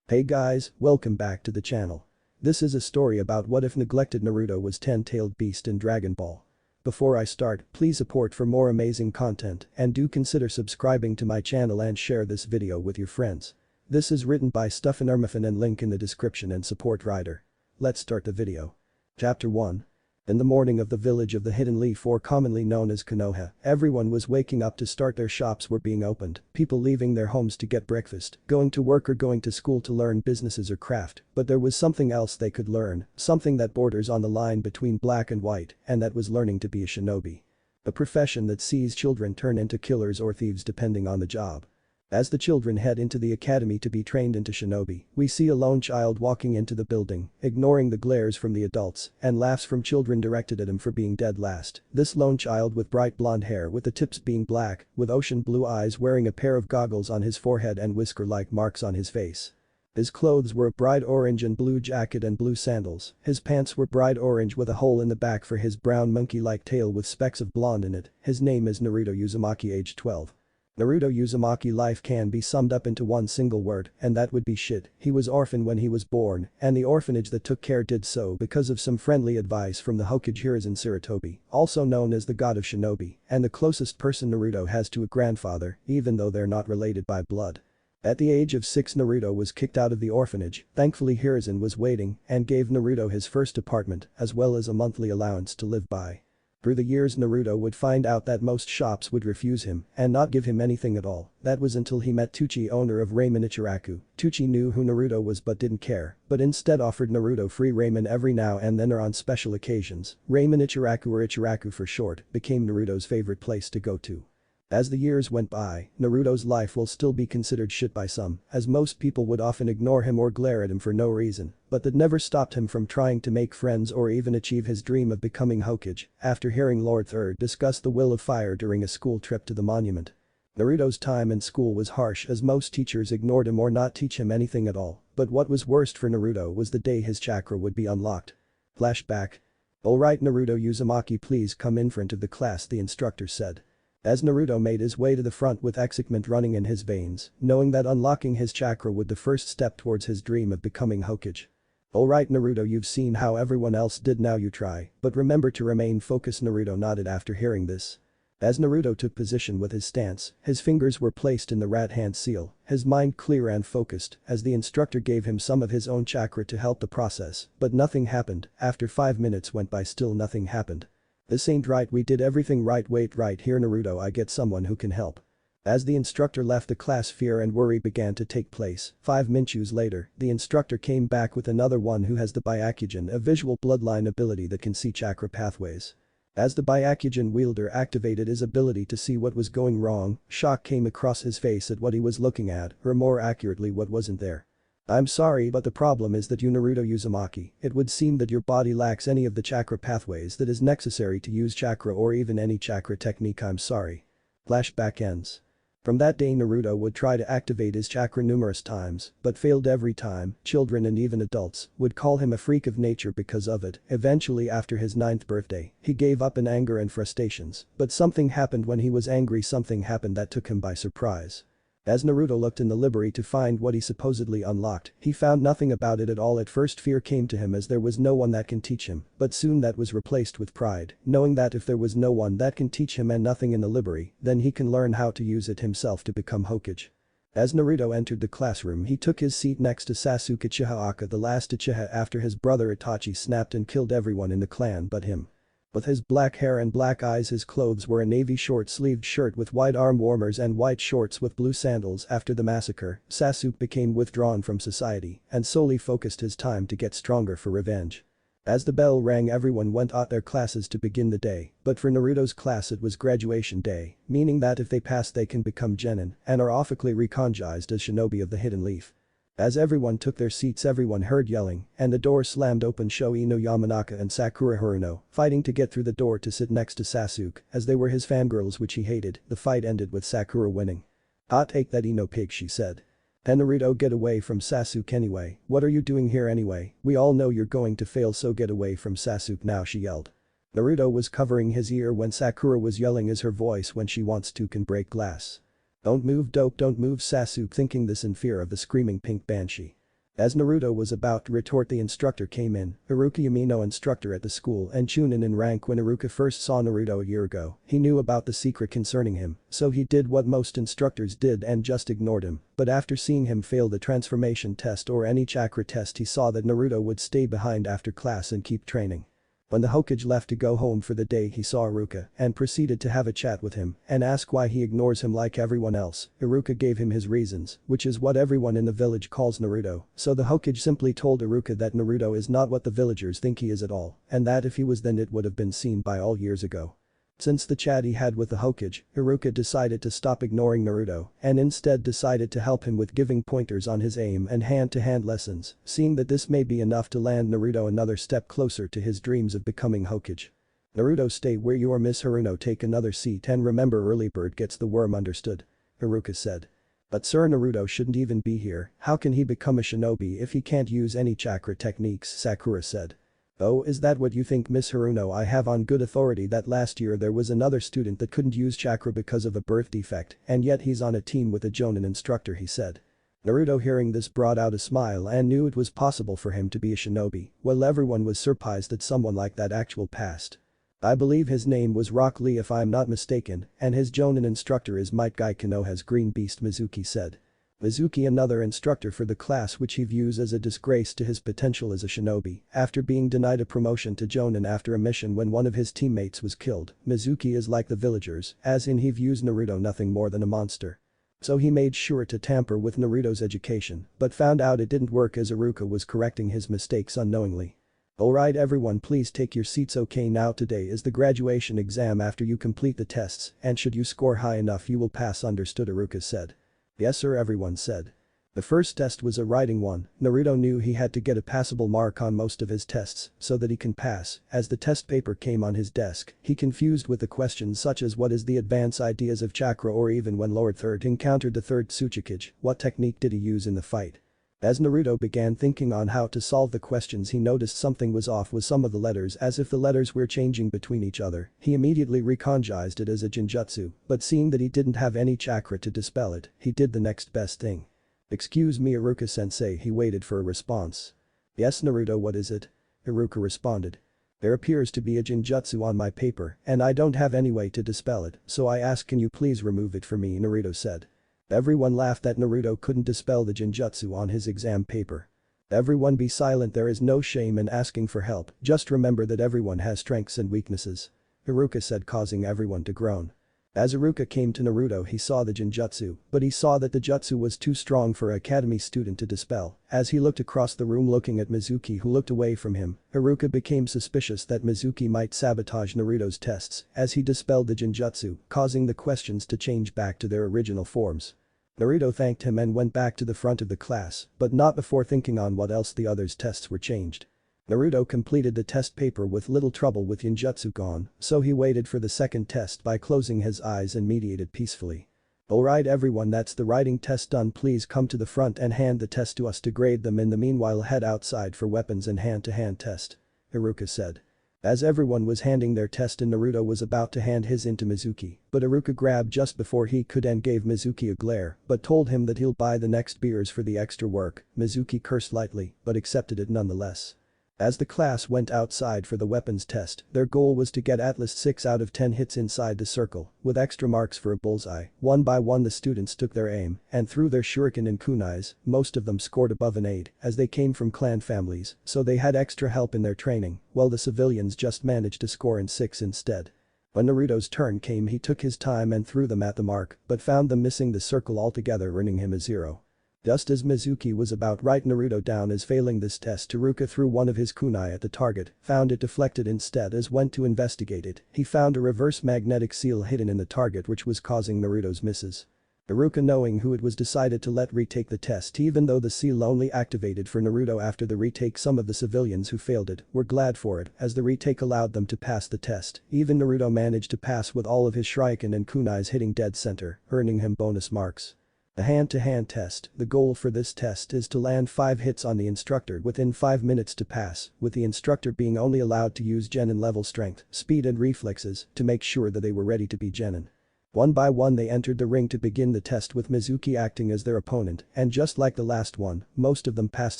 Hey guys, welcome back to the channel. This is a story about what if Neglected Naruto was 10-tailed beast in Dragon Ball. Before I start, please support for more amazing content and do consider subscribing to my channel and share this video with your friends. This is written by Stefan Ermafin and link in the description and support writer. Let's start the video. Chapter 1. In the morning of the village of the Hidden Leaf, or commonly known as Konoha, everyone was waking up to start. Their shops were being opened, people leaving their homes to get breakfast, going to work or going to school to learn businesses or craft, but there was something else they could learn, something that borders on the line between black and white, and that was learning to be a shinobi. A profession that sees children turn into killers or thieves depending on the job. As the children head into the academy to be trained into shinobi, we see a lone child walking into the building, ignoring the glares from the adults, and laughs from children directed at him for being dead last. This lone child with bright blonde hair with the tips being black, with ocean blue eyes, wearing a pair of goggles on his forehead and whisker-like marks on his face. His clothes were a bright orange and blue jacket and blue sandals. His pants were bright orange with a hole in the back for his brown monkey-like tail with specks of blonde in it. His name is Naruto Uzumaki, age 12. Naruto Uzumaki life can be summed up into one single word, and that would be shit. He was orphaned when he was born, and the orphanage that took care did so because of some friendly advice from the Hokage Hiruzen Sarutobi, also known as the god of shinobi, and the closest person Naruto has to a grandfather, even though they're not related by blood. At the age of 6, Naruto was kicked out of the orphanage. Thankfully Hiruzen was waiting and gave Naruto his first apartment as well as a monthly allowance to live by. Through the years, Naruto would find out that most shops would refuse him and not give him anything at all. That was until he met Tuchi, owner of ramen Ichiraku. Tuchi knew who Naruto was but didn't care, but instead offered Naruto free ramen every now and then or on special occasions. Ramen Ichiraku, or Ichiraku for short, became Naruto's favorite place to go to. As the years went by, Naruto's life will still be considered shit by some, as most people would often ignore him or glare at him for no reason, but that never stopped him from trying to make friends or even achieve his dream of becoming Hokage. After hearing Lord Third discuss the Will of Fire during a school trip to the monument. Naruto's time in school was harsh as most teachers ignored him or not teach him anything at all, but what was worst for Naruto was the day his chakra would be unlocked. Flashback. Alright Naruto Uzumaki, please come in front of the class, the instructor said. As Naruto made his way to the front with excitement running in his veins, knowing that unlocking his chakra would the first step towards his dream of becoming Hokage. Alright Naruto, you've seen how everyone else did, now you try, but remember to remain focused. Naruto nodded after hearing this. As Naruto took position with his stance, his fingers were placed in the rat hand seal, his mind clear and focused as the instructor gave him some of his own chakra to help the process, but nothing happened. After 5 minutes went by, still nothing happened. This ain't right, we did everything right, wait right here Naruto, I get someone who can help. As the instructor left the class, fear and worry began to take place. 5 minutes later, the instructor came back with another one who has the Byakugan, a visual bloodline ability that can see chakra pathways. As the Byakugan wielder activated his ability to see what was going wrong, shock came across his face at what he was looking at, or more accurately what wasn't there. I'm sorry, but the problem is that you, Naruto Uzumaki, it would seem that your body lacks any of the chakra pathways that is necessary to use chakra or even any chakra technique. I'm sorry. Flashback ends. From that day Naruto would try to activate his chakra numerous times, but failed every time. Children and even adults would call him a freak of nature because of it. Eventually, after his 9th birthday, he gave up in anger and frustrations, but something happened when he was angry, something happened that took him by surprise. As Naruto looked in the library to find what he supposedly unlocked, he found nothing about it at all. At first fear came to him as there was no one that can teach him, but soon that was replaced with pride, knowing that if there was no one that can teach him and nothing in the library, then he can learn how to use it himself to become Hokage. As Naruto entered the classroom, he took his seat next to Sasuke Uchiha, the last Uchiha after his brother Itachi snapped and killed everyone in the clan but him. With his black hair and black eyes, his clothes were a navy short-sleeved shirt with white arm warmers and white shorts with blue sandals. After the massacre, Sasuke became withdrawn from society and solely focused his time to get stronger for revenge. As the bell rang, everyone went out their classes to begin the day, but for Naruto's class it was graduation day, meaning that if they pass they can become genin and are officially recognized as shinobi of the Hidden Leaf. As everyone took their seats, everyone heard yelling, and the door slammed open. Shoei no Yamanaka and Sakura Haruno fighting to get through the door to sit next to Sasuke, as they were his fangirls which he hated. The fight ended with Sakura winning. "Hot take that, Ino pig," she said. "And Naruto, get away from Sasuke anyway, what are you doing here anyway, we all know you're going to fail, so get away from Sasuke now," she yelled. Naruto was covering his ear when Sakura was yelling, as her voice when she wants to can break glass. "Don't move, dope, don't move," Sasuke thinking this in fear of the screaming pink banshee. As Naruto was about to retort, the instructor came in, Iruka Yamino, instructor at the school and chunin in rank. When Iruka first saw Naruto a year ago, he knew about the secret concerning him, so he did what most instructors did and just ignored him. But after seeing him fail the transformation test or any chakra test, he saw that Naruto would stay behind after class and keep training. When the Hokage left to go home for the day, he saw Iruka and proceeded to have a chat with him and ask why he ignores him like everyone else. Iruka gave him his reasons, which is what everyone in the village calls Naruto, so the Hokage simply told Iruka that Naruto is not what the villagers think he is at all, and that if he was, then it would have been seen by all years ago. Since the chat he had with the Hokage, Iruka decided to stop ignoring Naruto and instead decided to help him with giving pointers on his aim and hand-to-hand lessons, seeing that this may be enough to land Naruto another step closer to his dreams of becoming Hokage. Naruto, stay where you are. Miss Haruno, take another seat and remember, early bird gets the worm, understood? Iruka said. But sir, Naruto shouldn't even be here. How can he become a shinobi if he can't use any chakra techniques? Sakura said. Oh, is that what you think, Miss Haruno? I have on good authority that last year there was another student that couldn't use chakra because of a birth defect, and yet he's on a team with a Jonin instructor, he said. Naruto, hearing this, brought out a smile and knew it was possible for him to be a shinobi. Well, everyone was surprised that someone like that actual passed. I believe his name was Rock Lee if I'm not mistaken, and his Jonin instructor is Might Guy Konoha's Green Beast, Mizuki said. Mizuki, another instructor for the class, which he views as a disgrace to his potential as a shinobi, after being denied a promotion to Jonin after a mission when one of his teammates was killed. Mizuki is like the villagers, as in he views Naruto nothing more than a monster. So he made sure to tamper with Naruto's education, but found out it didn't work as Iruka was correcting his mistakes unknowingly. Alright everyone, please take your seats. Okay, now today is the graduation exam after you complete the tests, and should you score high enough you will pass, understood? Iruka said. Yes sir, everyone said. The first test was a writing one. Naruto knew he had to get a passable mark on most of his tests so that he can pass. As the test paper came on his desk, he confused with the questions such as what is the advanced ideas of chakra, or even when Lord Third encountered the third Tsuchikage, what technique did he use in the fight? As Naruto began thinking on how to solve the questions, he noticed something was off with some of the letters, as if the letters were changing between each other. He immediately recognized it as a genjutsu, but seeing that he didn't have any chakra to dispel it, he did the next best thing. Excuse me, Iruka-sensei, he waited for a response. Yes Naruto, what is it? Iruka responded. There appears to be a genjutsu on my paper, and I don't have any way to dispel it, so I ask, can you please remove it for me? Naruto said. Everyone laughed that Naruto couldn't dispel the genjutsu on his exam paper. Everyone be silent, there is no shame in asking for help, just remember that everyone has strengths and weaknesses. Iruka said, causing everyone to groan. As Iruka came to Naruto, he saw the genjutsu, but he saw that the jutsu was too strong for an academy student to dispel. As he looked across the room looking at Mizuki, who looked away from him, Iruka became suspicious that Mizuki might sabotage Naruto's tests as he dispelled the genjutsu, causing the questions to change back to their original forms. Naruto thanked him and went back to the front of the class, but not before thinking on what else the others' tests were changed. Naruto completed the test paper with little trouble with genjutsu gone, so he waited for the second test by closing his eyes and meditated peacefully. Alright everyone, that's the writing test done, please come to the front and hand the test to us to grade them. In the meanwhile, head outside for weapons and hand-to-hand test. Iruka said. As everyone was handing their test and Naruto was about to hand his in to Mizuki, but Iruka grabbed just before he could and gave Mizuki a glare, but told him that he'll buy the next beers for the extra work. Mizuki cursed lightly, but accepted it nonetheless. As the class went outside for the weapons test, their goal was to get at least 6 out of 10 hits inside the circle, with extra marks for a bullseye. One by one the students took their aim and threw their shuriken and kunais. Most of them scored above an 8 as they came from clan families, so they had extra help in their training, while the civilians just managed to score in 6 instead. When Naruto's turn came, he took his time and threw them at the mark, but found them missing the circle altogether, earning him a 0. Just as Mizuki was about to write Naruto down as failing this test, Iruka threw one of his kunai at the target, found it deflected instead. As went to investigate it, he found a reverse magnetic seal hidden in the target which was causing Naruto's misses. Iruka, knowing who it was, decided to let retake the test, even though the seal only activated for Naruto after the retake. Some of the civilians who failed it were glad for it as the retake allowed them to pass the test. Even Naruto managed to pass with all of his shuriken and kunais hitting dead center, earning him bonus marks. A hand-to-hand test. The goal for this test is to land 5 hits on the instructor within 5 minutes to pass, with the instructor being only allowed to use genin level strength, speed and reflexes to make sure that they were ready to be genin. One by one they entered the ring to begin the test with Mizuki acting as their opponent, and just like the last one, most of them passed,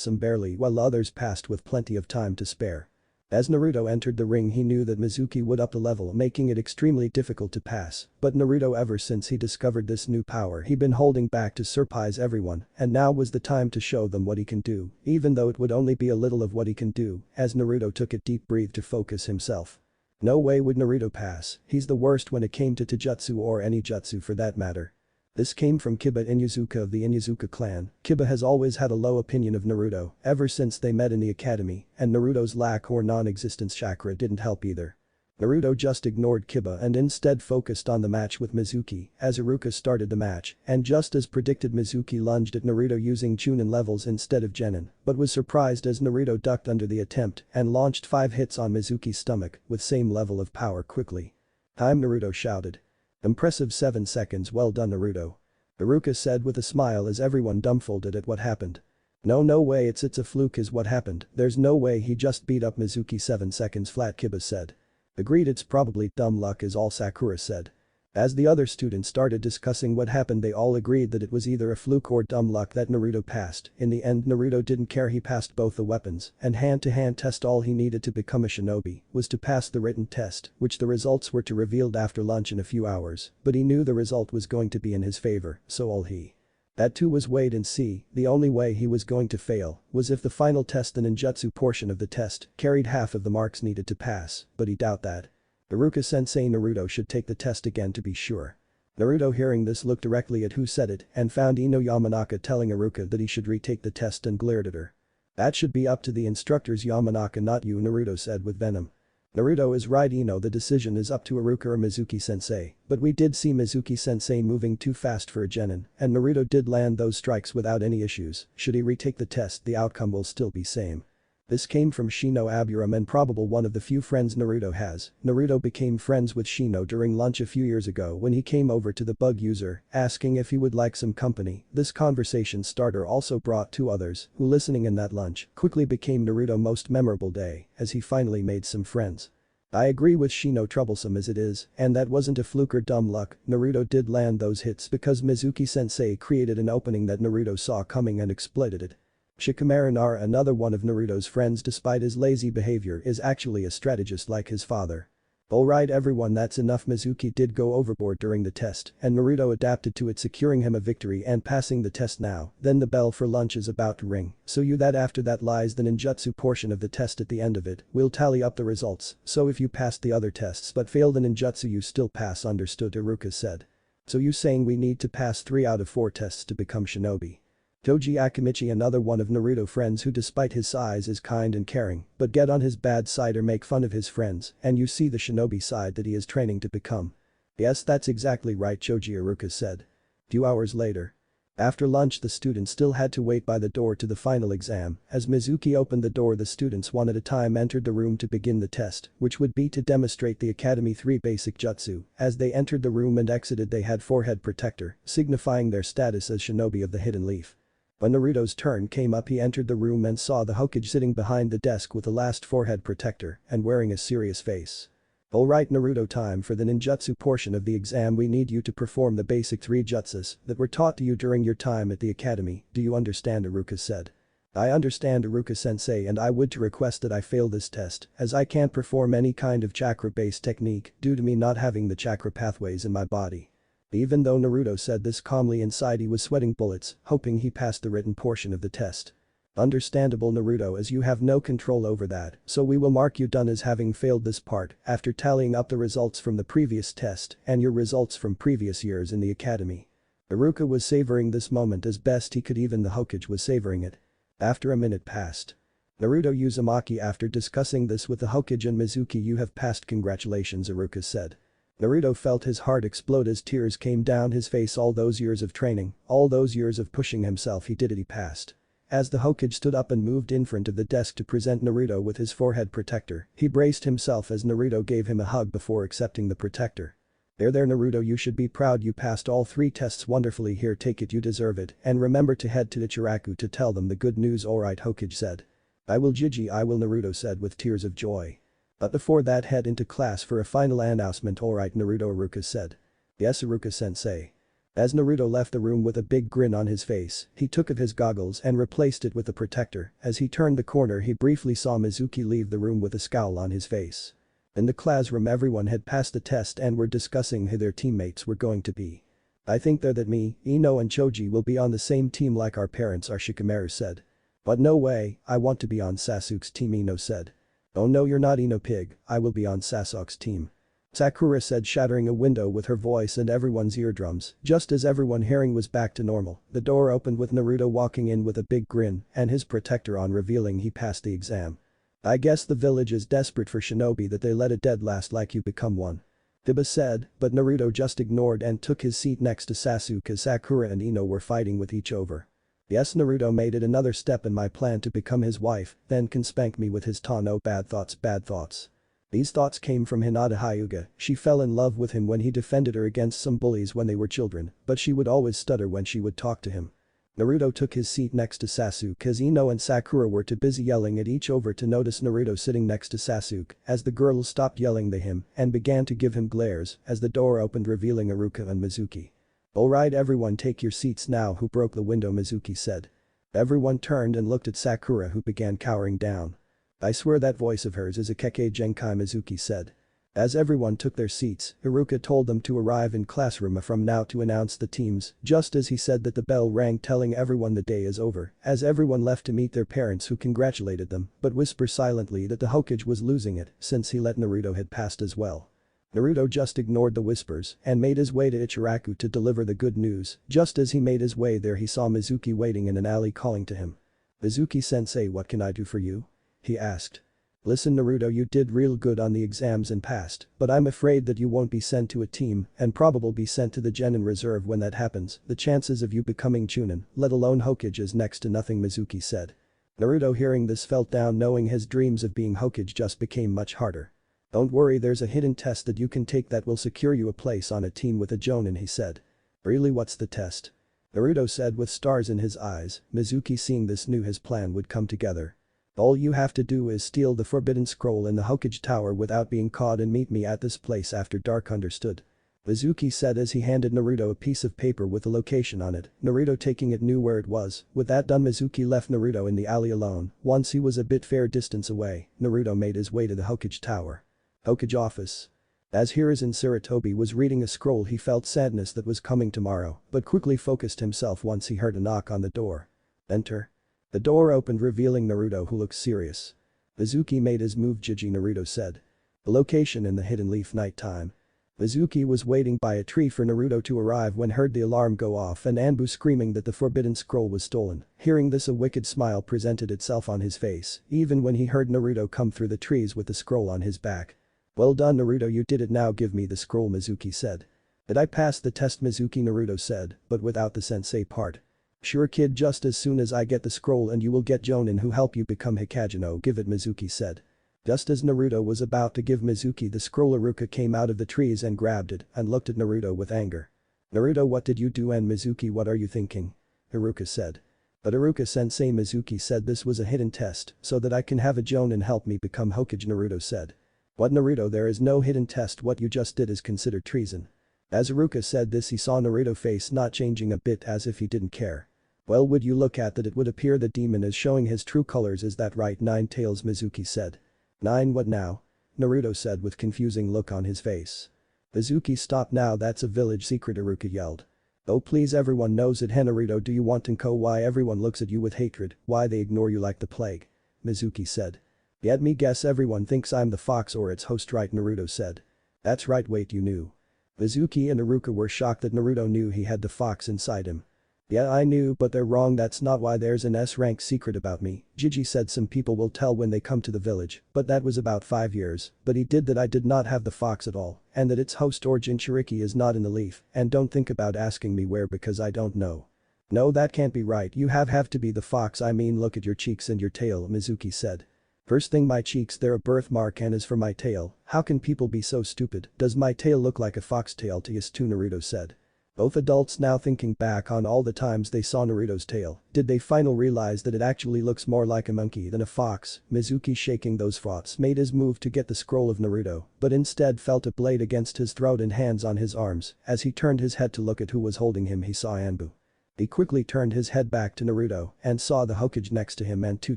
some barely, while others passed with plenty of time to spare. As Naruto entered the ring, he knew that Mizuki would up the level, making it extremely difficult to pass, but Naruto, ever since he discovered this new power, he'd been holding back to surprise everyone, and now was the time to show them what he can do, even though it would only be a little of what he can do, as Naruto took a deep breath to focus himself. No way would Naruto pass, he's the worst when it came to Taijutsu, or any jutsu for that matter. This came from Kiba Inuzuka of the Inuzuka clan. Kiba has always had a low opinion of Naruto ever since they met in the academy, and Naruto's lack or non-existence chakra didn't help either. Naruto just ignored Kiba and instead focused on the match with Mizuki as Iruka started the match, and just as predicted, Mizuki lunged at Naruto using Chunin levels instead of Genin, but was surprised as Naruto ducked under the attempt and launched 5 hits on Mizuki's stomach with same level of power quickly. "Time," Naruto shouted. "Impressive 7 seconds, well done Naruto," Iruka said with a smile as everyone dumbfounded at what happened. No way, it's a fluke is what happened, there's no way he just beat up Mizuki 7 seconds flat," Kiba said. "Agreed, it's probably dumb luck," is all Sakura said. As the other students started discussing what happened, they all agreed that it was either a fluke or dumb luck that Naruto passed. In the end, Naruto didn't care, he passed both the weapons and hand-to-hand test. All he needed to become a shinobi was to pass the written test, which the results were to revealed after lunch in a few hours, but he knew the result was going to be in his favor, so all he had to was wait and see. The only way he was going to fail was if the final test, the ninjutsu portion of the test, carried half of the marks needed to pass, but he doubted that. Iruka-sensei, Naruto should take the test again to be sure. Naruto, hearing this, looked directly at who said it and found Ino Yamanaka telling Iruka that he should retake the test and glared at her. "That should be up to the instructors, Yamanaka, not you," Naruto said with venom. Naruto is right, Ino, the decision is up to Iruka or Mizuki-sensei, but we did see Mizuki-sensei moving too fast for a genin, and Naruto did land those strikes without any issues. Should he retake the test, the outcome will still be same. This came from Shino Aburam, and probable one of the few friends Naruto has. Naruto became friends with Shino during lunch a few years ago when he came over to the bug user, asking if he would like some company. This conversation starter also brought 2 others, who, listening in that lunch, quickly became Naruto's most memorable day, as he finally made some friends. "I agree with Shino, troublesome as it is, and that wasn't a fluke or dumb luck. Naruto did land those hits because Mizuki-sensei created an opening that Naruto saw coming and exploited it." Shikamaru Nara, another one of Naruto's friends, despite his lazy behavior, is actually a strategist like his father. "Alright everyone, that's enough. Mizuki did go overboard during the test, and Naruto adapted to it, securing him a victory and passing the test now. Then the bell for lunch is about to ring, so that after that lies the ninjutsu portion of the test. At the end of it, we'll tally up the results, so if you passed the other tests but failed the ninjutsu, you still pass, understood?" Iruka said. "So you saying we need to pass 3 out of 4 tests to become shinobi?" Toji Akimichi, another one of Naruto friends who despite his size is kind and caring, but get on his bad side or make fun of his friends, and you see the shinobi side that he is training to become. "Yes, that's exactly right, Choji," Iruka said. Few hours later. After lunch, the students still had to wait by the door to the final exam. As Mizuki opened the door, the students one at a time entered the room to begin the test, which would be to demonstrate the Academy 3 basic jutsu. As they entered the room and exited, they had forehead protector, signifying their status as shinobi of the hidden leaf. When Naruto's turn came up, he entered the room and saw the Hokage sitting behind the desk with the last forehead protector and wearing a serious face. "Alright Naruto, time for the ninjutsu portion of the exam. We need you to perform the basic 3 jutsus that were taught to you during your time at the academy. Do you understand?" Iruka said. "I understand, Iruka-sensei, and I would to request that I fail this test, as I can't perform any kind of chakra-based technique due to me not having the chakra pathways in my body." Even though Naruto said this calmly, inside he was sweating bullets, hoping he passed the written portion of the test. "Understandable, Naruto, as you have no control over that, so we will mark you done as having failed this part after tallying up the results from the previous test and your results from previous years in the academy." Iruka was savoring this moment as best he could, even the Hokage was savoring it. After a minute passed. Naruto Uzumaki, after discussing this with the Hokage and Mizuki, "You have passed, congratulations," Iruka said. Naruto felt his heart explode as tears came down his face. All those years of training, all those years of pushing himself, he did it, he passed. As the Hokage stood up and moved in front of the desk to present Naruto with his forehead protector, he braced himself as Naruto gave him a hug before accepting the protector. There Naruto, you should be proud, you passed all 3 tests wonderfully. Here, take it, you deserve it, and remember to head to Ichiraku to tell them the good news." "Alright," Hokage said. "I will, Jiji, I will," Naruto said with tears of joy. "But before that, head into class for a final announcement." "Alright Naruto," Iruka said. Yes, Iruka-sensei. As Naruto left the room with a big grin on his face, he took off his goggles and replaced it with the protector. As he turned the corner he briefly saw Mizuki leave the room with a scowl on his face. In the classroom everyone had passed the test and were discussing who their teammates were going to be. I think though that me, Ino and Choji will be on the same team like our parents are, Shikamaru said. But no way, I want to be on Sasuke's team, Ino said. Oh no, you're not, Ino pig, I will be on Sasuke's team. Sakura said, shattering a window with her voice and everyone's eardrums. Just as everyone hearing was back to normal, the door opened with Naruto walking in with a big grin and his protector on, revealing he passed the exam. I guess the village is desperate for shinobi that they let a dead last like you become one. Diba said, but Naruto just ignored and took his seat next to Sasuke as Sakura and Ino were fighting with each other. Yes, Naruto made it another step in my plan to become his wife, then can spank me with his ta no bad thoughts, bad thoughts. These thoughts came from Hinata Hyuga. She fell in love with him when he defended her against some bullies when they were children, but she would always stutter when she would talk to him. Naruto took his seat next to Sasuke as Ino and Sakura were too busy yelling at each other to notice Naruto sitting next to Sasuke as the girls stopped yelling at him and began to give him glares as the door opened revealing Iruka and Mizuki. Alright everyone, take your seats now. Who broke the window? Mizuki said. Everyone turned and looked at Sakura, who began cowering down. I swear that voice of hers is a Kekkei Genkai, Mizuki said. As everyone took their seats, Iruka told them to arrive in classroom from now to announce the teams. Just as he said that the bell rang telling everyone the day is over, as everyone left to meet their parents who congratulated them but whisper silently that the Hokage was losing it since he let Naruto had passed as well. Naruto just ignored the whispers and made his way to Ichiraku to deliver the good news. Just as he made his way there he saw Mizuki waiting in an alley calling to him. Mizuki-sensei, what can I do for you? He asked. Listen Naruto, you did real good on the exams and passed, but I'm afraid that you won't be sent to a team and probably be sent to the Genin Reserve when that happens. The chances of you becoming Chunin, let alone Hokage, is next to nothing, Mizuki said. Naruto hearing this felt down, knowing his dreams of being Hokage just became much harder. Don't worry, there's a hidden test that you can take that will secure you a place on a team with a Jonin, he said. Really, what's the test? Naruto said with stars in his eyes. Mizuki seeing this knew his plan would come together. All you have to do is steal the forbidden scroll in the Hokage Tower without being caught and meet me at this place after dark, understood? Mizuki said as he handed Naruto a piece of paper with a location on it. Naruto taking it knew where it was. With that done, Mizuki left Naruto in the alley alone. Once he was a bit fair distance away, Naruto made his way to the Hokage Tower. Hokage office. As Hiruzen Sarutobi was reading a scroll he felt sadness that was coming tomorrow, but quickly focused himself once he heard a knock on the door. Enter. The door opened revealing Naruto, who looked serious. Mizuki made his move, Jiji, Naruto said. The location in the Hidden Leaf, nighttime. Mizuki was waiting by a tree for Naruto to arrive when heard the alarm go off and Anbu screaming that the forbidden scroll was stolen. Hearing this, a wicked smile presented itself on his face, even when he heard Naruto come through the trees with the scroll on his back. Well done Naruto, you did it, now give me the scroll, Mizuki said. Did I pass the test, Mizuki? Naruto said, but without the sensei part. Sure kid, just as soon as I get the scroll and you will get Jonin who help you become Hikage, give it, Mizuki said. Just as Naruto was about to give Mizuki the scroll, Iruka came out of the trees and grabbed it and looked at Naruto with anger. Naruto, what did you do? And Mizuki, what are you thinking? Iruka said. But Iruka-sensei, Mizuki said, this was a hidden test so that I can have a Jonin help me become Hokage, Naruto said. What, Naruto? There is no hidden test, what you just did is considered treason. As Iruka said this, he saw Naruto's face not changing a bit, as if he didn't care. Well, would you look at that, it would appear the demon is showing his true colors, is that right? 9 tails, Mizuki said. 9 what now? Naruto said with confusing look on his face. Mizuki, stop now, that's a village secret, Iruka yelled. Oh please, everyone knows it. Naruto, do you want to know why everyone looks at you with hatred, why they ignore you like the plague? Mizuki said. Let me guess, everyone thinks I'm the fox or its host, right? Naruto said. That's right, wait, you knew? Mizuki and Iruka were shocked that Naruto knew he had the fox inside him. Yeah, I knew, but they're wrong, that's not why there's an S-rank secret about me. Jiji said some people will tell when they come to the village, but that was about 5 years, but he did that I did not have the fox at all, and that its host or Jinchuriki is not in the leaf, and don't think about asking me where because I don't know. No, that can't be right, you have to be the fox, I mean look at your cheeks and your tail, Mizuki said. First thing, my cheeks, they're a birthmark, and as for my tail, how can people be so stupid, does my tail look like a fox tail to us too? Naruto said. Both adults now thinking back on all the times they saw Naruto's tail, did they finally realize that it actually looks more like a monkey than a fox? Mizuki shaking those thoughts made his move to get the scroll of Naruto, but instead felt a blade against his throat and hands on his arms. As he turned his head to look at who was holding him, he saw Anbu. He quickly turned his head back to Naruto and saw the Hokage next to him and two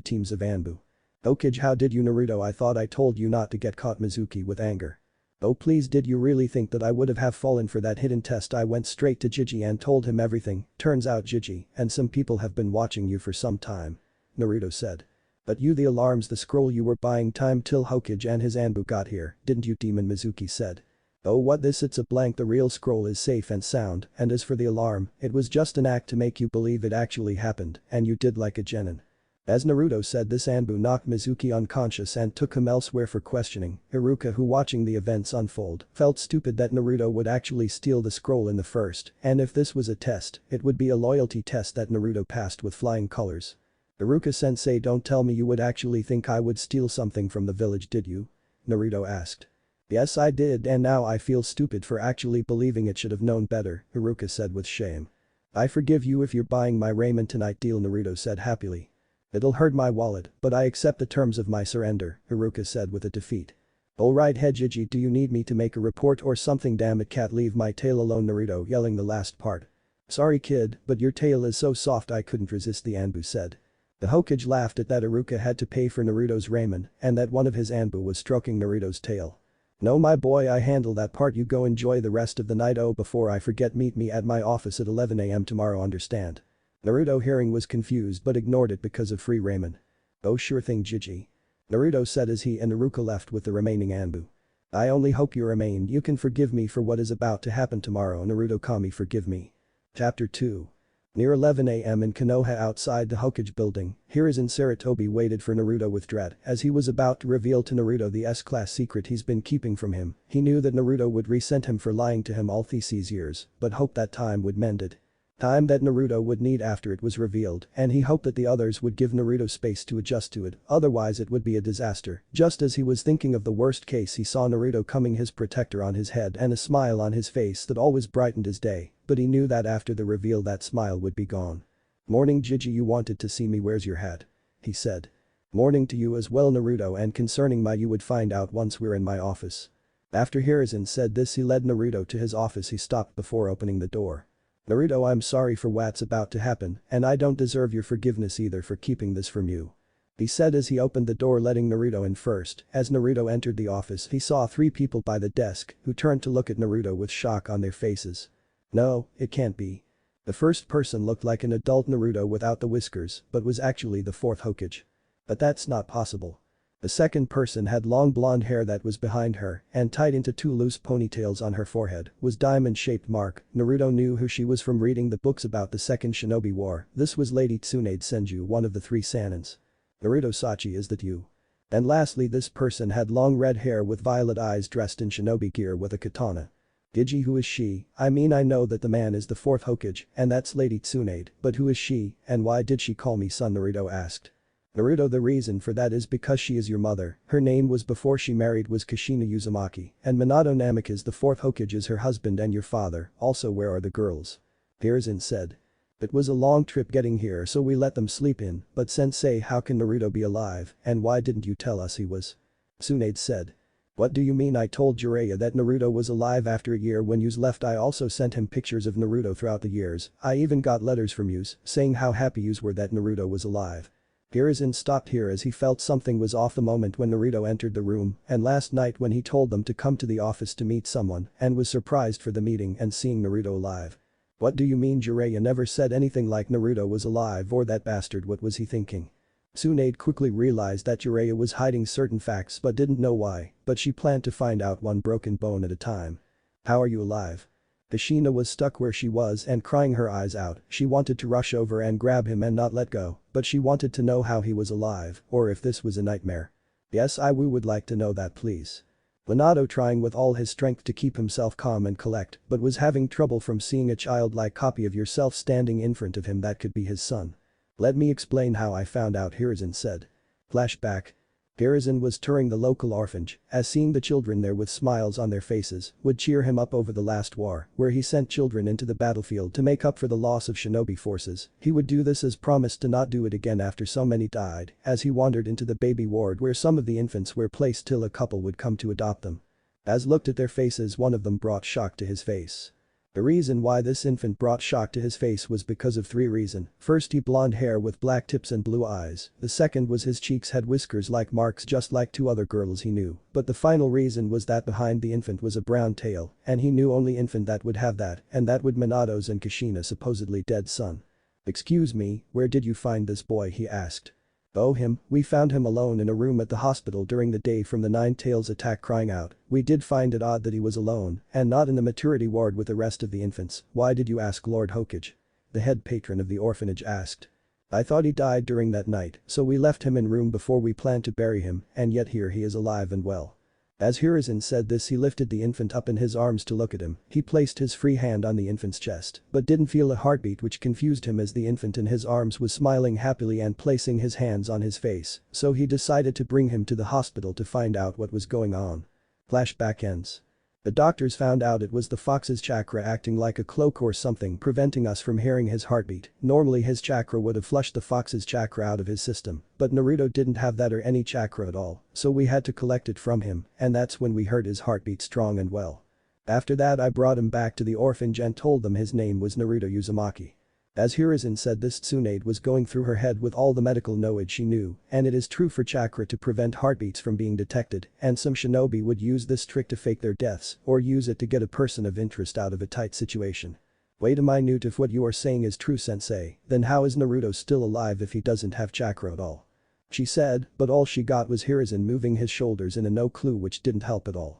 teams of Anbu. "Hokage, how did you, Naruto? I thought I told you not to get caught." Mizuki with anger. "Oh please, did you really think that I would have fallen for that hidden test?" I went straight to Gigi and told him everything. "Turns out Gigi and some people have been watching you for some time," Naruto said. "But you, the alarms, the scroll, you were buying time till Hokage and his Anbu got here, didn't you, demon?" Mizuki said. "Oh what this, it's a blank, the real scroll is safe and sound, and as for the alarm, it was just an act to make you believe it actually happened, and you did like a genin." As Naruto said this, Anbu knocked Mizuki unconscious and took him elsewhere for questioning. Iruka, who watching the events unfold, felt stupid that Naruto would actually steal the scroll in the first, and if this was a test, it would be a loyalty test that Naruto passed with flying colors. "Iruka-sensei, don't tell me you would actually think I would steal something from the village, did you?" Naruto asked. "Yes I did, and now I feel stupid for actually believing it. Should have known better," Iruka said with shame. "I forgive you if you're buying my raiment tonight." Deal, Naruto said happily. "It'll hurt my wallet, but I accept the terms of my surrender," Iruka said with a defeat. "Alright, head Gigi, do you need me to make a report or something? Damn it, cat, leave my tail alone." Naruto yelling the last part. "Sorry kid, but your tail is so soft I couldn't resist," the Anbu said. The Hokage laughed at that Iruka had to pay for Naruto's raiment and that one of his Anbu was stroking Naruto's tail. "No my boy, I handle that part, you go enjoy the rest of the night. Oh before I forget, meet me at my office at 11 AM tomorrow, understand?" Naruto hearing was confused but ignored it because of free ramen. "Oh sure thing Gigi," Naruto said as he and Iruka left with the remaining Anbu. "I only hope you remain. You can forgive me for what is about to happen tomorrow." Naruto Kami, forgive me. Chapter 2. Near 11 AM in Konoha, outside the Hokage building, Hiruzen Sarutobi waited for Naruto with dread as he was about to reveal to Naruto the S-class secret he's been keeping from him. He knew that Naruto would resent him for lying to him all these years, but hoped that time would mend it. Time that Naruto would need after it was revealed, and he hoped that the others would give Naruto space to adjust to it, otherwise it would be a disaster. Just as he was thinking of the worst case, he saw Naruto coming, his protector on his head and a smile on his face that always brightened his day, but he knew that after the reveal that smile would be gone. "Morning Gigi, you wanted to see me, where's your hat?" he said. "Morning to you as well Naruto, and concerning you would find out once we're in my office." After Hiruzen said this, he led Naruto to his office. He stopped before opening the door. "Naruto, I'm sorry for what's about to happen, and I don't deserve your forgiveness either for keeping this from you," he said as he opened the door, letting Naruto in first. As Naruto entered the office, he saw three people by the desk who turned to look at Naruto with shock on their faces. "No, it can't be." The first person looked like an adult Naruto without the whiskers, but was actually the fourth Hokage. "But that's not possible." The second person had long blonde hair that was behind her and tied into two loose ponytails on her forehead was diamond-shaped mark. Naruto knew who she was from reading the books about the Second Shinobi War. This was Lady Tsunade Senju, one of the three Sanins. "Naruto Sachi, is that you?" And lastly, this person had long red hair with violet eyes, dressed in shinobi gear with a katana. "Gigi, who is she? I mean, I know that the man is the fourth Hokage and that's Lady Tsunade, but who is she and why did she call me son?" Naruto asked. "Naruto, the reason for that is because she is your mother. Her name was before she married was Kushina Uzumaki, and Minato Namikaze, the fourth Hokage, is her husband and your father. Also, where are the girls?" Hiruzen said. "It was a long trip getting here, so we let them sleep in, but sensei, how can Naruto be alive and why didn't you tell us he was?" Tsunade said. "What do you mean? I told Jiraiya that Naruto was alive after a year when yous left. I also sent him pictures of Naruto throughout the years. I even got letters from yous saying how happy yous were that Naruto was alive." Hiruzen stopped here as he felt something was off the moment when Naruto entered the room and last night when he told them to come to the office to meet someone and was surprised for the meeting and seeing Naruto alive. "What do you mean? Jiraiya never said anything like Naruto was alive or that bastard. What was he thinking?" Tsunade quickly realized that Jiraiya was hiding certain facts but didn't know why, but she planned to find out one broken bone at a time. "How are you alive?" Kushina was stuck where she was and crying her eyes out. She wanted to rush over and grab him and not let go, but she wanted to know how he was alive or if this was a nightmare. "Yes, we would like to know that, please." Minato, trying with all his strength to keep himself calm and collect, but was having trouble from seeing a childlike copy of yourself standing in front of him that could be his son. "Let me explain how I found out," Hiruzen said. Flashback. Hiruzen was touring the local orphanage, as seeing the children there with smiles on their faces would cheer him up over the last war, where he sent children into the battlefield to make up for the loss of shinobi forces. He would do this as promised to not do it again after so many died, as he wandered into the baby ward where some of the infants were placed till a couple would come to adopt them. As looked at their faces, one of them brought shock to his face. The reason why this infant brought shock to his face was because of three reasons. First, he blonde hair with black tips and blue eyes. The second was his cheeks had whiskers like Mark's, just like two other girls he knew. But the final reason was that behind the infant was a brown tail, and he knew only infant that would have that, and that would Minato's and Kushina's supposedly dead son. "Excuse me, where did you find this boy?" he asked. "Oh, him, we found him alone in a room at the hospital during the day from the Nine Tails attack, crying out. We did find it odd that he was alone and not in the maternity ward with the rest of the infants." "Why did you ask Lord Hokage?" the head patron of the orphanage asked. "I thought he died during that night, so we left him in room before we planned to bury him, and yet here he is alive and well." As Hiruzen said this, he lifted the infant up in his arms to look at him. He placed his free hand on the infant's chest, but didn't feel a heartbeat, which confused him as the infant in his arms was smiling happily and placing his hands on his face, so he decided to bring him to the hospital to find out what was going on. Flashback ends. The doctors found out it was the fox's chakra acting like a cloak or something, preventing us from hearing his heartbeat. Normally his chakra would have flushed the fox's chakra out of his system, but Naruto didn't have that or any chakra at all, so we had to collect it from him, and that's when we heard his heartbeat strong and well. After that, I brought him back to the orphanage and told them his name was Naruto Uzumaki. As Hiruzen said this, Tsunade was going through her head with all the medical knowledge she knew, and it is true for chakra to prevent heartbeats from being detected, and some shinobi would use this trick to fake their deaths or use it to get a person of interest out of a tight situation. Wait a minute, if what you are saying is true, sensei, then how is Naruto still alive if he doesn't have chakra at all? She said, but all she got was Hiruzen moving his shoulders in a no clue, which didn't help at all.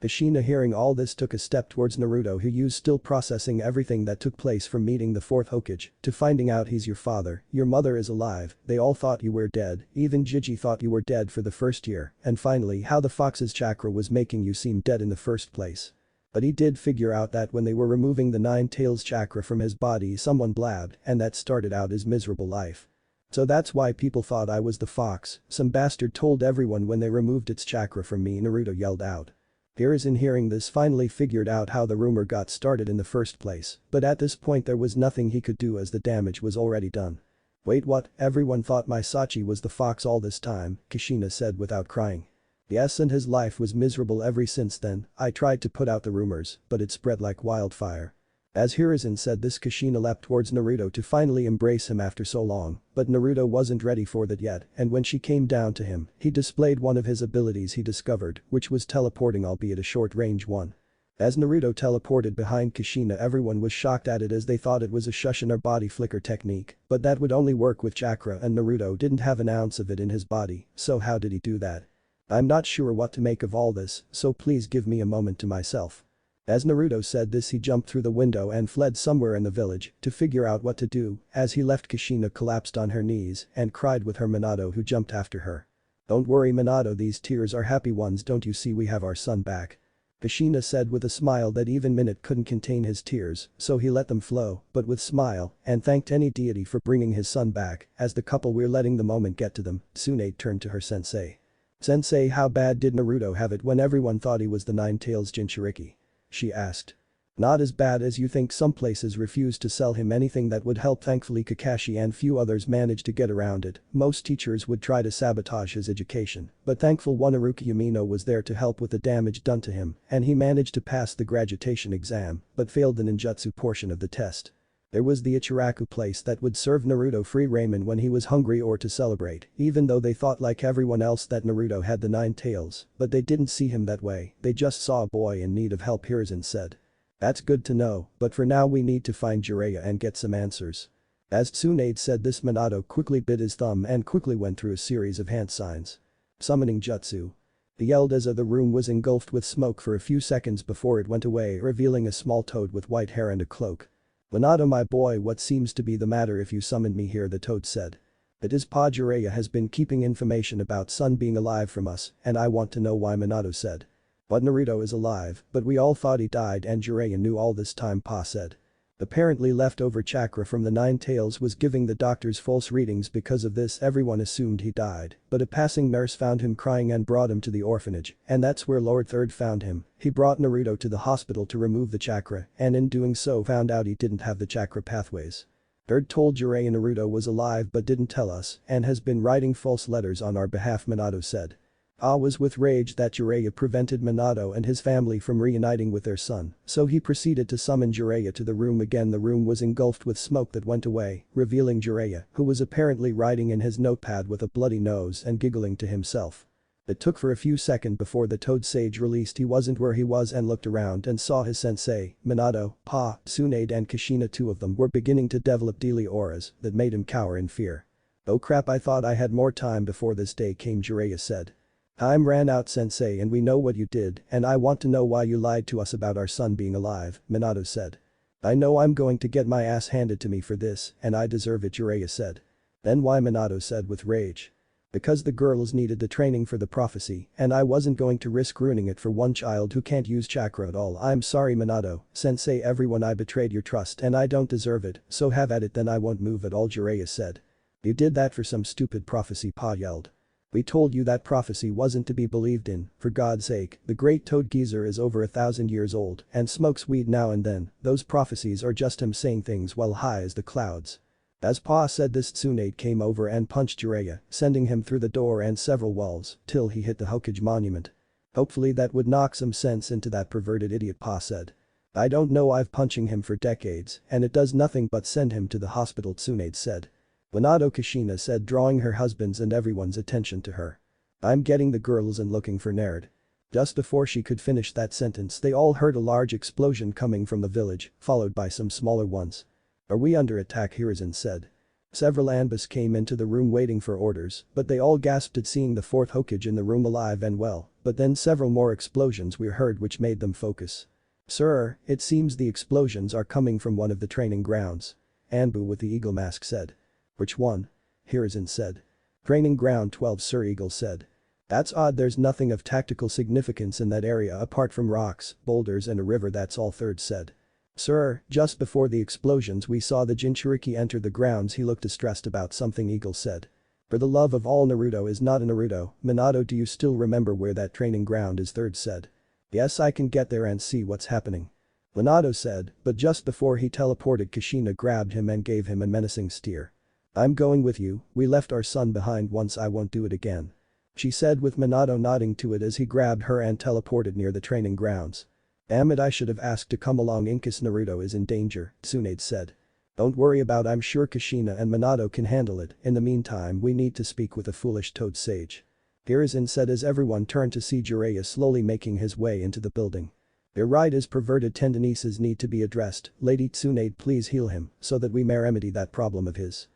Kushina, hearing all this, took a step towards Naruto, who used still processing everything that took place from meeting the fourth Hokage to finding out he's your father, your mother is alive, they all thought you were dead, even Jiji thought you were dead for the first year, and finally how the fox's chakra was making you seem dead in the first place. But he did figure out that when they were removing the Nine Tails chakra from his body, someone blabbed, and that started out his miserable life. So that's why people thought I was the fox, some bastard told everyone when they removed its chakra from me, Naruto yelled out. Hiruzen, hearing this, finally figured out how the rumor got started in the first place, but at this point there was nothing he could do as the damage was already done. Wait, what? Everyone thought Masachi was the fox all this time, Kushina said without crying. Yes, and his life was miserable ever since then. I tried to put out the rumors, but it spread like wildfire. As Hiruzen said this, Kushina leapt towards Naruto to finally embrace him after so long, but Naruto wasn't ready for that yet, and when she came down to him, he displayed one of his abilities he discovered, which was teleporting, albeit a short-range one. As Naruto teleported behind Kushina, everyone was shocked at it as they thought it was a Shushin or body flicker technique, but that would only work with chakra and Naruto didn't have an ounce of it in his body, so how did he do that? I'm not sure what to make of all this, so please give me a moment to myself. As Naruto said this, he jumped through the window and fled somewhere in the village to figure out what to do. As he left, Kushina collapsed on her knees and cried with her Minato, who jumped after her. Don't worry Minato, these tears are happy ones, don't you see we have our son back? Kushina said with a smile that even Minute couldn't contain his tears, so he let them flow, but with smile, and thanked any deity for bringing his son back. As the couple were letting the moment get to them, Tsunade turned to her sensei. Sensei, how bad did Naruto have it when everyone thought he was the Nine Tails Jinchuriki? She asked. Not as bad as you think, some places refused to sell him anything that would help. Thankfully Kakashi and few others managed to get around it. Most teachers would try to sabotage his education, but thankful one Haruka Umino was there to help with the damage done to him, and he managed to pass the graduation exam, but failed the ninjutsu portion of the test. There was the Ichiraku place that would serve Naruto free ramen when he was hungry or to celebrate, even though they thought like everyone else that Naruto had the 9 tails, but they didn't see him that way, they just saw a boy in need of help, Hiruzen said. That's good to know, but for now we need to find Jiraiya and get some answers. As Tsunade said this, Minato quickly bit his thumb and quickly went through a series of hand signs. Summoning jutsu. He yelled as the room was engulfed with smoke for a few seconds before it went away, revealing a small toad with white hair and a cloak. Minato, my boy, what seems to be the matter if you summoned me here, the toad said. It is Pa Jiraiya has been keeping information about son being alive from us, and I want to know why, Minato said. But Naruto is alive, but we all thought he died and Jiraiya knew all this time, Pa said. Apparently leftover chakra from the Nine Tails was giving the doctors false readings. Because of this everyone assumed he died, but a passing nurse found him crying and brought him to the orphanage, and that's where Lord Third found him. He brought Naruto to the hospital to remove the chakra, and in doing so found out he didn't have the chakra pathways. Third told Jiraiya Naruto was alive but didn't tell us and has been writing false letters on our behalf, Minato said. Was with rage that Jiraiya prevented Minato and his family from reuniting with their son, so he proceeded to summon Jiraiya to the room again. The room was engulfed with smoke that went away, revealing Jiraiya, who was apparently writing in his notepad with a bloody nose and giggling to himself. It took for a few seconds before the Toad Sage released he wasn't where he was and looked around and saw his sensei, Minato, Tsunade and Kushina. Two of them were beginning to develop deadly auras that made him cower in fear. "Oh crap, I thought I had more time before this day came," Jiraiya said. "Time ran out, sensei, and we know what you did, and I want to know why you lied to us about our son being alive," Minato said. "I know I'm going to get my ass handed to me for this, and I deserve it," Jiraiya said. "Then why?" Minato said with rage. "Because the girls needed the training for the prophecy, and I wasn't going to risk ruining it for one child who can't use chakra at all." "I'm sorry, Minato, sensei, everyone, I betrayed your trust and I don't deserve it, so have at it then, I won't move at all," Jiraiya said. "You did that for some stupid prophecy," Pa yelled. "We told you that prophecy wasn't to be believed in, for God's sake, the great Toad Geezer is over 1,000 years old and smokes weed now and then, those prophecies are just him saying things while high as the clouds." As Pa said this, Tsunade came over and punched Jiraiya, sending him through the door and several walls till he hit the Hokage monument. "Hopefully that would knock some sense into that perverted idiot," Pa said. "I don't know, I've punching him for decades and it does nothing but send him to the hospital," Tsunade said. Minato, Kushina said, drawing her husband's and everyone's attention to her. "I'm getting the girls and looking for Nerd." Just before she could finish that sentence they all heard a large explosion coming from the village, followed by some smaller ones. "Are we under attack?" Hiruzen said. Several Anbus came into the room waiting for orders, but they all gasped at seeing the fourth Hokage in the room alive and well, but then several more explosions were heard which made them focus. "Sir, it seems the explosions are coming from one of the training grounds," Anbu with the eagle mask said. "Which one?" Hiruzen said. "Training ground 12, Sir," Eagle said. "That's odd, there's nothing of tactical significance in that area apart from rocks, boulders and a river, that's all," Third said. "Sir, just before the explosions we saw the Jinchuriki enter the grounds." He looked distressed about something, Eagle said. "For the love of all, Naruto is not a Naruto." "Minato, do you still remember where that training ground is?" Third said. "Yes, I can get there and see what's happening," Minato said, but just before he teleported Kushina grabbed him and gave him a menacing stare. "I'm going with you, we left our son behind once, I won't do it again," she said with Minato nodding to it as he grabbed her and teleported near the training grounds. "Damn it, I should have asked to come along in case Naruto is in danger," Tsunade said. "Don't worry about, I'm sure Kushina and Minato can handle it, in the meantime we need to speak with the foolish Toad Sage," Hiruzen said as everyone turned to see Jiraiya slowly making his way into the building. "You're right, his perverted tendencies need to be addressed, Lady Tsunade, please heal him so that we may remedy that problem of his,"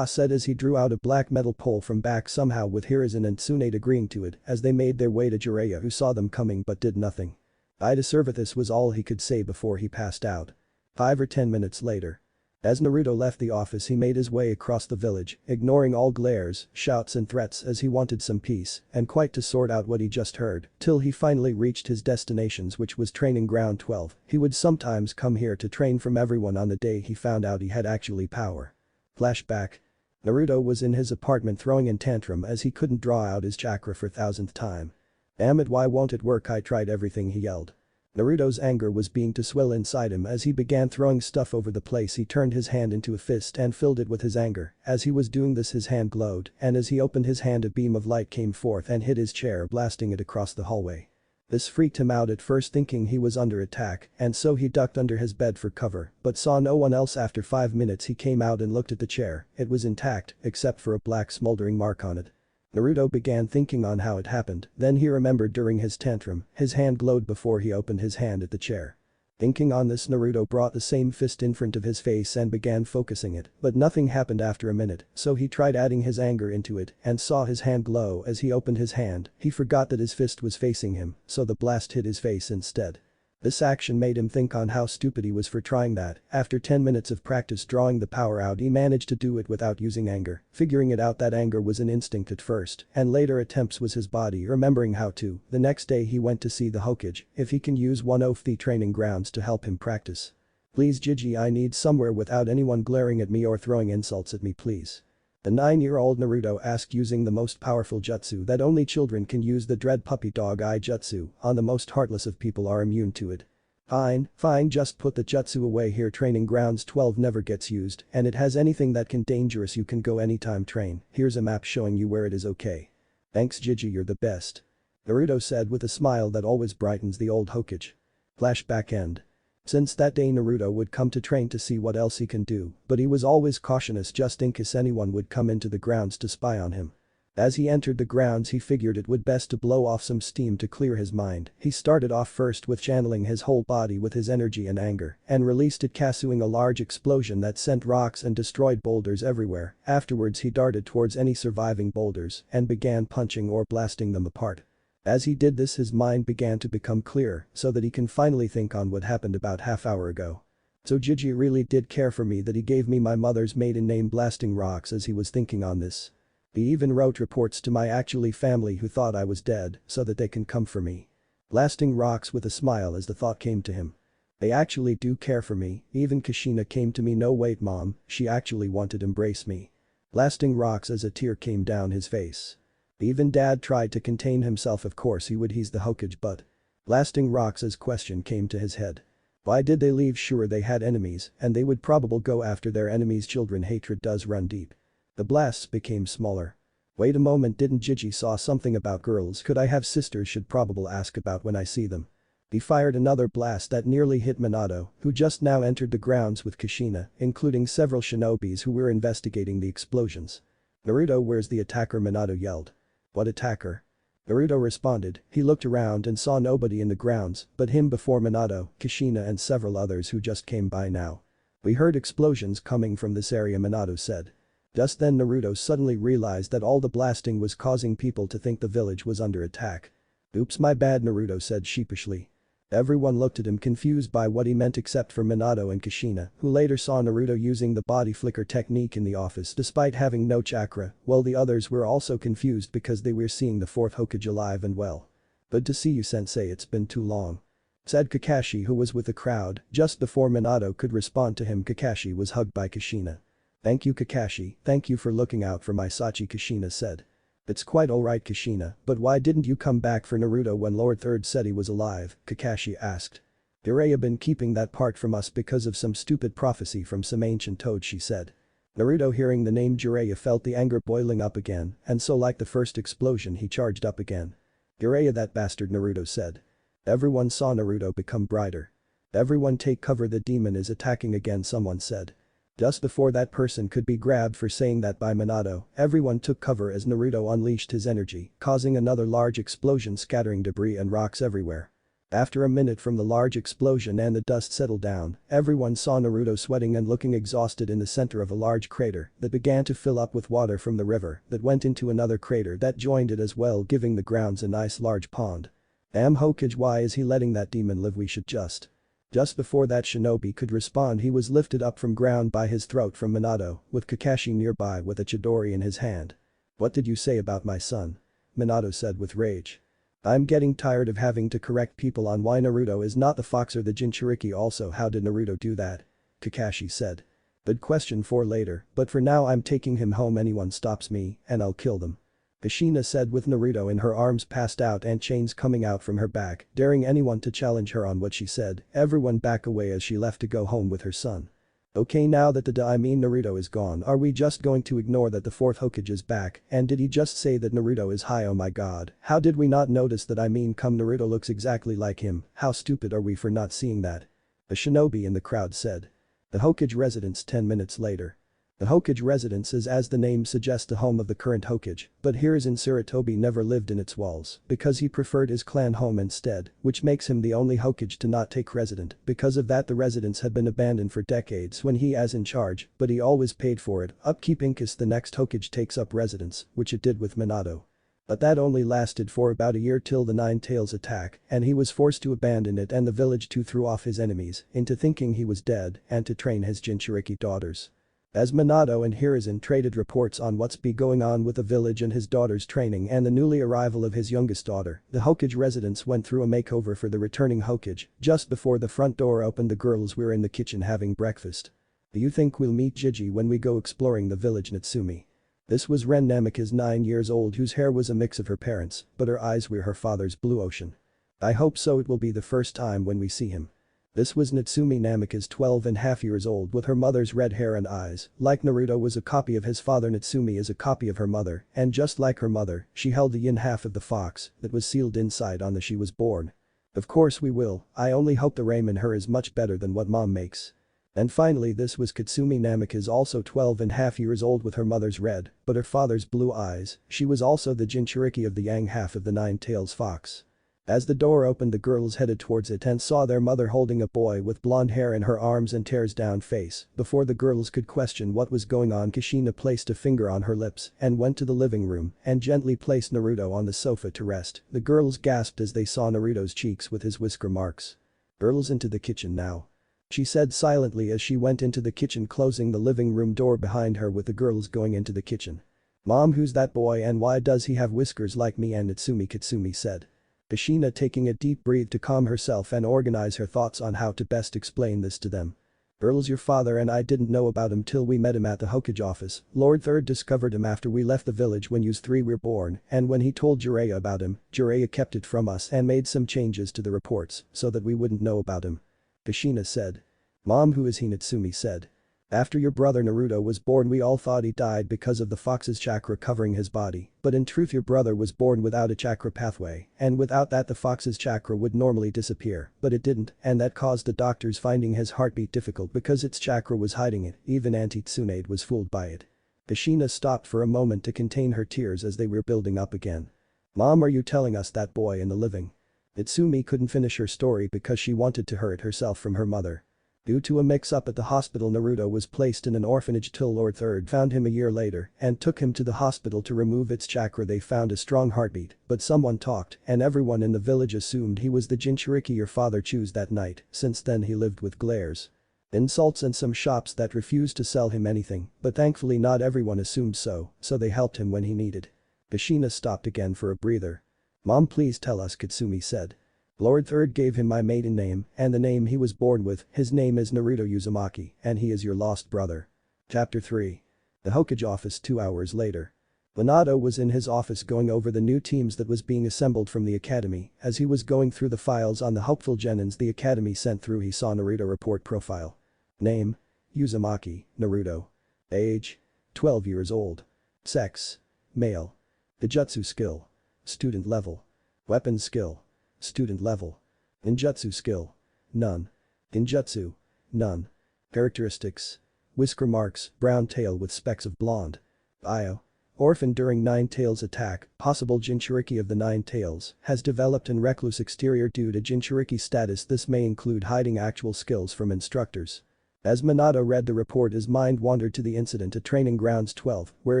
said as he drew out a black metal pole from back somehow with Hiruzen and Tsunade agreeing to it as they made their way to Jiraiya, who saw them coming but did nothing. "I deserve it," this was all he could say before he passed out. 5 or 10 minutes later. As Naruto left the office he made his way across the village, ignoring all glares, shouts and threats as he wanted some peace and quite to sort out what he just heard, till he finally reached his destinations, which was training ground 12. He would sometimes come here to train from everyone on the day he found out he had actually power. Flashback. Naruto was in his apartment throwing a tantrum as he couldn't draw out his chakra for 1,000th time. "Damn it, why won't it work? I tried everything," he yelled. Naruto's anger was beginning to swell inside him as he began throwing stuff over the place. He turned his hand into a fist and filled it with his anger. As he was doing this his hand glowed, and as he opened his hand a beam of light came forth and hit his chair, blasting it across the hallway. This freaked him out at first, thinking he was under attack, and so he ducked under his bed for cover, but saw no one else. After 5 minutes he came out and looked at the chair. It was intact, except for a black smoldering mark on it. Naruto began thinking on how it happened, then he remembered during his tantrum, his hand glowed before he opened his hand at the chair. Thinking on this, Naruto brought the same fist in front of his face and began focusing it, but nothing happened after a minute, so he tried adding his anger into it and saw his hand glow. As he opened his hand, he forgot that his fist was facing him, so the blast hit his face instead. This action made him think on how stupid he was for trying that. After 10 minutes of practice drawing the power out, he managed to do it without using anger, figuring it out that anger was an instinct at first and later attempts was his body remembering how to. The next day he went to see the Hokage if he can use one of the training grounds to help him practice. Please Gigi, I need somewhere without anyone glaring at me or throwing insults at me, please. The 9-year-old Naruto asked, using the most powerful jutsu that only children can use, the dread puppy dog eye jutsu. On the most heartless of people are immune to it. Fine, just put the jutsu away here. Training grounds 12 never gets used, and it has anything that can dangerous. You can go anytime. Train, here's a map showing you where it is. Okay. Thanks Gigi, you're the best. Naruto said with a smile that always brightens the old Hokage. Flashback end. Since that day Naruto would come to train to see what else he can do, but he was always cautious just in case anyone would come into the grounds to spy on him. As he entered the grounds he figured it would best to blow off some steam to clear his mind. He started off first with channeling his whole body with his energy and anger, and released it, causing a large explosion that sent rocks and destroyed boulders everywhere. Afterwards he darted towards any surviving boulders and began punching or blasting them apart. As he did this his mind began to become clearer so that he can finally think on what happened about half hour ago. So Gigi really did care for me that he gave me my mother's maiden name, blasting rocks. As he was thinking on this, he even wrote reports to my actually family who thought I was dead so that they can come for me. Blasting rocks with a smile as the thought came to him. They actually do care for me. Even Kushina came to me. No wait mom, she actually wanted to embrace me. Blasting rocks as a tear came down his face. Even dad tried to contain himself, of course he would, he's the Hokage, but. Blasting rocks as question came to his head. Why did they leave? Sure they had enemies and they would probably go after their enemies' children. Hatred does run deep. The blasts became smaller. Wait a moment, didn't Gigi saw something about girls? Could I have sisters? Should probably ask about when I see them. He fired another blast that nearly hit Minato, who just now entered the grounds with Kushina, including several shinobis who were investigating the explosions. Naruto, where's the attacker? Minato yelled. What attacker? Naruto responded. He looked around and saw nobody in the grounds but him before Minato, Kushina and several others who just came by now. We heard explosions coming from this area, Minato said. Just then Naruto suddenly realized that all the blasting was causing people to think the village was under attack. Oops, my bad, Naruto said sheepishly. Everyone looked at him confused by what he meant except for Minato and Kushina, who later saw Naruto using the body flicker technique in the office despite having no chakra, while the others were also confused because they were seeing the fourth Hokage alive and well. Good to see you sensei, it's been too long, said Kakashi, who was with the crowd. Just before Minato could respond to him, Kakashi was hugged by Kushina. Thank you Kakashi, thank you for looking out for my Sachi, Kushina said. It's quite alright Kushina, but why didn't you come back for Naruto when Lord Third said he was alive? Kakashi asked. Jiraiya been keeping that part from us because of some stupid prophecy from some ancient toad, she said. Naruto, hearing the name Jiraiya, felt the anger boiling up again, and so like the first explosion he charged up again. Jiraiya, that bastard, Naruto said. Everyone saw Naruto become brighter. Everyone take cover, the demon is attacking again, someone said. Just before that person could be grabbed for saying that by Minato, everyone took cover as Naruto unleashed his energy, causing another large explosion, scattering debris and rocks everywhere. After a minute from the large explosion and the dust settled down, everyone saw Naruto sweating and looking exhausted in the center of a large crater that began to fill up with water from the river that went into another crater that joined it as well, giving the grounds a nice large pond. Damn Hokage, why is he letting that demon live? We should just. Just before that shinobi could respond, he was lifted up from ground by his throat from Minato, with Kakashi nearby with a chidori in his hand. What did you say about my son? Minato said with rage. I'm getting tired of having to correct people on why Naruto is not the fox or the Jinchuriki. Also, how did Naruto do that? Kakashi said. Good question for later, but for now I'm taking him home. Anyone stops me and I'll kill them. Kushina said with Naruto in her arms, passed out and chains coming out from her back, daring anyone to challenge her on what she said. Everyone back away as she left to go home with her son. Okay, now that Naruto is gone, are we just going to ignore that the fourth Hokage is back? And did he just say that Naruto is high? Oh my god, how did we not notice that? Naruto looks exactly like him. How stupid are we for not seeing that? A shinobi in the crowd said. The Hokage residence 10 minutes later. The Hokage residence is, as the name suggests, the home of the current Hokage, but here's in Sarutobi never lived in its walls because he preferred his clan home instead, which makes him the only Hokage to not take resident. Because of that the residence had been abandoned for decades when he as in charge, but he always paid for it, upkeep in case the next Hokage takes up residence, which it did with Minato. But that only lasted for about a year till the Nine Tails attack and he was forced to abandon it, and the village too threw off his enemies into thinking he was dead and to train his Jinchuriki daughters. As Minato and Hiruzen traded reports on what's be going on with the village and his daughter's training and the newly arrival of his youngest daughter, the Hokage residents went through a makeover for the returning Hokage. Just before the front door opened, the girls were in the kitchen having breakfast. Do you think we'll meet Gigi when we go exploring the village, Natsumi? This was Ren Namikaze, 9 years old, whose hair was a mix of her parents', but her eyes were her father's blue ocean. I hope so, it will be the first time when we see him. This was Natsumi Namikaze, 12.5 years old, with her mother's red hair and eyes. Like Naruto was a copy of his father, Natsumi is a copy of her mother, and just like her mother, she held the yin half of the fox that was sealed inside on the she was born. Of course we will, I only hope the ramen her is much better than what mom makes. And finally, this was Katsumi Namikaze, also 12.5 years old, with her mother's red, but her father's blue eyes. She was also the Jinchuriki of the yang half of the nine-tails fox. As the door opened, the girls headed towards it and saw their mother holding a boy with blonde hair in her arms and tears down face. Before the girls could question what was going on, Kushina placed a finger on her lips and went to the living room and gently placed Naruto on the sofa to rest. The girls gasped as they saw Naruto's cheeks with his whisker marks. "Girls, into the kitchen now," she said silently as she went into the kitchen, closing the living room door behind her with the girls going into the kitchen. "Mom, who's that boy and why does he have whiskers like me and Natsumi?" Katsumi said. Kushina, taking a deep breath to calm herself and organize her thoughts on how to best explain this to them. "Girls, your father and I didn't know about him till we met him at the Hokage office. Lord Third discovered him after we left the village when yous three were born, and when he told Jiraiya about him, Jiraiya kept it from us and made some changes to the reports so that we wouldn't know about him," Kushina said. "Mom, who is he?" Natsumi said. "After your brother Naruto was born, we all thought he died because of the fox's chakra covering his body, but in truth your brother was born without a chakra pathway, and without that the fox's chakra would normally disappear, but it didn't, and that caused the doctors finding his heartbeat difficult because its chakra was hiding it. Even Auntie Tsunade was fooled by it." Kushina stopped for a moment to contain her tears as they were building up again. "Mom, are you telling us that boy in the living?" Natsumi couldn't finish her story because she wanted to hear it herself from her mother. Due to a mix-up at the hospital, Naruto was placed in an orphanage till Lord Third found him a year later and took him to the hospital to remove its chakra. They found a strong heartbeat, but someone talked and everyone in the village assumed he was the Jinchuriki your father chose that night. Since then he lived with glares, insults and some shops that refused to sell him anything, but thankfully not everyone assumed so they helped him when he needed. Kushina stopped again for a breather. "Mom, please tell us," Katsumi said. "Lord Third gave him my maiden name and the name he was born with. His name is Naruto Uzumaki and he is your lost brother." Chapter 3. The Hokage office. 2 hours later. Minato was in his office going over the new teams that was being assembled from the academy. As he was going through the files on the hopeful genins the academy sent through, he saw Naruto report profile. Name: Uzumaki, Naruto. Age: 12 years old. Sex: male. Ninjutsu skill: student level. Weapon skill: student level. Ninjutsu skill: none. Ninjutsu: none. Characteristics: whisker marks, brown tail with specks of blonde. Bio: orphan during Nine Tails attack, possible Jinchuriki of the Nine Tails, has developed an recluse exterior due to Jinchuriki status. This may include hiding actual skills from instructors. As Minato read the report, his mind wandered to the incident at Training Grounds 12 where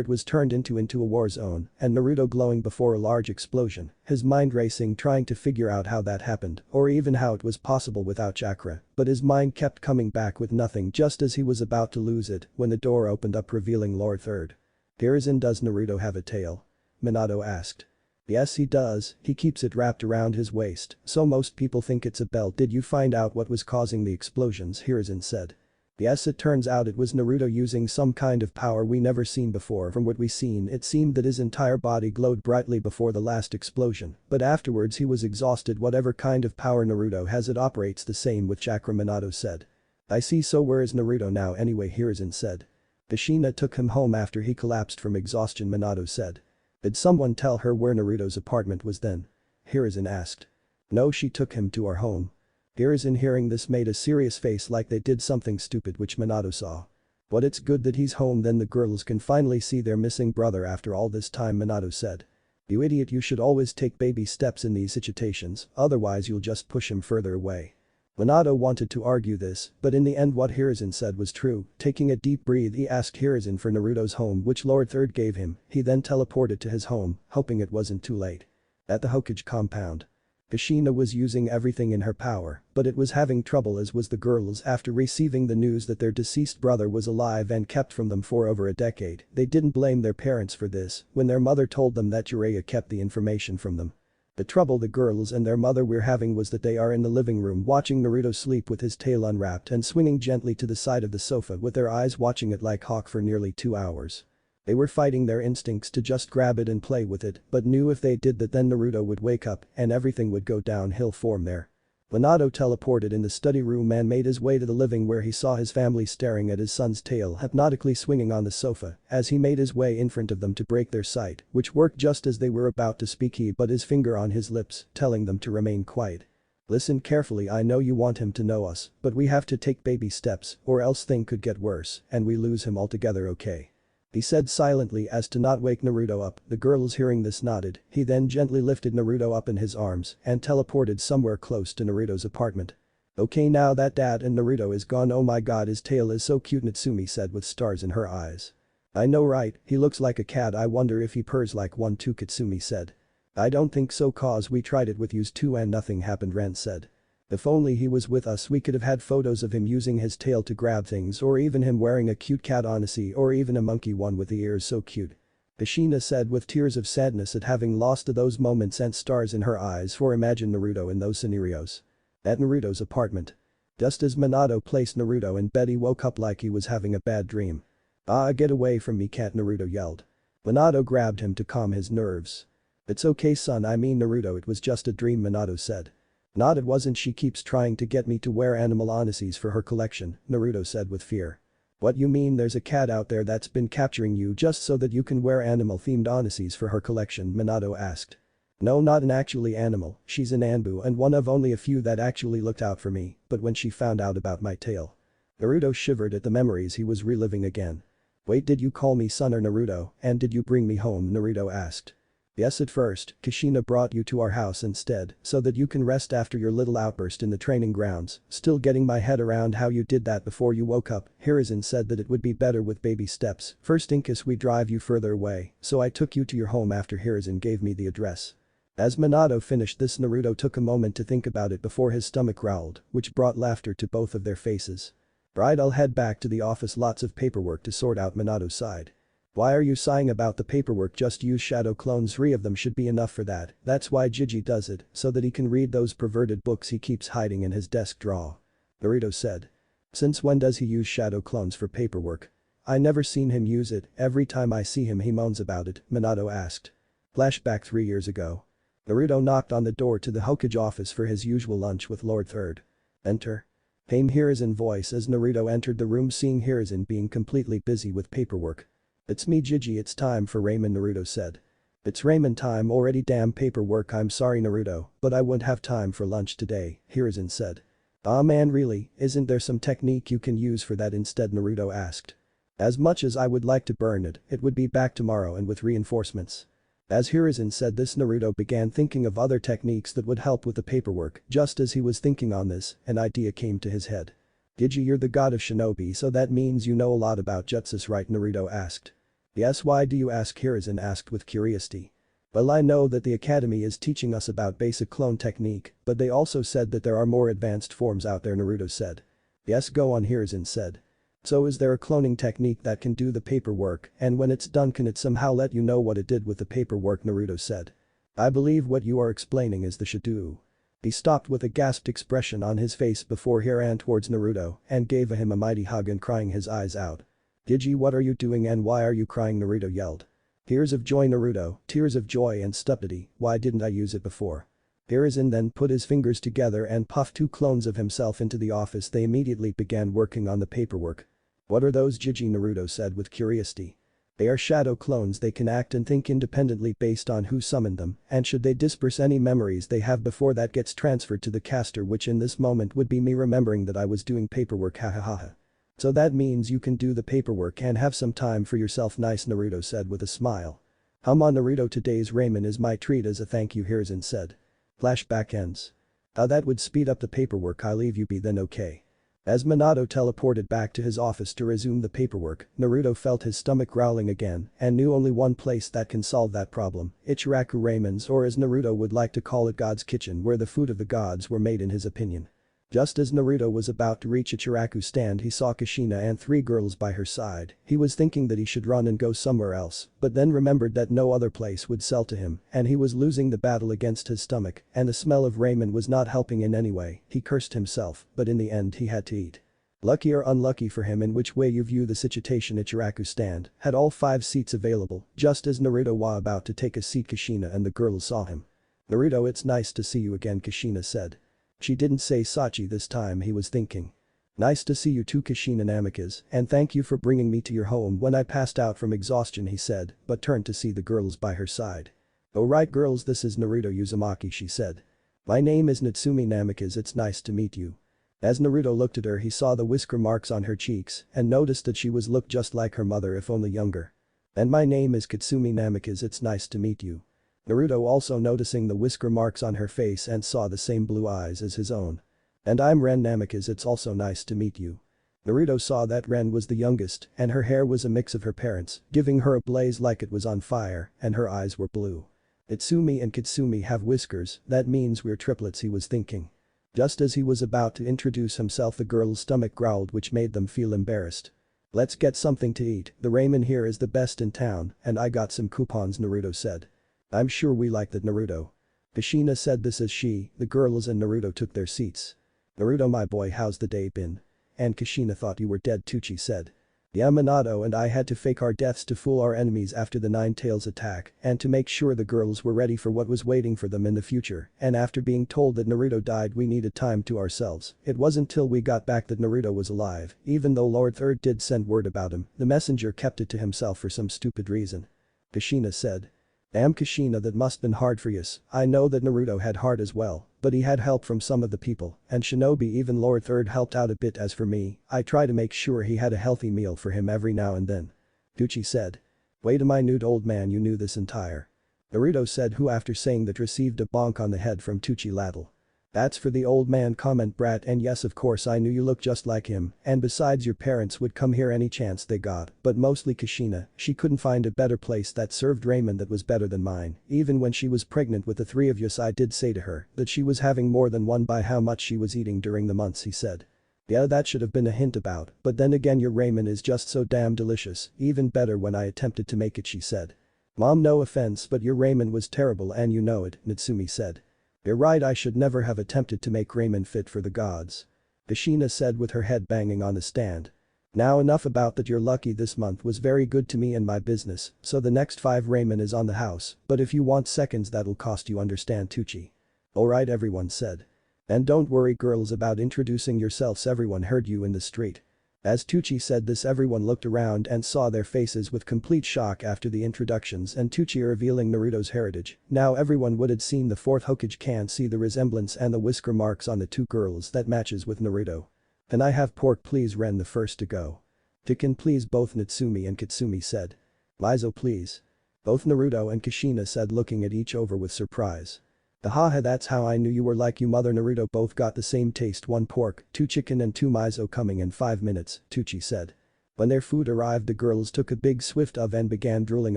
it was turned into a war zone and Naruto glowing before a large explosion, his mind racing trying to figure out how that happened or even how it was possible without chakra, but his mind kept coming back with nothing. Just as he was about to lose it when the door opened up revealing Lord Third. "Hiruzen, does Naruto have a tail?" Minato asked. "Yes, he does, he keeps it wrapped around his waist, so most people think it's a belt." "Did you find out what was causing the explosions?" Hiruzen said. "Yes, it turns out it was Naruto using some kind of power we never seen before. From what we seen, it seemed that his entire body glowed brightly before the last explosion, but afterwards he was exhausted. Whatever kind of power Naruto has, it operates the same with chakra," Minato said. "I see, so where is Naruto now anyway?" Hiruzen said. "Kushina took him home after he collapsed from exhaustion," Minato said. "Did someone tell her where Naruto's apartment was then?" Hiruzen asked. "No, she took him to our home." Hiruzen, hearing this, made a serious face like they did something stupid, which Minato saw. "But it's good that he's home, then the girls can finally see their missing brother after all this time," Minato said. "You idiot, you should always take baby steps in these situations, otherwise you'll just push him further away." Minato wanted to argue this, but in the end what Hiruzen said was true. Taking a deep breath, he asked Hiruzen for Naruto's home, which Lord Third gave him. He then teleported to his home, hoping it wasn't too late. At the Hokage compound. Kushina was using everything in her power, but it was having trouble as was the girls after receiving the news that their deceased brother was alive and kept from them for over a decade. They didn't blame their parents for this when their mother told them that Jiraiya kept the information from them. The trouble the girls and their mother were having was that they are in the living room watching Naruto sleep with his tail unwrapped and swinging gently to the side of the sofa with their eyes watching it like hawk for nearly 2 hours. They were fighting their instincts to just grab it and play with it, but knew if they did that then Naruto would wake up and everything would go downhill from there. Minato teleported in the study room and made his way to the living where he saw his family staring at his son's tail hypnotically swinging on the sofa as he made his way in front of them to break their sight, which worked just as they were about to speak. He put his finger on his lips, telling them to remain quiet. Listen carefully, I know you want him to know us, but we have to take baby steps or else things could get worse and we lose him altogether, okay? He said silently as to not wake Naruto up. The girls hearing this nodded. He then gently lifted Naruto up in his arms and teleported somewhere close to Naruto's apartment. Okay, now that Dad and Naruto is gone, oh my god, his tail is so cute, Natsumi said with stars in her eyes. I know, right? He looks like a cat, I wonder if he purrs like one too, Katsumi said. I don't think so cause we tried it with yous too and nothing happened, Ren said. If only he was with us we could have had photos of him using his tail to grab things or even him wearing a cute cat honestly or even a monkey one with the ears so cute. Kushina said with tears of sadness at having lost to those moments and stars in her eyes for imagine Naruto in those scenarios. At Naruto's apartment. Just as Minato placed Naruto in bed he woke up like he was having a bad dream. Ah, get away from me cat, Naruto yelled. Minato grabbed him to calm his nerves. It's okay son, I mean Naruto, it was just a dream, Minato said. Not it wasn't, she keeps trying to get me to wear animal onices for her collection, Naruto said with fear. What you mean, there's a cat out there that's been capturing you just so that you can wear animal-themed onices for her collection, Minato asked. No, not an actually animal, she's an Anbu and one of only a few that actually looked out for me, but when she found out about my tail. Naruto shivered at the memories he was reliving again. Wait, did you call me son or Naruto, and did you bring me home, Naruto asked. Yes, at first, Kushina brought you to our house instead, so that you can rest after your little outburst in the training grounds, still getting my head around how you did that before you woke up. Hiruzen said that it would be better with baby steps, first in case we drive you further away, so I took you to your home after Hiruzen gave me the address. As Minato finished this, Naruto took a moment to think about it before his stomach growled, which brought laughter to both of their faces. Right, I'll head back to the office, lots of paperwork to sort out, Minato sighed. Why are you sighing about the paperwork, just use shadow clones, 3 of them should be enough for that, that's why Gigi does it, so that he can read those perverted books he keeps hiding in his desk drawer. Naruto said. Since when does he use shadow clones for paperwork? I never seen him use it, every time I see him he moans about it, Minato asked. Flashback 3 years ago. Naruto knocked on the door to the Hokage office for his usual lunch with Lord Third. Enter. Came Hiruzen's voice as Naruto entered the room, seeing Hiruzen being completely busy with paperwork. It's me Gigi, it's time for ramen, Naruto said. It's ramen time already, damn paperwork, I'm sorry Naruto, but I won't have time for lunch today, Hiruzen said. Aw man, really, isn't there some technique you can use for that instead, Naruto asked. As much as I would like to burn it, it would be back tomorrow and with reinforcements. As Hiruzen said this, Naruto began thinking of other techniques that would help with the paperwork. Just as he was thinking on this, an idea came to his head. Gigi, you're the god of shinobi, so that means you know a lot about jutsus, right, Naruto asked. Yes, why do you ask, Hiruzen asked with curiosity. Well, I know that the academy is teaching us about basic clone technique, but they also said that there are more advanced forms out there, Naruto said. Yes, go on, Hiruzen said. So is there a cloning technique that can do the paperwork, and when it's done can it somehow let you know what it did with the paperwork, Naruto said. I believe what you are explaining is the Shadu. He stopped with a gasped expression on his face before he ran towards Naruto and gave him a mighty hug and crying his eyes out. Gigi, what are you doing and why are you crying, Naruto yelled. Tears of joy, Naruto, tears of joy and stupidity, why didn't I use it before? Hiruzen then put his fingers together and puffed 2 clones of himself into the office. They immediately began working on the paperwork. What are those, Gigi, Naruto said with curiosity. They are shadow clones, they can act and think independently based on who summoned them, and should they disperse any memories they have before that gets transferred to the caster, which in this moment would be me remembering that I was doing paperwork, hahaha. So that means you can do the paperwork and have some time for yourself, nice, Naruto said with a smile. On Naruto, today's ramen is my treat as a thank you, Hiruzen said. Flashback ends. That would speed up the paperwork, I'll leave you be then, okay. As Minato teleported back to his office to resume the paperwork, Naruto felt his stomach growling again and knew only one place that can solve that problem, Ichiraku Ramen's, or as Naruto would like to call it, God's Kitchen, where the food of the gods were made in his opinion. Just as Naruto was about to reach Ichiraku's stand, he saw Kushina and 3 girls by her side. He was thinking that he should run and go somewhere else, but then remembered that no other place would sell to him and he was losing the battle against his stomach and the smell of ramen was not helping in any way. He cursed himself, but in the end he had to eat. Lucky or unlucky for him, in which way you view the situation, Ichiraku's stand had all 5 seats available. Just as Naruto was about to take a seat, Kushina and the girls saw him. "Naruto, it's nice to see you again," Kushina said. She didn't say Sachi this time, he was thinking. "Nice to see you too, Kushina Namikaze, and thank you for bringing me to your home when I passed out from exhaustion," he said, but turned to see the girls by her side. "Oh right girls, this is Naruto Uzumaki," she said. "My name is Natsumi Namikaze, it's nice to meet you." As Naruto looked at her, he saw the whisker marks on her cheeks and noticed that she looked just like her mother, if only younger. "And my name is Katsumi Namikaze, it's nice to meet you." Naruto also noticing the whisker marks on her face and saw the same blue eyes as his own. "And I'm Ren Namikaze, it's also nice to meet you." Naruto saw that Ren was the youngest and her hair was a mix of her parents', giving her a blaze like it was on fire, and her eyes were blue. "Itsumi and Kitsumi have whiskers, that means we're triplets," he was thinking. Just as he was about to introduce himself, the girl's stomach growled, which made them feel embarrassed. "Let's get something to eat, the ramen here is the best in town and I got some coupons," Naruto said. "I'm sure we like that, Naruto." Kushina said this as she, the girls and Naruto took their seats. "Naruto my boy, how's the day been?" "And Kushina thought you were dead," Tucci said. "Yeah, Minato and I had to fake our deaths to fool our enemies after the Nine Tails attack and to make sure the girls were ready for what was waiting for them in the future, and after being told that Naruto died we needed time to ourselves. It wasn't till we got back that Naruto was alive, even though Lord Third did send word about him, the messenger kept it to himself for some stupid reason." Kushina said. "Damn Kushina, that must been hard for yous. I know that Naruto had hard as well, but he had help from some of the people, and Shinobi, even Lord Third helped out a bit. As for me, I try to make sure he had a healthy meal for him every now and then." Gucci said. "Wait a minute old man, you knew this entire." Naruto said, who after saying that received a bonk on the head from Tucci Lattle. "That's for the old man comment brat, and yes of course I knew you look just like him, and besides your parents would come here any chance they got, but mostly Kushina, she couldn't find a better place that served ramen that was better than mine. Even when she was pregnant with the 3 of yous I did say to her that she was having more than one by how much she was eating during the months," he said. "Yeah, that should have been a hint about, but then again your ramen is just so damn delicious, even better when I attempted to make it," she said. "Mom, no offense but your ramen was terrible and you know it," Natsumi said. "You're right, I should never have attempted to make ramen fit for the gods," Kushina said with her head banging on the stand. "Now enough about that, you're lucky this month was very good to me and my business, so the next 5 ramen is on the house, but if you want seconds that'll cost you, understand Tucci?" "Alright," everyone said. "And don't worry girls about introducing yourselves, everyone heard you in the street." As Tucci said this, everyone looked around and saw their faces with complete shock after the introductions and Tucci revealing Naruto's heritage. Now everyone would have seen the 4th Hokage can't see the resemblance and the whisker marks on the 2 girls that matches with Naruto. "Can I have pork please?" Ren the first to go. "Chicken please," both Natsumi and Kitsumi said. "Miso please." Both Naruto and Kushina said, looking at each other with surprise. "Haha, that's how I knew you were like you mother." Naruto both got the same taste, 1 pork, 2 chicken and 2 miso coming in 5 minutes, Tucci said. When their food arrived the girls took a big swift of and began drooling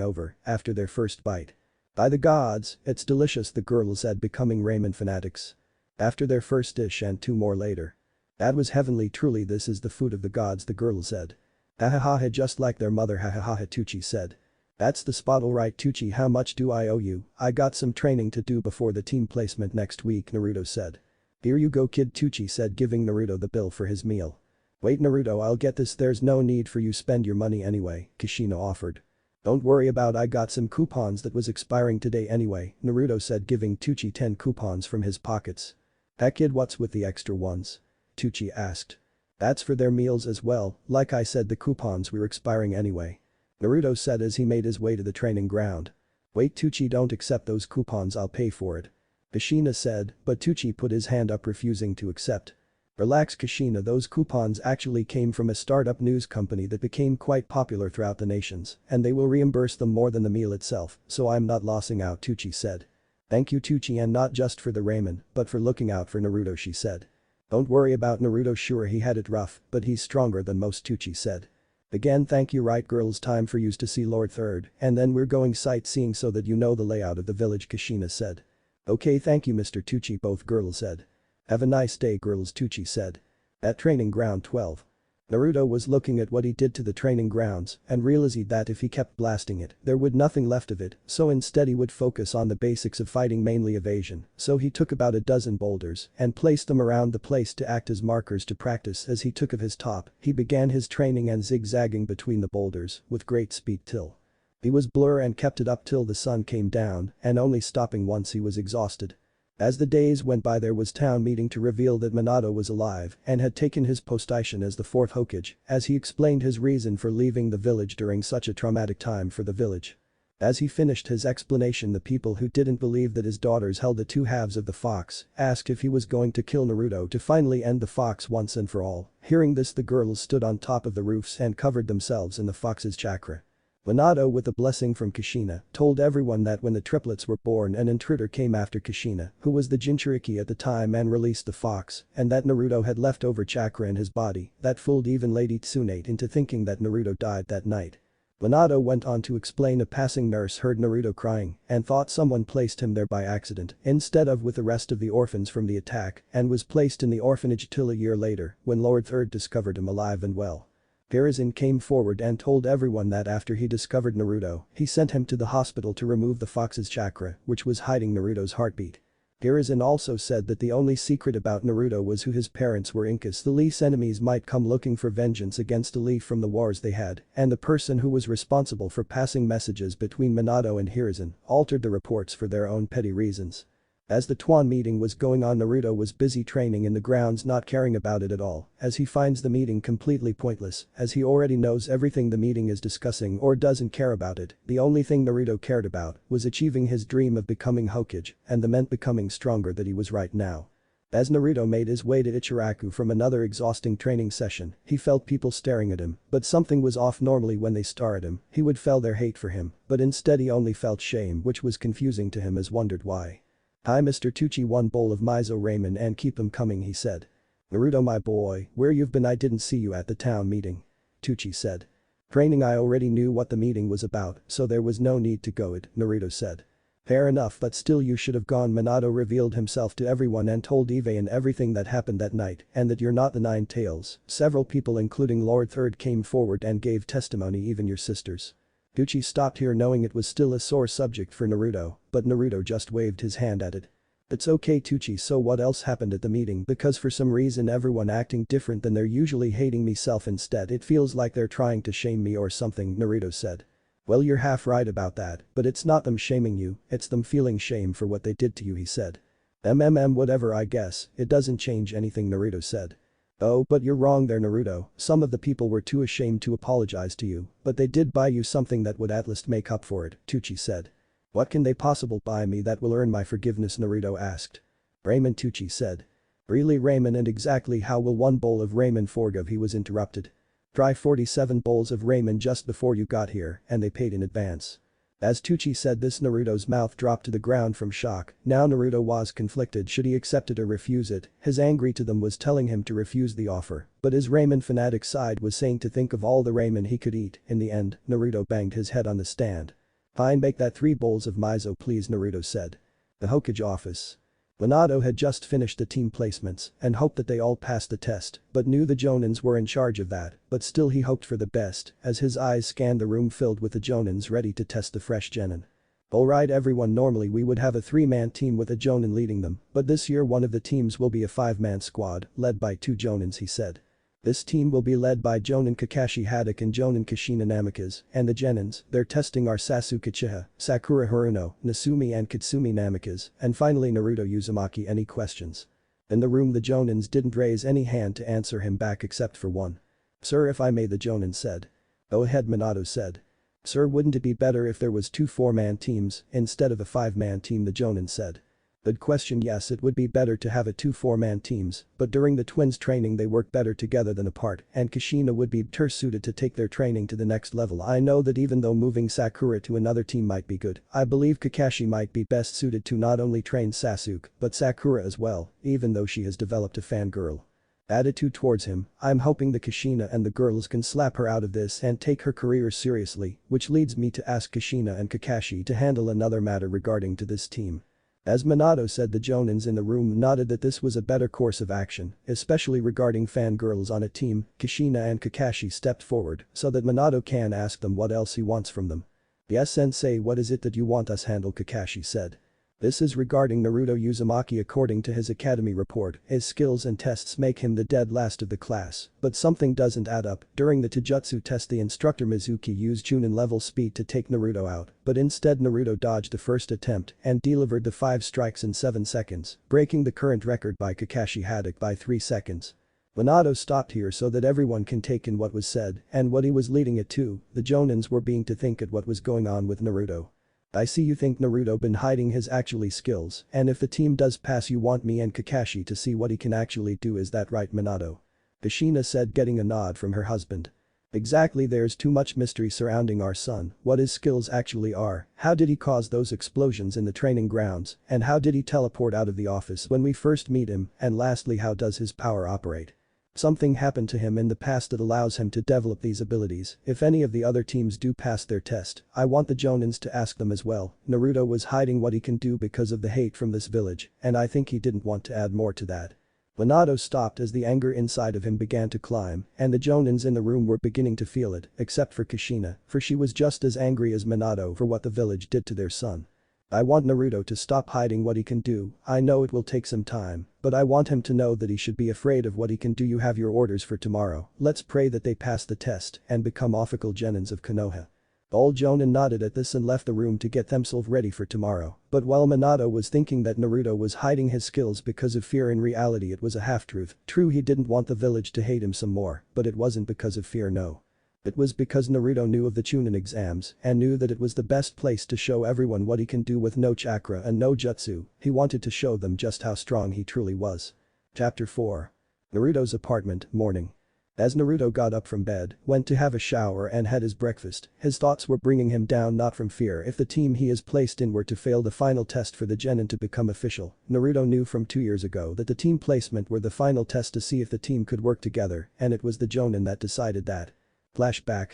over after their first bite. "By the gods, it's delicious," the girls said, becoming ramen fanatics. After their first dish and 2 more later. "That was heavenly, truly this is the food of the gods," the girls said. "Hahaha, just like their mother, hahaha," Tucci said. "That's the spot, alright Tucci, how much do I owe you? I got some training to do before the team placement next week," Naruto said. "Here you go kid," Tucci said, giving Naruto the bill for his meal. "Wait Naruto, I'll get this, there's no need for you spend your money anyway," Kushina offered. "Don't worry about, I got some coupons that was expiring today anyway," Naruto said, giving Tucci 10 coupons from his pockets. "Heck kid, what's with the extra ones?" Tucci asked. "That's for their meals as well, like I said the coupons were expiring anyway," Naruto said as he made his way to the training ground. "Wait Tucci, don't accept those coupons, I'll pay for it," Kushina said, but Tucci put his hand up refusing to accept. "Relax Kushina, those coupons actually came from a startup news company that became quite popular throughout the nations and they will reimburse them more than the meal itself, so I'm not losing out," Tucci said. "Thank you Tucci, and not just for the ramen, but for looking out for Naruto," she said. Don't worry about Naruto, sure he had it rough, but he's stronger than most, Tucci said. Again, thank you, right girls, time for yous to see Lord Third, and then we're going sightseeing so that you know the layout of the village, Kushina said. Okay, thank you, Mr. Tucci, both girls said. Have a nice day, girls, Tucci said. At training ground 12. Naruto was looking at what he did to the training grounds and realized that if he kept blasting it, there would nothing left of it, so instead he would focus on the basics of fighting, mainly evasion, so he took about a dozen boulders and placed them around the place to act as markers to practice. As he took of his top, he began his training and zigzagging between the boulders with great speed till he was blur and kept it up till the sun came down and only stopping once he was exhausted. As the days went by, there was town meeting to reveal that Minato was alive and had taken his position as the fourth Hokage, as he explained his reason for leaving the village during such a traumatic time for the village. As he finished his explanation, the people who didn't believe that his daughters held the two halves of the fox asked if he was going to kill Naruto to finally end the fox once and for all. Hearing this, the girls stood on top of the roofs and covered themselves in the fox's chakra. Minato, with a blessing from Kushina, told everyone that when the triplets were born, an intruder came after Kushina, who was the Jinchuriki at the time, and released the fox, and that Naruto had leftover chakra in his body that fooled even Lady Tsunade into thinking that Naruto died that night. Minato went on to explain a passing nurse heard Naruto crying and thought someone placed him there by accident instead of with the rest of the orphans from the attack, and was placed in the orphanage till a year later when Lord Third discovered him alive and well. Hiruzen came forward and told everyone that after he discovered Naruto, he sent him to the hospital to remove the fox's chakra, which was hiding Naruto's heartbeat. Hiruzen also said that the only secret about Naruto was who his parents were, in case the Leaf's enemies might come looking for vengeance against the Leaf from the wars they had, and the person who was responsible for passing messages between Minato and Hiruzen altered the reports for their own petty reasons. As the Tuan meeting was going on, Naruto was busy training in the grounds, not caring about it at all, as he finds the meeting completely pointless, as he already knows everything the meeting is discussing or doesn't care about it. The only thing Naruto cared about was achieving his dream of becoming Hokage, and the meant becoming stronger that he was right now. As Naruto made his way to Ichiraku from another exhausting training session, he felt people staring at him, but something was off. Normally when they stare at him, he would feel their hate for him, but instead he only felt shame, which was confusing to him, as wondered why. Hi Mr. Tucci, one bowl of miso ramen and keep 'em coming, he said. Naruto, my boy, where you've been? I didn't see you at the town meeting. Tucci said. Training, I already knew what the meeting was about, so there was no need to go it, Naruto said. Fair enough, but still you should have gone. Minato revealed himself to everyone and told Ivan everything that happened that night and that you're not the Nine Tails. Several people including Lord Third came forward and gave testimony, even your sisters. Tucci stopped here, knowing it was still a sore subject for Naruto, but Naruto just waved his hand at it. It's okay, Tucci, so what else happened at the meeting? Because for some reason everyone acting different than they're usually, hating me self instead. It feels like they're trying to shame me or something, Naruto said. Well, you're half right about that, but it's not them shaming you, it's them feeling shame for what they did to you, he said. Whatever, I guess, it doesn't change anything, Naruto said. Oh, but you're wrong there, Naruto. Some of the people were too ashamed to apologize to you, but they did buy you something that would at least make up for it, Tucci said. What can they possibly buy me that will earn my forgiveness, Naruto asked. Ramen, Tucci said. Really, ramen? And exactly how will one bowl of ramen forgive? He was interrupted. Try 47 bowls of ramen just before you got here, and they paid in advance. As Tucci said this, Naruto's mouth dropped to the ground from shock. Now Naruto was conflicted, should he accept it or refuse it? His anger to them was telling him to refuse the offer, but his ramen fanatic side was saying to think of all the ramen he could eat. In the end, Naruto banged his head on the stand. Fine, make that 3 bowls of miso please, Naruto said. The Hokage office. Minato had just finished the team placements and hoped that they all passed the test, but knew the Jonins were in charge of that, but still he hoped for the best as his eyes scanned the room filled with the Jonins ready to test the fresh genin. Alright everyone, normally we would have a 3-man team with a Jonin leading them, but this year one of the teams will be a 5-man squad led by 2 Jonins, he said. This team will be led by Jonin Kakashi Haddock and Jonin Kushina Namikaze, and the Genins they're testing are Sasuke Uchiha, Sakura Haruno, Nasumi and Katsumi Namikaze, and finally Naruto Uzumaki. Any questions? In the room the Jonins didn't raise any hand to answer him back except for one. Sir, if I may, the Jonin said. Go ahead, Minato said. Sir, wouldn't it be better if there was 2 4-man teams instead of a 5-man team, the Jonin said. Good question. Yes, it would be better to have a 2-4-man teams, but during the twins training they work better together than apart and Kushina would be better suited to take their training to the next level. I know that even though moving Sakura to another team might be good, I believe Kakashi might be best suited to not only train Sasuke, but Sakura as well, even though she has developed a fangirl attitude towards him. I'm hoping the Kushina and the girls can slap her out of this and take her career seriously, which leads me to ask Kushina and Kakashi to handle another matter regarding to this team. As Minato said, the Jonins in the room nodded that this was a better course of action, especially regarding fangirls on a team. Kushina and Kakashi stepped forward so that Minato can ask them what else he wants from them. Yes sensei, what is it that you want us handle? Kakashi said. This is regarding Naruto Uzumaki. According to his academy report, his skills and tests make him the dead last of the class, but something doesn't add up. During the Taijutsu test the instructor Mizuki used Chunin level speed to take Naruto out, but instead Naruto dodged the first attempt and delivered the 5 strikes in 7 seconds, breaking the current record by Kakashi Haddock by 3 seconds. Minato stopped here so that everyone can take in what was said and what he was leading it to. The Jonins were being to think at what was going on with Naruto. I see you think Naruto been hiding his actually skills, and if the team does pass you want me and Kakashi to see what he can actually do, is that right Minato? Kushina said, getting a nod from her husband. Exactly, there's too much mystery surrounding our son, what his skills actually are, how did he cause those explosions in the training grounds, and how did he teleport out of the office when we first meet him, and lastly how does his power operate? Something happened to him in the past that allows him to develop these abilities. If any of the other teams do pass their test, I want the Jonins to ask them as well. Naruto was hiding what he can do because of the hate from this village, and I think he didn't want to add more to that. Minato stopped as the anger inside of him began to climb, and the Jonins in the room were beginning to feel it, except for Kushina, for she was just as angry as Minato for what the village did to their son. I want Naruto to stop hiding what he can do. I know it will take some time, but I want him to know that he should be afraid of what he can do. You have your orders for tomorrow. Let's pray that they pass the test and become official Genins of Konoha. All Jonin nodded at this and left the room to get themselves ready for tomorrow, but while Minato was thinking that Naruto was hiding his skills because of fear, in reality it was a half-truth. True, he didn't want the village to hate him some more, but it wasn't because of fear, no. It was because Naruto knew of the Chunin exams and knew that it was the best place to show everyone what he can do with no chakra and no jutsu. He wanted to show them just how strong he truly was. Chapter 4. Naruto's apartment, morning. As Naruto got up from bed, went to have a shower and had his breakfast, his thoughts were bringing him down, not from fear. If the team he is placed in were to fail the final test for the Genin to become official, Naruto knew from 2 years ago that the team placement were the final test to see if the team could work together, and it was the Jonin that decided that. Flashback.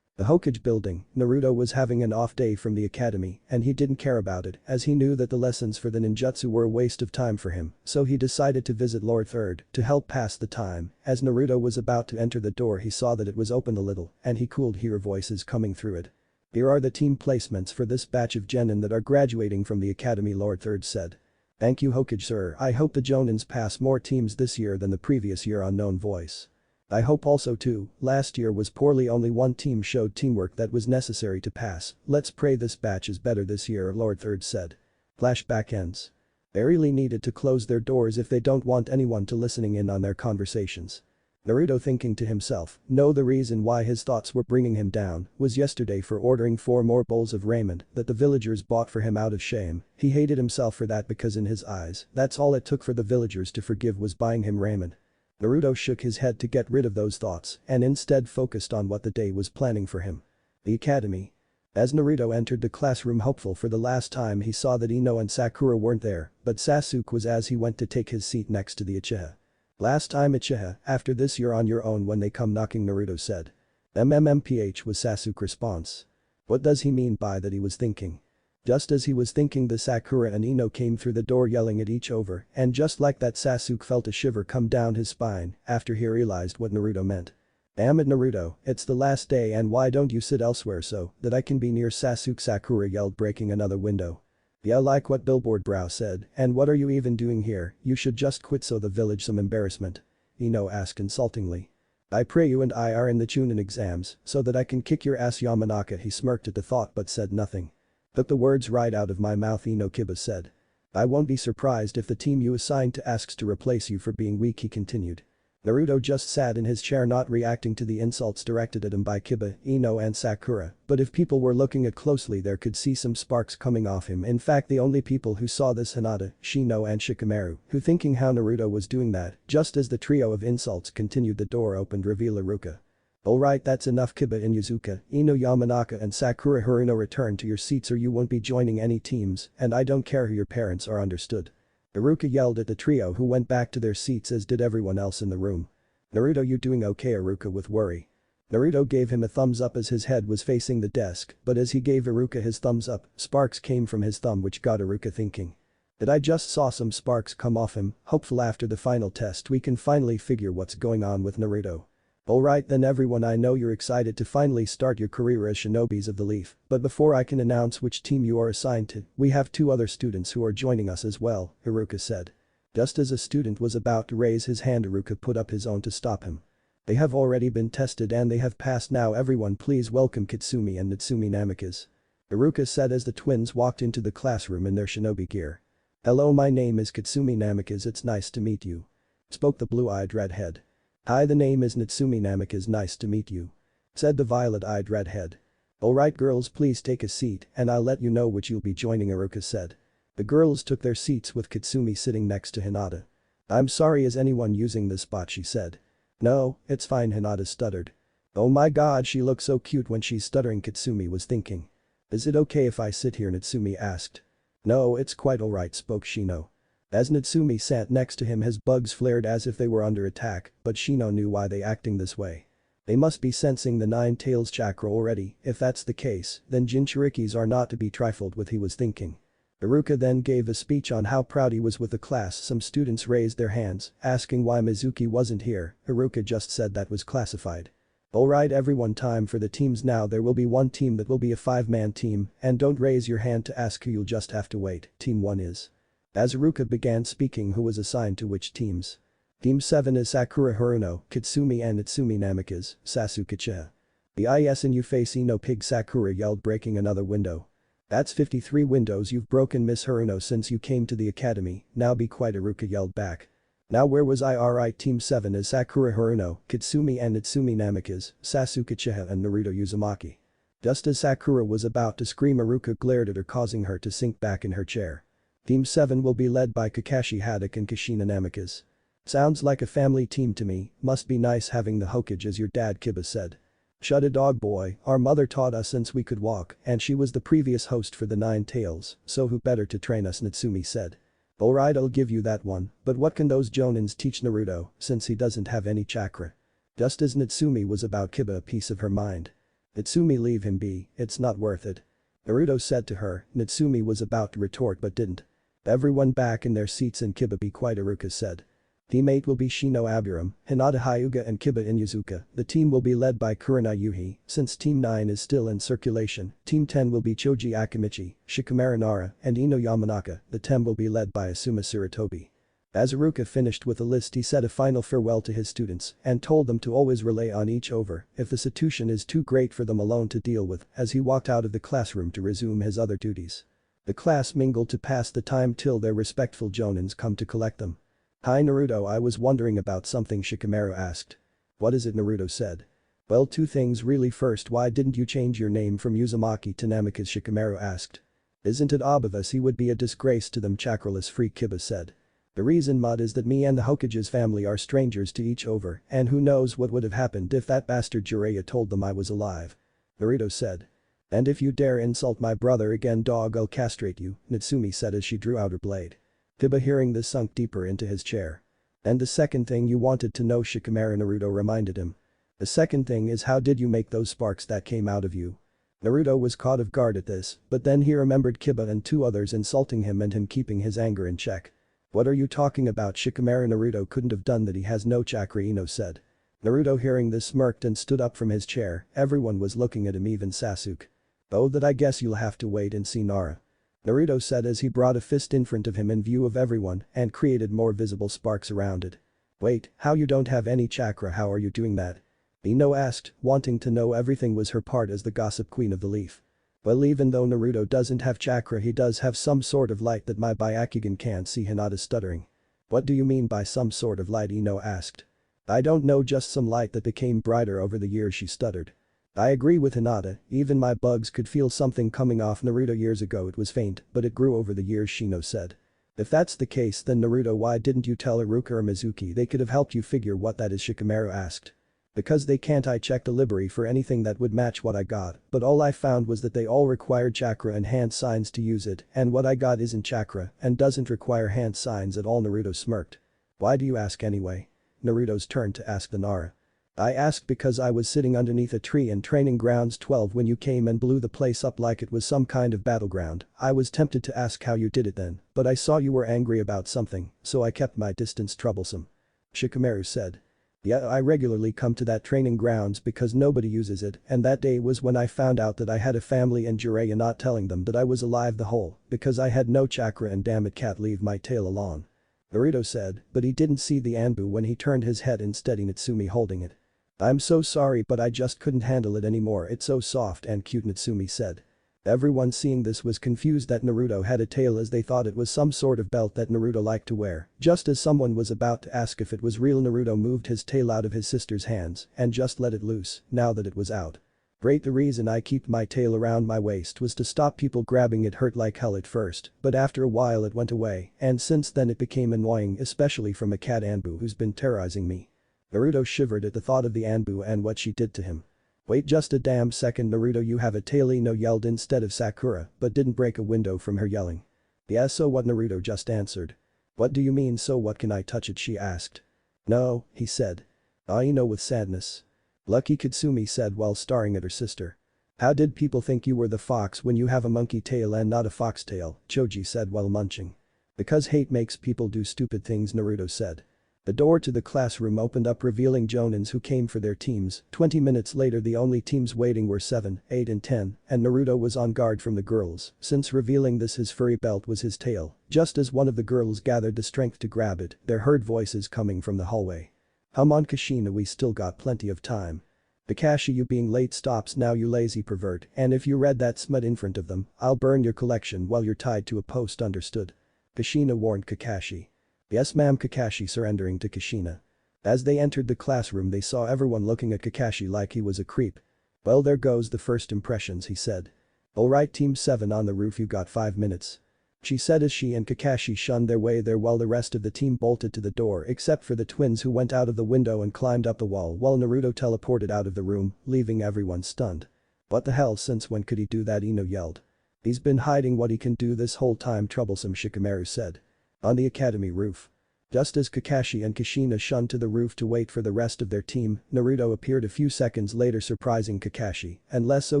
The Hokage building, Naruto was having an off day from the academy and he didn't care about it as he knew that the lessons for the ninjutsu were a waste of time for him, so he decided to visit Lord Third to help pass the time. As Naruto was about to enter the door he saw that it was open a little and he could hear voices coming through it. Here are the team placements for this batch of Genin that are graduating from the academy, Lord Third said. Thank you Hokage sir, I hope the Jonins pass more teams this year than the previous year, unknown voice. I hope also too, last year was poorly, only one team showed teamwork that was necessary to pass. Let's pray this batch is better this year, Lord Third said. Flashback ends. They really needed to close their doors if they don't want anyone to listening in on their conversations. Naruto thinking to himself, no, the reason why his thoughts were bringing him down was yesterday for ordering 4 more bowls of ramen that the villagers bought for him out of shame. He hated himself for that because in his eyes, that's all it took for the villagers to forgive was buying him ramen. Naruto shook his head to get rid of those thoughts and instead focused on what the day was planning for him. The academy. As Naruto entered the classroom hopeful for the last time, he saw that Ino and Sakura weren't there, but Sasuke was as he went to take his seat next to the Uchiha. Last time Uchiha, after this you're on your own when they come knocking, Naruto said. MMMPH was Sasuke's response. What does he mean by that, he was thinking. Just as he was thinking, the Sakura and Ino came through the door yelling at each other, and just like that Sasuke felt a shiver come down his spine after he realized what Naruto meant. Damn it Naruto, it's the last day and why don't you sit elsewhere so that I can be near Sasuke, Sakura yelled, breaking another window. Yeah, like what Billboard Brow said, and what are you even doing here, you should just quit so the village some embarrassment. Ino asked insultingly. I pray you and I are in the Chunin exams so that I can kick your ass, Yamanaka. He smirked at the thought but said nothing. Took the words right out of my mouth, Ino Kiba said. I won't be surprised if the team you assigned to asks to replace you for being weak, he continued. Naruto just sat in his chair not reacting to the insults directed at him by Kiba, Ino and Sakura, but if people were looking at closely there could see some sparks coming off him. In fact the only people who saw this Hinata, Shino and Shikamaru, who thinking how Naruto was doing that, just as the trio of insults continued the door opened reveal Iruka. Alright that's enough Kiba Inuzuka, Ino Yamanaka and Sakura Haruno return to your seats or you won't be joining any teams and I don't care who your parents are understood. Iruka yelled at the trio who went back to their seats as did everyone else in the room. Naruto you doing okay Iruka with worry. Naruto gave him a thumbs up as his head was facing the desk but as he gave Iruka his thumbs up, sparks came from his thumb which got Iruka thinking. That I just saw some sparks come off him, hopeful after the final test we can finally figure what's going on with Naruto. Alright then everyone I know you're excited to finally start your career as shinobis of the leaf, but before I can announce which team you are assigned to, we have 2 other students who are joining us as well, Iruka said. Just as a student was about to raise his hand Iruka put up his own to stop him. They have already been tested and they have passed now everyone please welcome Kitsumi and Natsumi Namikaze. Iruka said as the twins walked into the classroom in their shinobi gear. Hello my name is Kitsumi Namikaze it's nice to meet you. Spoke the blue-eyed redhead. Hi the name is Natsumi Namikaze nice to meet you. Said the violet-eyed redhead. Alright girls please take a seat and I'll let you know which you'll be joining Iruka said. The girls took their seats with Kitsumi sitting next to Hinata. I'm sorry is anyone using this spot she said. No, it's fine Hinata stuttered. Oh my god she looks so cute when she's stuttering Kitsumi was thinking. Is it okay if I sit here Natsumi asked. No it's quite alright spoke Shino. As Natsumi sat next to him his bugs flared as if they were under attack, but Shino knew why they acting this way. They must be sensing the 9 tails chakra already, if that's the case, then Jinchurikis are not to be trifled with he was thinking. Iruka then gave a speech on how proud he was with the class some students raised their hands, asking why Mizuki wasn't here, Iruka just said that was classified. Alright everyone time for the teams now there will be one team that will be a 5-man team, and don't raise your hand to ask who you'll just have to wait, team 1 is. As Iruka began speaking who was assigned to which teams. Team 7 is Sakura Haruno, Kitsumi and Natsumi Namikaze, Sasuke Chiha. The IS in you face Ino pig Sakura yelled breaking another window. That's 53 windows you've broken Miss Haruno since you came to the academy, now be quiet Iruka yelled back. Now where was I alright team 7 is Sakura Haruno, Kitsumi and Natsumi Namikaze, Sasuke Chiha and Naruto Uzumaki. Just as Sakura was about to scream Iruka glared at her causing her to sink back in her chair. Team 7 will be led by Kakashi Haddock and Kushina Namikaze. Sounds like a family team to me, must be nice having the Hokage as your dad Kiba said. Shut a dog boy, our mother taught us since we could walk and she was the previous host for the 9 tails, so who better to train us Natsumi said. Alright I'll give you that one, but what can those jonins teach Naruto since he doesn't have any chakra? Just as Natsumi was about Kiba a piece of her mind. Natsumi leave him be, it's not worth it. Naruto said to her, Natsumi was about to retort but didn't. Everyone back in their seats and Kiba be quiet Iruka said. Team 8 will be Shino Aburam, Hinata Hyuga and Kiba Inuzuka. The team will be led by Kurina Yuhi, since Team 9 is still in circulation. Team 10 will be Choji Akimichi, Shikamaru Nara, and Ino Yamanaka. The team will be led by Asuma Sarutobi. As Iruka finished with the list he said a final farewell to his students and told them to always rely on each other if the situation is too great for them alone to deal with as he walked out of the classroom to resume his other duties. The class mingled to pass the time till their respectful jonins come to collect them. Hi Naruto I was wondering about something Shikamaru asked. What is it Naruto said. Well 2 things really first why didn't you change your name from Uzumaki to Namikaze Shikamaru asked. Isn't it obvious he would be a disgrace to them chakraless freak Kiba said. The reason Mud is that me and the Hokage's family are strangers to each other and who knows what would have happened if that bastard Jiraiya told them I was alive. Naruto said. And if you dare insult my brother again dog I'll castrate you, Natsumi said as she drew out her blade. Kiba hearing this sunk deeper into his chair. And the second thing you wanted to know Shikamaru Naruto reminded him. The second thing is how did you make those sparks that came out of you? Naruto was caught off guard at this, but then he remembered Kiba and 2 others insulting him and him keeping his anger in check. What are you talking about Shikamaru Naruto couldn't have done that he has no chakra Ino said. Naruto hearing this smirked and stood up from his chair, everyone was looking at him even Sasuke. Oh that I guess you'll have to wait and see Nara. Naruto said as he brought a fist in front of him in view of everyone and created more visible sparks around it. Wait, how you don't have any chakra how are you doing that? Ino asked, wanting to know everything was her part as the gossip queen of the leaf. Well even though Naruto doesn't have chakra he does have some sort of light that my Byakugan can't see Hinata stuttering. What do you mean by some sort of light Ino asked. I don't know, just some light that became brighter over the years, she stuttered. I agree with Hinata, even my bugs could feel something coming off Naruto years ago. It was faint, but it grew over the years, Shino said. If that's the case, then Naruto, why didn't you tell Iruka or Mizuki? They could have helped you figure what that is, Shikamaru asked. Because they can't. I checked the library for anything that would match what I got, but all I found was that they all required chakra and hand signs to use it, and what I got isn't chakra and doesn't require hand signs at all. Naruto smirked. Why do you ask anyway? Naruto's turn to ask the Nara. I asked because I was sitting underneath a tree in training grounds 12 when you came and blew the place up like it was some kind of battleground. I was tempted to ask how you did it then, but I saw you were angry about something, so I kept my distance. Troublesome. Shikamaru said. Yeah, I regularly come to that training grounds because nobody uses it, and that day was when I found out that I had a family and Jiraiya not telling them that I was alive the whole because I had no chakra, and damn it, cat, leave my tail alone. Naruto said, but he didn't see the Anbu when he turned his head, instead Natsumi holding it. I'm so sorry, but I just couldn't handle it anymore. It's so soft and cute, Natsumi said. Everyone seeing this was confused that Naruto had a tail, as they thought it was some sort of belt that Naruto liked to wear. Just as someone was about to ask if it was real, Naruto moved his tail out of his sister's hands and just let it loose now that it was out. Great, the reason I keep my tail around my waist was to stop people grabbing it. Hurt like hell at first, but after a while it went away, and since then it became annoying, especially from a cat Anbu who's been terrorizing me. Naruto shivered at the thought of the Anbu and what she did to him. Wait just a damn second, Naruto, you have a tail, Ino yelled instead of Sakura, but didn't break a window from her yelling. Yeah, so what? Naruto just answered. What do you mean, so what? Can I touch it? She asked. No, he said. Ino with sadness. Lucky, Katsumi said while staring at her sister. How did people think you were the fox when you have a monkey tail and not a fox tail? Choji said while munching. Because hate makes people do stupid things, Naruto said. The door to the classroom opened up, revealing Jonins who came for their teams. 20 minutes later, the only teams waiting were 7, 8 and 10, and Naruto was on guard from the girls, since revealing this his furry belt was his tail. Just as one of the girls gathered the strength to grab it, they heard voices coming from the hallway. Come on, Kushina, we still got plenty of time. Kakashi, you being late stops now, you lazy pervert, and if you read that smut in front of them, I'll burn your collection while you're tied to a post, understood? Kushina warned Kakashi. Yes ma'am, Kakashi surrendering to Kushina. As they entered the classroom, they saw everyone looking at Kakashi like he was a creep. Well, there goes the first impressions, he said. Alright, team 7 on the roof, you got 5 minutes. She said as she and Kakashi shunned their way there while the rest of the team bolted to the door except for the twins, who went out of the window and climbed up the wall while Naruto teleported out of the room, leaving everyone stunned. What the hell, since when could he do that? Ino yelled. He's been hiding what he can do this whole time, troublesome, Shikamaru said. On the academy roof. Just as Kakashi and Kushina shunned to the roof to wait for the rest of their team, Naruto appeared a few seconds later, surprising Kakashi, and less so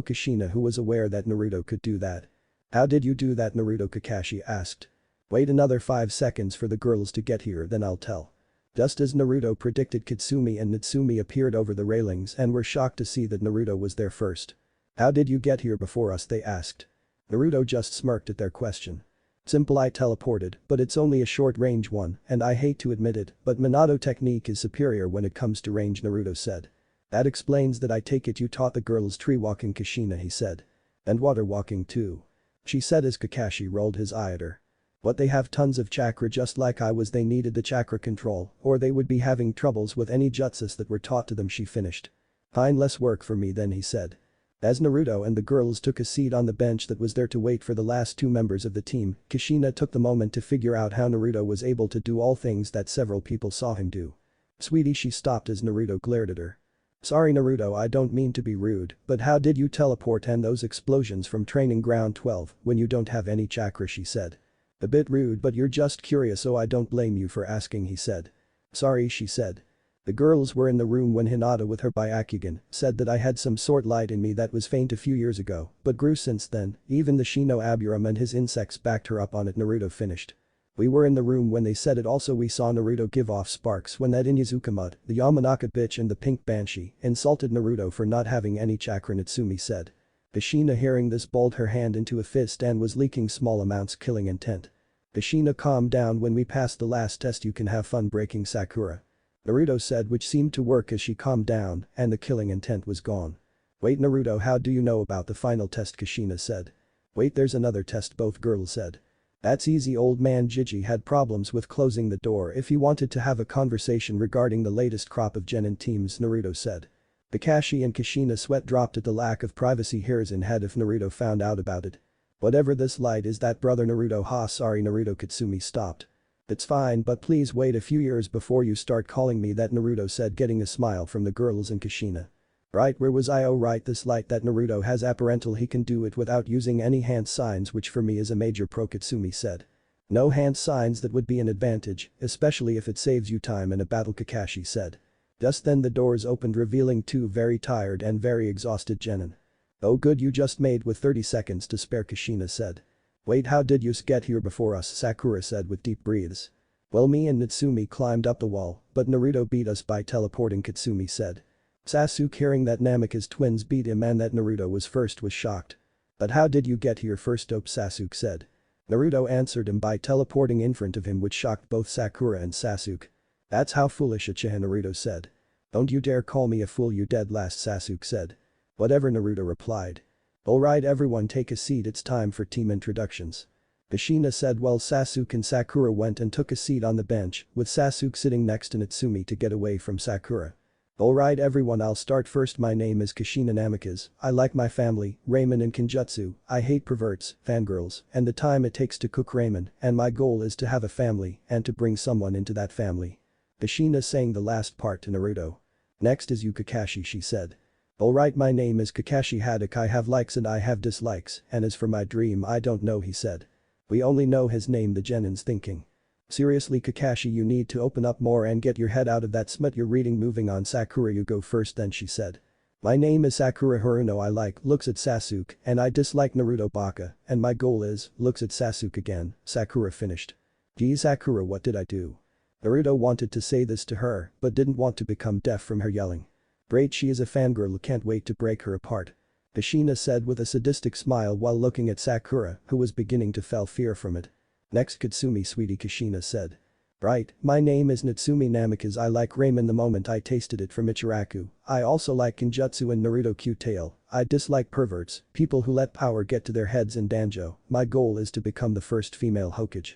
Kushina, who was aware that Naruto could do that. How did you do that, Naruto? Kakashi asked. Wait another 5 seconds for the girls to get here, then I'll tell. Just as Naruto predicted, Katsumi and Natsumi appeared over the railings and were shocked to see that Naruto was there first. How did you get here before us? They asked. Naruto just smirked at their question. Simple, I teleported, but it's only a short-range one, and I hate to admit it, but Minato technique is superior when it comes to range, Naruto said. That explains that. I take it you taught the girls tree walking, Kushina, he said. And water walking too. She said as Kakashi rolled his eye at her. What, they have tons of chakra just like I was. They needed the chakra control, or they would be having troubles with any jutsus that were taught to them, she finished. Fine, less work for me then, he said. As Naruto and the girls took a seat on the bench that was there to wait for the last 2 members of the team, Kushina took the moment to figure out how Naruto was able to do all things that several people saw him do. Sweetie, she stopped as Naruto glared at her. Sorry Naruto, I don't mean to be rude, but how did you teleport and those explosions from training ground 12 when you don't have any chakra, she said. A bit rude, but you're just curious, so I don't blame you for asking, he said. Sorry, she said. The girls were in the room when Hinata with her Byakugan said that I had some sort light in me that was faint a few years ago, but grew since then. Even the Shino Aburam and his insects backed her up on it, Naruto finished. We were in the room when they said it. Also, we saw Naruto give off sparks when that Inyazuka mud, the Yamanaka bitch and the pink banshee insulted Naruto for not having any chakra, Natsumi said. Kushina, hearing this, balled her hand into a fist and was leaking small amounts, killing intent. Kushina, calm down, when we pass the last test you can have fun breaking Sakura. Naruto said, which seemed to work as she calmed down and the killing intent was gone. Wait Naruto, how do you know about the final test? Kushina said. Wait, there's another test, both girls said. That's easy. Old man Gigi had problems with closing the door if he wanted to have a conversation regarding the latest crop of genin teams, Naruto said. Kakashi and Kushina sweat dropped at the lack of privacy here's in head if Naruto found out about it. Whatever this light is that brother Naruto. Ha, sorry Naruto. Katsumi stopped. It's fine, but please wait a few years before you start calling me that, Naruto said, getting a smile from the girls and Kushina. Right, where was I? Oh right, this light that Naruto has apparently he can do it without using any hand signs, which for me is a major pro, Katsumi said. No hand signs, that would be an advantage, especially if it saves you time in a battle, Kakashi said. Just then the doors opened revealing two very tired and very exhausted genin. Oh good, you just made with 30 seconds to spare, Kushina said. Wait, how did you get here before us? Sakura said with deep breaths. Well, me and Natsumi climbed up the wall, but Naruto beat us by teleporting, Katsumi said. Sasuke, hearing that Namika's twins beat him and that Naruto was first, was shocked. But how did you get here first? Dope, Sasuke said. Naruto answered him by teleporting in front of him, which shocked both Sakura and Sasuke. That's how foolish, Uchiha, Naruto said. Don't you dare call me a fool, you dead last, Sasuke said. Whatever, Naruto replied. Alright everyone, take a seat, it's time for team introductions. Kushina said while Sasuke and Sakura went and took a seat on the bench, with Sasuke sitting next to Natsumi to get away from Sakura. Alright everyone, I'll start first. My name is Kushina Namikaze, I like my family, ramen and kenjutsu, I hate perverts, fangirls, and the time it takes to cook ramen, and my goal is to have a family and to bring someone into that family. Kushina saying the last part to Naruto. Next is you, Kakashi, she said. Alright, my name is Kakashi Haddock, I have likes and I have dislikes, and as for my dream I don't know, he said. We only know his name, the genin's thinking. Seriously Kakashi, you need to open up more and get your head out of that smut you're reading. Moving on, Sakura, you go first then, she said. My name is Sakura Haruno, I like, looks at Sasuke, and I dislike Naruto Baka, and my goal is, looks at Sasuke again, Sakura finished. Gee Sakura, what did I do? Naruto wanted to say this to her, but didn't want to become deaf from her yelling. Great, she is a fangirl, can't wait to break her apart. Kushina said with a sadistic smile while looking at Sakura, who was beginning to feel fear from it. Next, Katsumi, sweetie, Kushina said. Right, my name is Natsumi Namikaze, I like ramen the moment I tasted it from Ichiraku, I also like kenjutsu and Naruto Q-tail, I dislike perverts, people who let power get to their heads in danjo, my goal is to become the first female Hokage.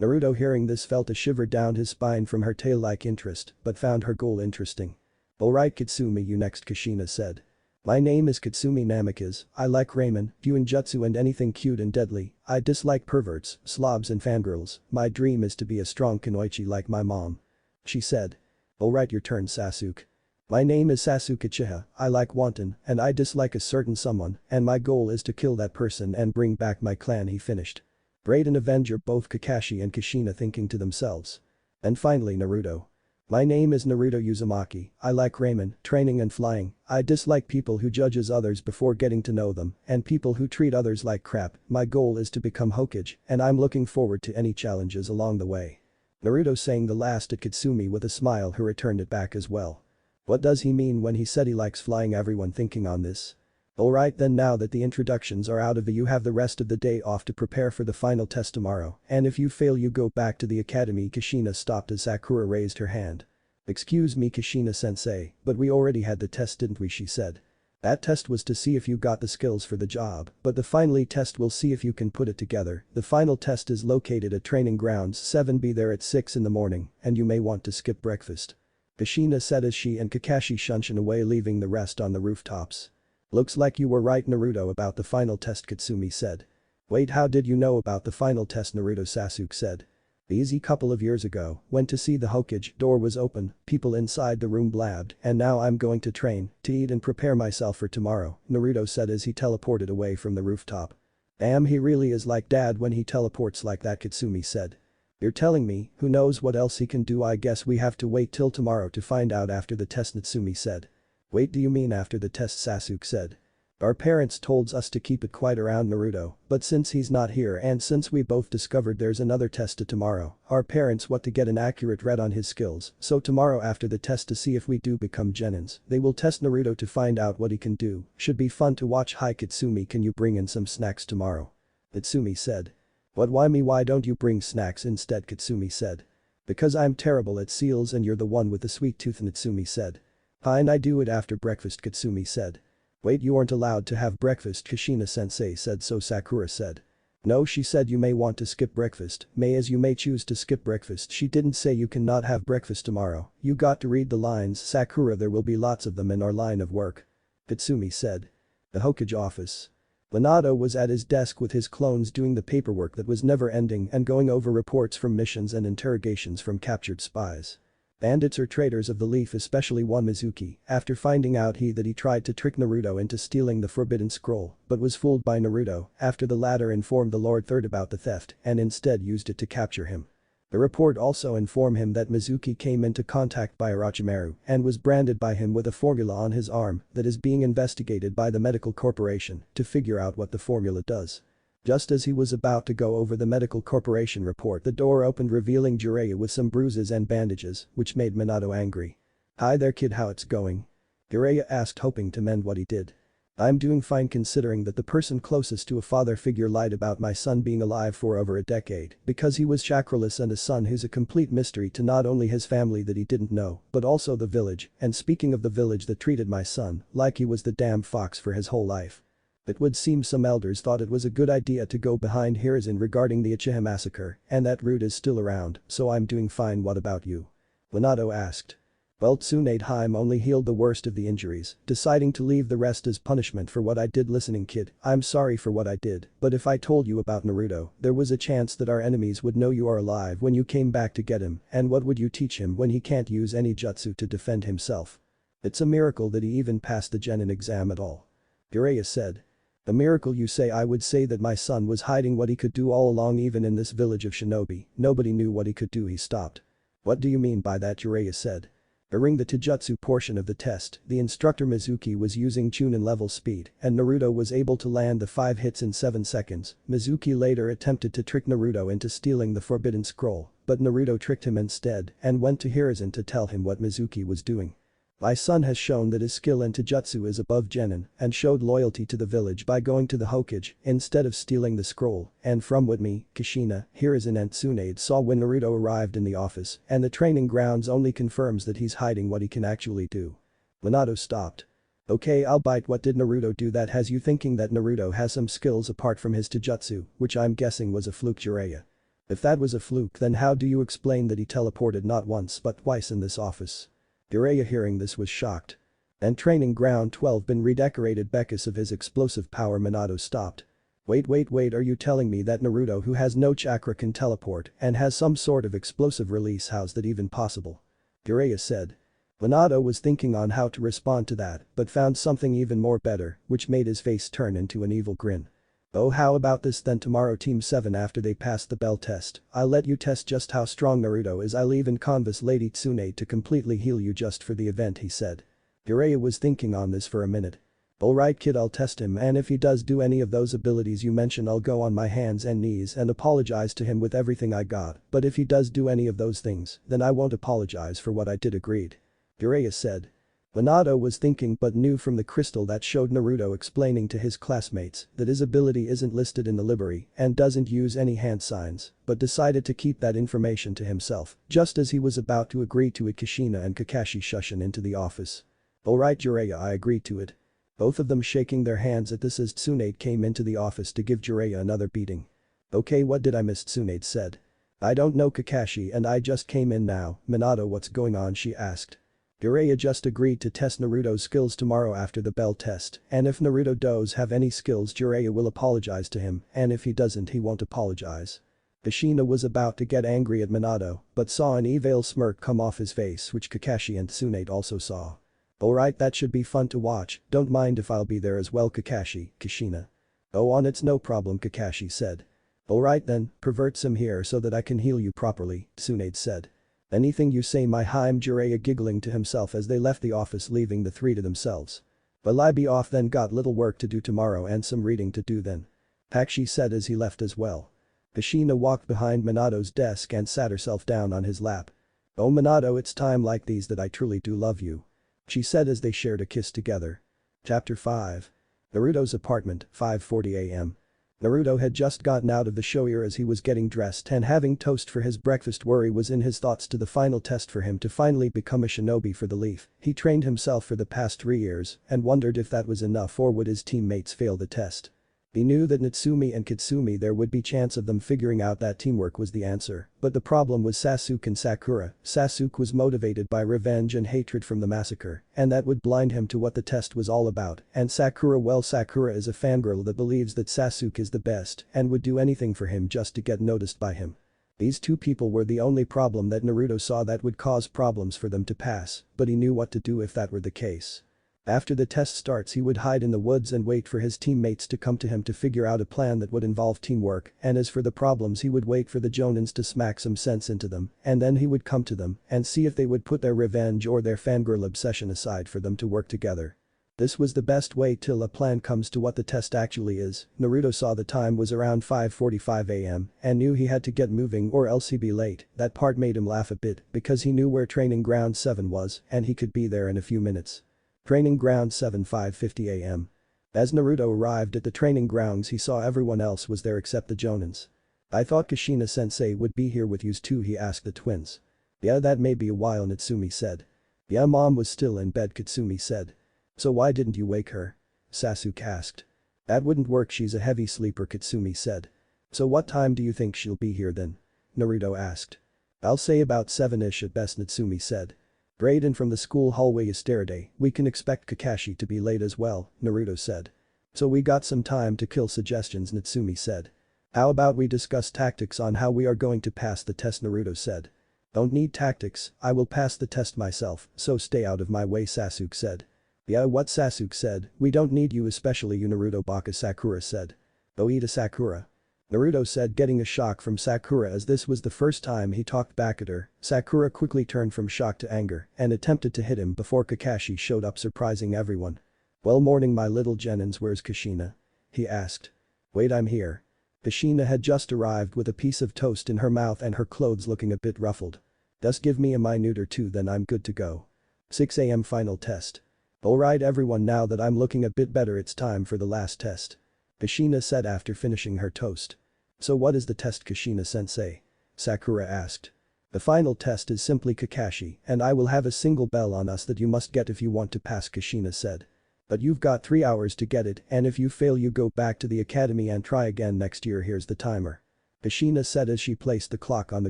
Naruto hearing this felt a shiver down his spine from her tale-like interest, but found her goal interesting. Alright Katsumi, you next, Kushina said. My name is Katsumi Namikaze, I like ramen, jutsu and anything cute and deadly, I dislike perverts, slobs and fangirls, my dream is to be a strong kunoichi like my mom. She said. Alright, your turn, Sasuke. My name is Sasuke Uchiha, I like wanton, and I dislike a certain someone, and my goal is to kill that person and bring back my clan, he finished. Great, an Avenger, both Kakashi and Kushina thinking to themselves. And finally Naruto. My name is Naruto Uzumaki, I like ramen, training and flying, I dislike people who judges others before getting to know them, and people who treat others like crap, my goal is to become Hokage, and I'm looking forward to any challenges along the way. Naruto saying the last at Katsumi with a smile, who returned it back as well. What does he mean when he said he likes flying? Everyone thinking on this. Alright then, now that the introductions are out of the you have the rest of the day off to prepare for the final test tomorrow, and if you fail you go back to the academy. Kushina stopped as Sakura raised her hand. Excuse me Kushina-sensei, but we already had the test, didn't we, she said. That test was to see if you got the skills for the job, but the finally test will see if you can put it together. The final test is located at training grounds 7, be there at 6 in the morning, and you may want to skip breakfast. Kushina said as she and Kakashi shunshin away, leaving the rest on the rooftops. Looks like you were right, Naruto, about the final test, Katsumi said. Wait, how did you know about the final test, Naruto? Sasuke said. Easy, couple of years ago, went to see the Hokage, door was open, people inside the room blabbed, and now I'm going to train, to eat and prepare myself for tomorrow, Naruto said as he teleported away from the rooftop. Damn, he really is like dad when he teleports like that, Katsumi said. You're telling me, who knows what else he can do? I guess we have to wait till tomorrow to find out after the test, Natsumi said. Wait, do you mean after the test? Sasuke said. Our parents told us to keep it quiet around Naruto, but since he's not here and since we both discovered there's another test to tomorrow, our parents want to get an accurate read on his skills, so tomorrow after the test to see if we do become genins, they will test Naruto to find out what he can do, should be fun to watch. Hi Katsumi, can you bring in some snacks tomorrow? Natsumi said. What, why me? Why don't you bring snacks instead? Katsumi said. Because I'm terrible at seals and you're the one with the sweet tooth, Natsumi said. Fine, I do it after breakfast, Katsumi said. Wait, you aren't allowed to have breakfast, Kushina-sensei said, so Sakura said. No, she said you may want to skip breakfast, as you may choose to skip breakfast. She didn't say you cannot have breakfast tomorrow. You got to read the lines, Sakura, there will be lots of them in our line of work. Pitsumi said. The Hokage office. Minato was at his desk with his clones doing the paperwork that was never ending and going over reports from missions and interrogations from captured spies. Bandits or traitors of the leaf, especially one Mizuki, after finding out that he tried to trick Naruto into stealing the forbidden scroll but was fooled by Naruto after the latter informed the Lord Third about the theft and instead used it to capture him. The report also informed him that Mizuki came into contact by Orochimaru and was branded by him with a formula on his arm that is being investigated by the medical corporation to figure out what the formula does. Just as he was about to go over the medical corporation report, the door opened revealing Jiraiya with some bruises and bandages, which made Minato angry. Hi there kid, how it's going? Jiraiya asked, hoping to mend what he did. I'm doing fine considering that the person closest to a father figure lied about my son being alive for over a decade because he was chakraless and a son who's a complete mystery to not only his family that he didn't know but also the village, and speaking of the village that treated my son like he was the damn fox for his whole life. It would seem some elders thought it was a good idea to go behind Hiruzen regarding the Uchiha massacre, and that root is still around, so I'm doing fine. What about you? Minato asked. Well, Tsunadeheim only healed the worst of the injuries, deciding to leave the rest as punishment for what I did. Listening kid, I'm sorry for what I did, but if I told you about Naruto, there was a chance that our enemies would know you are alive when you came back to get him, and what would you teach him when he can't use any jutsu to defend himself? It's a miracle that he even passed the Genin exam at all. Jiraiya said. A miracle, you say? I would say that my son was hiding what he could do all along. Even in this village of shinobi, nobody knew what he could do. He stopped. What do you mean by that? Jiraiya said. During the Taijutsu portion of the test, the instructor Mizuki was using Chunin level speed and Naruto was able to land the 5 hits in 7 seconds. Mizuki later attempted to trick Naruto into stealing the forbidden scroll, but Naruto tricked him instead and went to Hiruzen to tell him what Mizuki was doing. My son has shown that his skill in Taijutsu is above Genin and showed loyalty to the village by going to the Hokage instead of stealing the scroll, and from what me, Kushina, Hiruzen and Tsunade saw when Naruto arrived in the office, and the training grounds only confirms that he's hiding what he can actually do. Minato stopped. Okay, I'll bite. What did Naruto do that has you thinking that Naruto has some skills apart from his Taijutsu, which I'm guessing was a fluke? Jiraiya. If that was a fluke, then how do you explain that he teleported not once but twice in this office? Jiraiya hearing this was shocked. And training ground 12 been redecorated because of his explosive power? Minato stopped. Wait, are you telling me that Naruto, who has no chakra, can teleport and has some sort of explosive release? How's that even possible? Jiraiya said. Minato was thinking on how to respond to that but found something even more better, which made his face turn into an evil grin. Oh, how about this then? Tomorrow Team 7, after they pass the bell test, I'll let you test just how strong Naruto is. I'll even convince Lady Tsunade to completely heal you just for the event, he said. Jiraiya was thinking on this for a minute. Alright kid, I'll test him, and if he does do any of those abilities you mentioned, I'll go on my hands and knees and apologize to him with everything I got, but if he does do any of those things, then I won't apologize for what I did. Agreed. Jiraiya said. Minato was thinking but knew from the crystal that showed Naruto explaining to his classmates that his ability isn't listed in the library and doesn't use any hand signs, but decided to keep that information to himself, just as he was about to agree to it. Kushina and Kakashi shushin into the office. Alright Jiraiya, I agreed to it. Both of them shaking their hands at this as Tsunade came into the office to give Jiraiya another beating. Okay, what did I miss? Tsunade said. I don't know Kakashi, and I just came in now. Minato, what's going on? She asked. Jiraiya just agreed to test Naruto's skills tomorrow after the bell test, and if Naruto does have any skills, Jiraiya will apologize to him, and if he doesn't, he won't apologize. Kushina was about to get angry at Minato but saw an evil smirk come off his face, which Kakashi and Tsunade also saw. Alright, that should be fun to watch. Don't mind if I'll be there as well, Kakashi, Kushina. Oh, on it's no problem, Kakashi said. Alright then, pervert some here so that I can heal you properly, Tsunade said. Anything you say, my Haim. Jiraiya giggling to himself as they left the office, leaving the three to themselves. Well, I be off then, got little work to do tomorrow and some reading to do then. Hakushi said as he left as well. Kushina walked behind Minato's desk and sat herself down on his lap. Oh Minato, it's time like these that I truly do love you. She said as they shared a kiss together. Chapter 5. Naruto's apartment, 5:40 a.m. Naruto had just gotten out of the shower as he was getting dressed and having toast for his breakfast. Worry was in his thoughts to the final test for him to finally become a shinobi for the Leaf. He trained himself for the past 3 years and wondered if that was enough or would his teammates fail the test. He knew that Natsumi and Kitsumi there would be chance of them figuring out that teamwork was the answer, but the problem was Sasuke and Sakura. Sasuke was motivated by revenge and hatred from the massacre, and that would blind him to what the test was all about, and Sakura, well, Sakura is a fangirl that believes that Sasuke is the best and would do anything for him just to get noticed by him. These two people were the only problem that Naruto saw that would cause problems for them to pass, but he knew what to do if that were the case. After the test starts, he would hide in the woods and wait for his teammates to come to him to figure out a plan that would involve teamwork, and as for the problems, he would wait for the Jonins to smack some sense into them, and then he would come to them and see if they would put their revenge or their fangirl obsession aside for them to work together. This was the best way till a plan comes to what the test actually is. Naruto saw the time was around 5:45 am and knew he had to get moving or else he'd be late. That part made him laugh a bit because he knew where training ground 7 was and he could be there in a few minutes. Training ground 7, 5:50 am. As Naruto arrived at the training grounds, he saw everyone else was there except the Jonins. "I thought Kushina sensei would be here with yous too," he asked the twins. "Yeah, that may be a while," Natsumi said. "Yeah, mom was still in bed," Kitsumi said. "So why didn't you wake her?" Sasuke asked. "That wouldn't work, she's a heavy sleeper," Kitsumi said. "So what time do you think she'll be here then?" Naruto asked. "I'll say about 7ish at best," Natsumi said. "Great, and from the school hallway yesterday, we can expect Kakashi to be late as well," Naruto said. "So we got some time to kill suggestions," Natsumi said. "How about we discuss tactics on how we are going to pass the test," Naruto said. "Don't need tactics, I will pass the test myself, so stay out of my way," Sasuke said. "Yeah, what?" Sasuke said. "We don't need you, especially you, Naruto Baka," Sakura said. "Oita Sakura." Naruto said, getting a shock from Sakura as this was the first time he talked back at her. Sakura quickly turned from shock to anger and attempted to hit him before Kakashi showed up, surprising everyone. "Well, morning my little Genins, where's Kushina?" he asked. "Wait, I'm here." Kushina had just arrived with a piece of toast in her mouth and her clothes looking a bit ruffled. "Just give me a minute or two, then I'm good to go." 6 am final test. "Alright everyone, now that I'm looking a bit better, it's time for the last test," Kushina said after finishing her toast. "So what is the test, Kushina-sensei?" Sakura asked. "The final test is simply Kakashi, and I will have a single bell on us that you must get if you want to pass," Kushina said. "But you've got 3 hours to get it, and if you fail you go back to the academy and try again next year, here's the timer," Kushina said as she placed the clock on the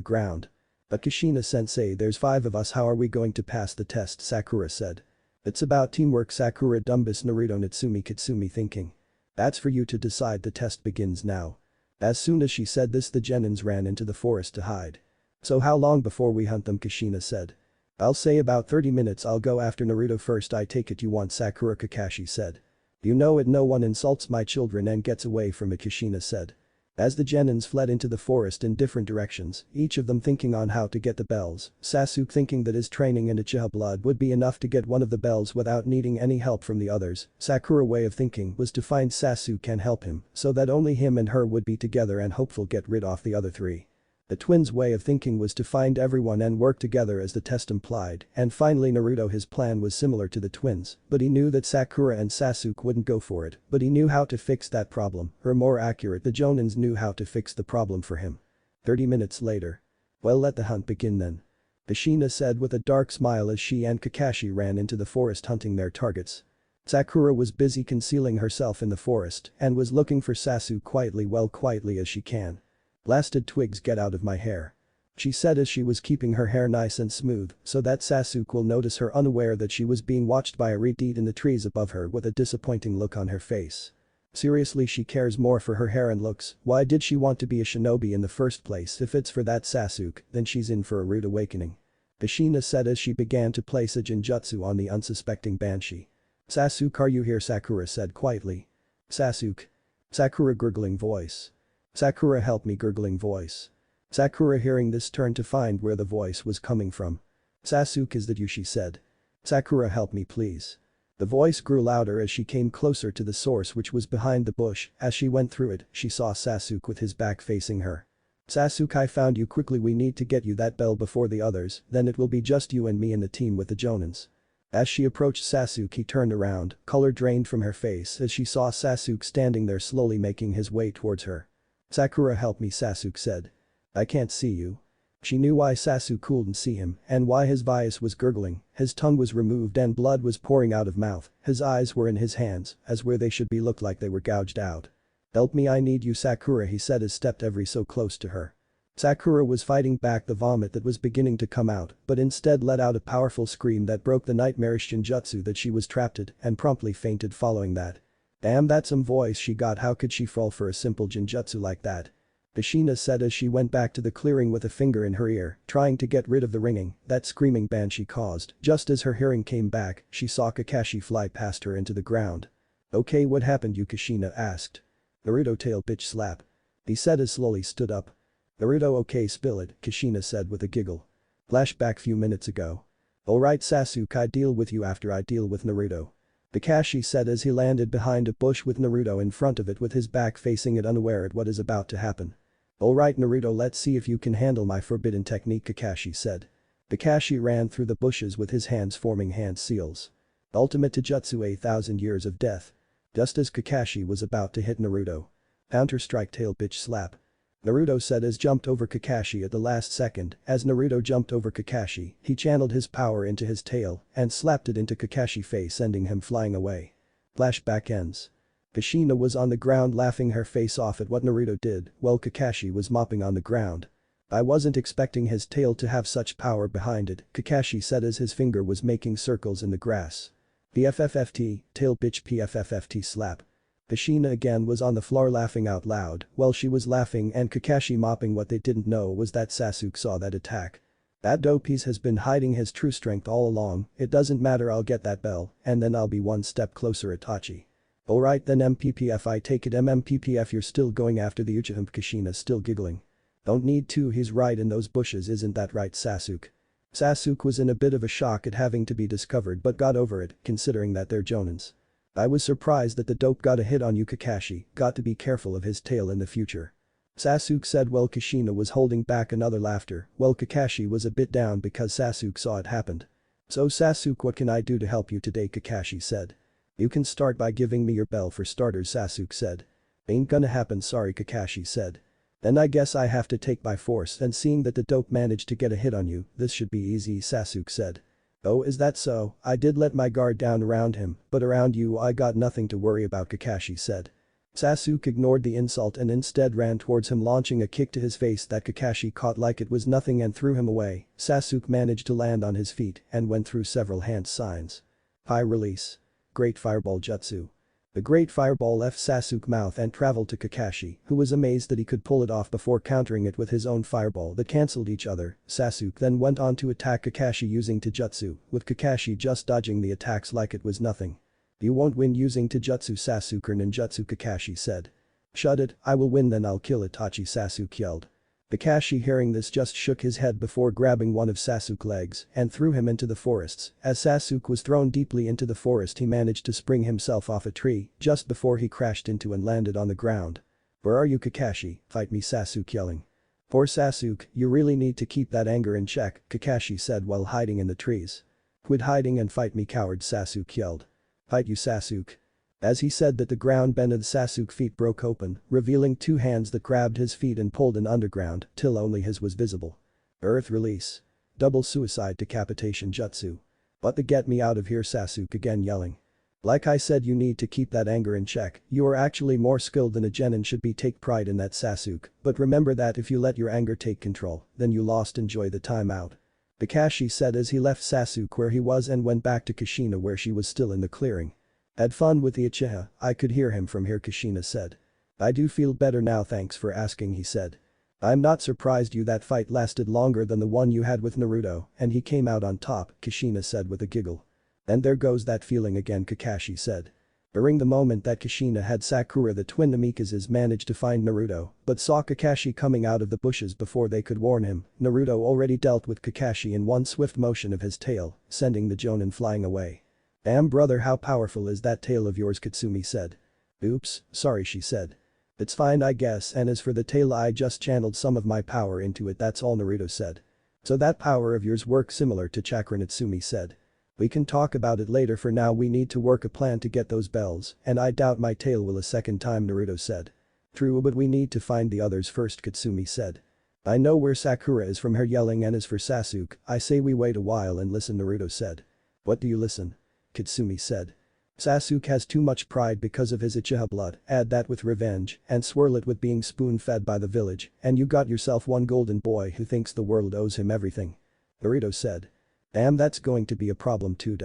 ground. "But Kushina-sensei, there's 5 of us, how are we going to pass the test?" Sakura said. "It's about teamwork," Sakura Dumbus Naruto Natsumi Kitsumi thinking. "That's for you to decide, the test begins now." As soon as she said this, the Genins ran into the forest to hide. "So how long before we hunt them?" Kushina said. "I'll say about 30 minutes, I'll go after Naruto first, I take it you want Sakura," Kakashi said. "You know it, no one insults my children and gets away from it," Kushina said. As the Genins fled into the forest in different directions, each of them thinking on how to get the bells, Sasuke thinking that his training and Uchiha blood would be enough to get one of the bells without needing any help from the others. Sakura's way of thinking was to find Sasuke and help him, so that only him and her would be together and hopeful get rid of the other 3. The twins' way of thinking was to find everyone and work together as the test implied, and finally Naruto, his plan was similar to the twins, but he knew that Sakura and Sasuke wouldn't go for it, but he knew how to fix that problem, or more accurate, the Jonins knew how to fix the problem for him. 30 minutes later. "Well, let the hunt begin then," Kushina said with a dark smile as she and Kakashi ran into the forest hunting their targets. Sakura was busy concealing herself in the forest and was looking for Sasuke quietly, well, quietly as she can. "Blasted twigs, get out of my hair," she said as she was keeping her hair nice and smooth so that Sasuke will notice her, unaware that she was being watched by a redeed in the trees above her with a disappointing look on her face. Seriously, she cares more for her hair and looks. Why did she want to be a shinobi in the first place? If it's for that Sasuke, then she's in for a rude awakening, Kushina said as she began to place a genjutsu on the unsuspecting Banshee. "Sasuke, are you here?" Sakura said quietly. "Sasuke?" Sakura gurgling voice. "Sakura, help me," gurgling voice. Sakura hearing this turned to find where the voice was coming from. "Sasuke, is that you?" she said. "Sakura, help me please." The voice grew louder as she came closer to the source, which was behind the bush. As she went through it, she saw Sasuke with his back facing her. "Sasuke, I found you quickly, we need to get you that bell before the others, then it will be just you and me in the team with the Jonins." As she approached Sasuke, he turned around, color drained from her face as she saw Sasuke standing there slowly making his way towards her. "Sakura, help me," Sasuke said. "I can't see you." She knew why Sasuke couldn't see him and why his voice was gurgling. His tongue was removed and blood was pouring out of mouth, his eyes were in his hands, as where they should be looked like they were gouged out. "Help me, I need you Sakura," he said as stepped ever so close to her. Sakura was fighting back the vomit that was beginning to come out, but instead let out a powerful scream that broke the nightmarish genjutsu that she was trapped in and promptly fainted following that. "Damn, that's some voice she got, how could she fall for a simple genjutsu like that?" Kushina said as she went back to the clearing with a finger in her ear, trying to get rid of the ringing that screaming band she caused. Just as her hearing came back, she saw Kakashi fly past her into the ground. "Okay, what happened?" Kushina asked. "Naruto tail bitch slap," he said as slowly stood up. "Naruto, okay, spill it," Kushina said with a giggle. Flashback few minutes ago. "Alright Sasuke, I deal with you after I deal with Naruto," Kakashi said as he landed behind a bush with Naruto in front of it with his back facing it, unaware at what is about to happen. "Alright Naruto, let's see if you can handle my forbidden technique," Kakashi said. Kakashi ran through the bushes with his hands forming hand seals. Ultimate Taijutsu, 1,000 years of death. Just as Kakashi was about to hit Naruto. "Counter-strike tail bitch slap," Naruto said as jumped over Kakashi at the last second. As Naruto jumped over Kakashi, he channeled his power into his tail and slapped it into Kakashi's face, sending him flying away. Flashback ends. Kushina was on the ground laughing her face off at what Naruto did while Kakashi was mopping on the ground. "I wasn't expecting his tail to have such power behind it," Kakashi said as his finger was making circles in the grass. "PFFFT, tail bitch PFFFT slap." Kushina again was on the floor laughing out loud while she was laughing and Kakashi mopping. What they didn't know was that Sasuke saw that attack. "That dopepiece has been hiding his true strength all along, it doesn't matter, I'll get that bell and then I'll be one step closer Itachi." "Alright then MPPF, I take it MMPPF, you're still going after the Uchiha." Kushina still giggling. "Don't need to, he's right in those bushes, isn't that right Sasuke?" Sasuke was in a bit of a shock at having to be discovered but got over it considering that they're jonins. "I was surprised that the dope got a hit on you Kakashi, got to be careful of his tail in the future," Sasuke said while Kushina was holding back another laughter while Kakashi was a bit down because Sasuke saw it happened. "So Sasuke, what can I do to help you today?" Kakashi said. "You can start by giving me your bell for starters," Sasuke said. "Ain't gonna happen, sorry," Kakashi said. "Then I guess I have to take by force, and seeing that the dope managed to get a hit on you, this should be easy," Sasuke said. "Oh, is that so? I did let my guard down around him, but around you I got nothing to worry about," Kakashi said. Sasuke ignored the insult and instead ran towards him, launching a kick to his face that Kakashi caught like it was nothing and threw him away. Sasuke managed to land on his feet and went through several hand signs. High release. Great Fireball Jutsu. The Great Fireball left Sasuke's mouth and traveled to Kakashi, who was amazed that he could pull it off before countering it with his own fireball that cancelled each other. Sasuke then went on to attack Kakashi using Taijutsu, with Kakashi just dodging the attacks like it was nothing. "You won't win using Taijutsu Sasuke or ninjutsu," Kakashi said. "Shut it, I will win then I'll kill Itachi," Sasuke yelled. Kakashi hearing this just shook his head before grabbing one of Sasuke's legs and threw him into the forests. As Sasuke was thrown deeply into the forest, he managed to spring himself off a tree just before he crashed into and landed on the ground. "Where are you Kakashi, fight me," Sasuke yelling. "Poor Sasuke, you really need to keep that anger in check," Kakashi said while hiding in the trees. "Quit hiding and fight me, coward," Sasuke yelled. "Fight you Sasuke." As he said that, the ground beneath Sasuke's feet broke open, revealing two hands that grabbed his feet and pulled in underground till only his was visible. Earth release. Double suicide decapitation jutsu. "What the get me out of here," Sasuke again yelling. "Like I said, you need to keep that anger in check, you are actually more skilled than a genin should be, take pride in that Sasuke, but remember that if you let your anger take control, then you lost, enjoy the time out." Kakashi said as he left Sasuke where he was and went back to Kushina where she was still in the clearing. "Had fun with the Uchiha, I could hear him from here," Kushina said. "I do feel better now, thanks for asking," he said. "I'm not surprised that fight lasted longer than the one you had with Naruto and he came out on top," Kushina said with a giggle. "And there goes that feeling again," Kakashi said. During the moment that Kushina had Sakura, the twin Namikazes managed to find Naruto but saw Kakashi coming out of the bushes before they could warn him. Naruto already dealt with Kakashi in one swift motion of his tail, sending the Jonin flying away. "Damn brother, how powerful is that tail of yours," Katsumi said. "Oops, sorry," she said. "It's fine I guess, and as for the tail, I just channeled some of my power into it, that's all," Naruto said. "So that power of yours works similar to chakra," Natsumi said. "We can talk about it later, for now we need to work a plan to get those bells, and I doubt my tail will a second time," Naruto said. "True, but we need to find the others first," Katsumi said. "I know where Sakura is from her yelling, and as for Sasuke, I say we wait a while and listen," Naruto said. "What do you listen?" Katsumi said. Sasuke has too much pride because of his Uchiha blood, add that with revenge, and swirl it with being spoon-fed by the village, and you got yourself one golden boy who thinks the world owes him everything. Naruto said. Damn, that's going to be a problem too.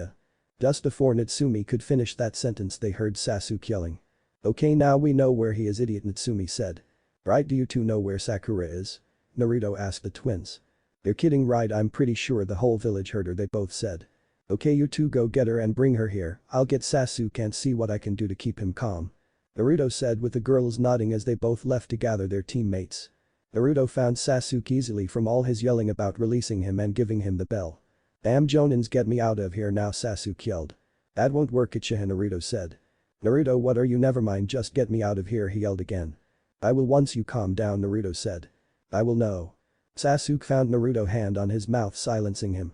Just before Natsumi could finish that sentence they heard Sasuke yelling. Okay, now we know where he is, idiot, Natsumi said. Right, do you two know where Sakura is? Naruto asked the twins. You're kidding, right? I'm pretty sure the whole village heard her, they both said. Okay, you two go get her and bring her here, I'll get Sasuke and see what I can do to keep him calm. Naruto said with the girls nodding as they both left to gather their teammates. Naruto found Sasuke easily from all his yelling about releasing him and giving him the bell. Damn Jonins, get me out of here now, Sasuke yelled. That won't work, Uchiha, Naruto said. Naruto, what are you? Never mind, just get me out of here, he yelled again. I will once you calm down, Naruto said. I will know. Sasuke found Naruto hand on his mouth, silencing him.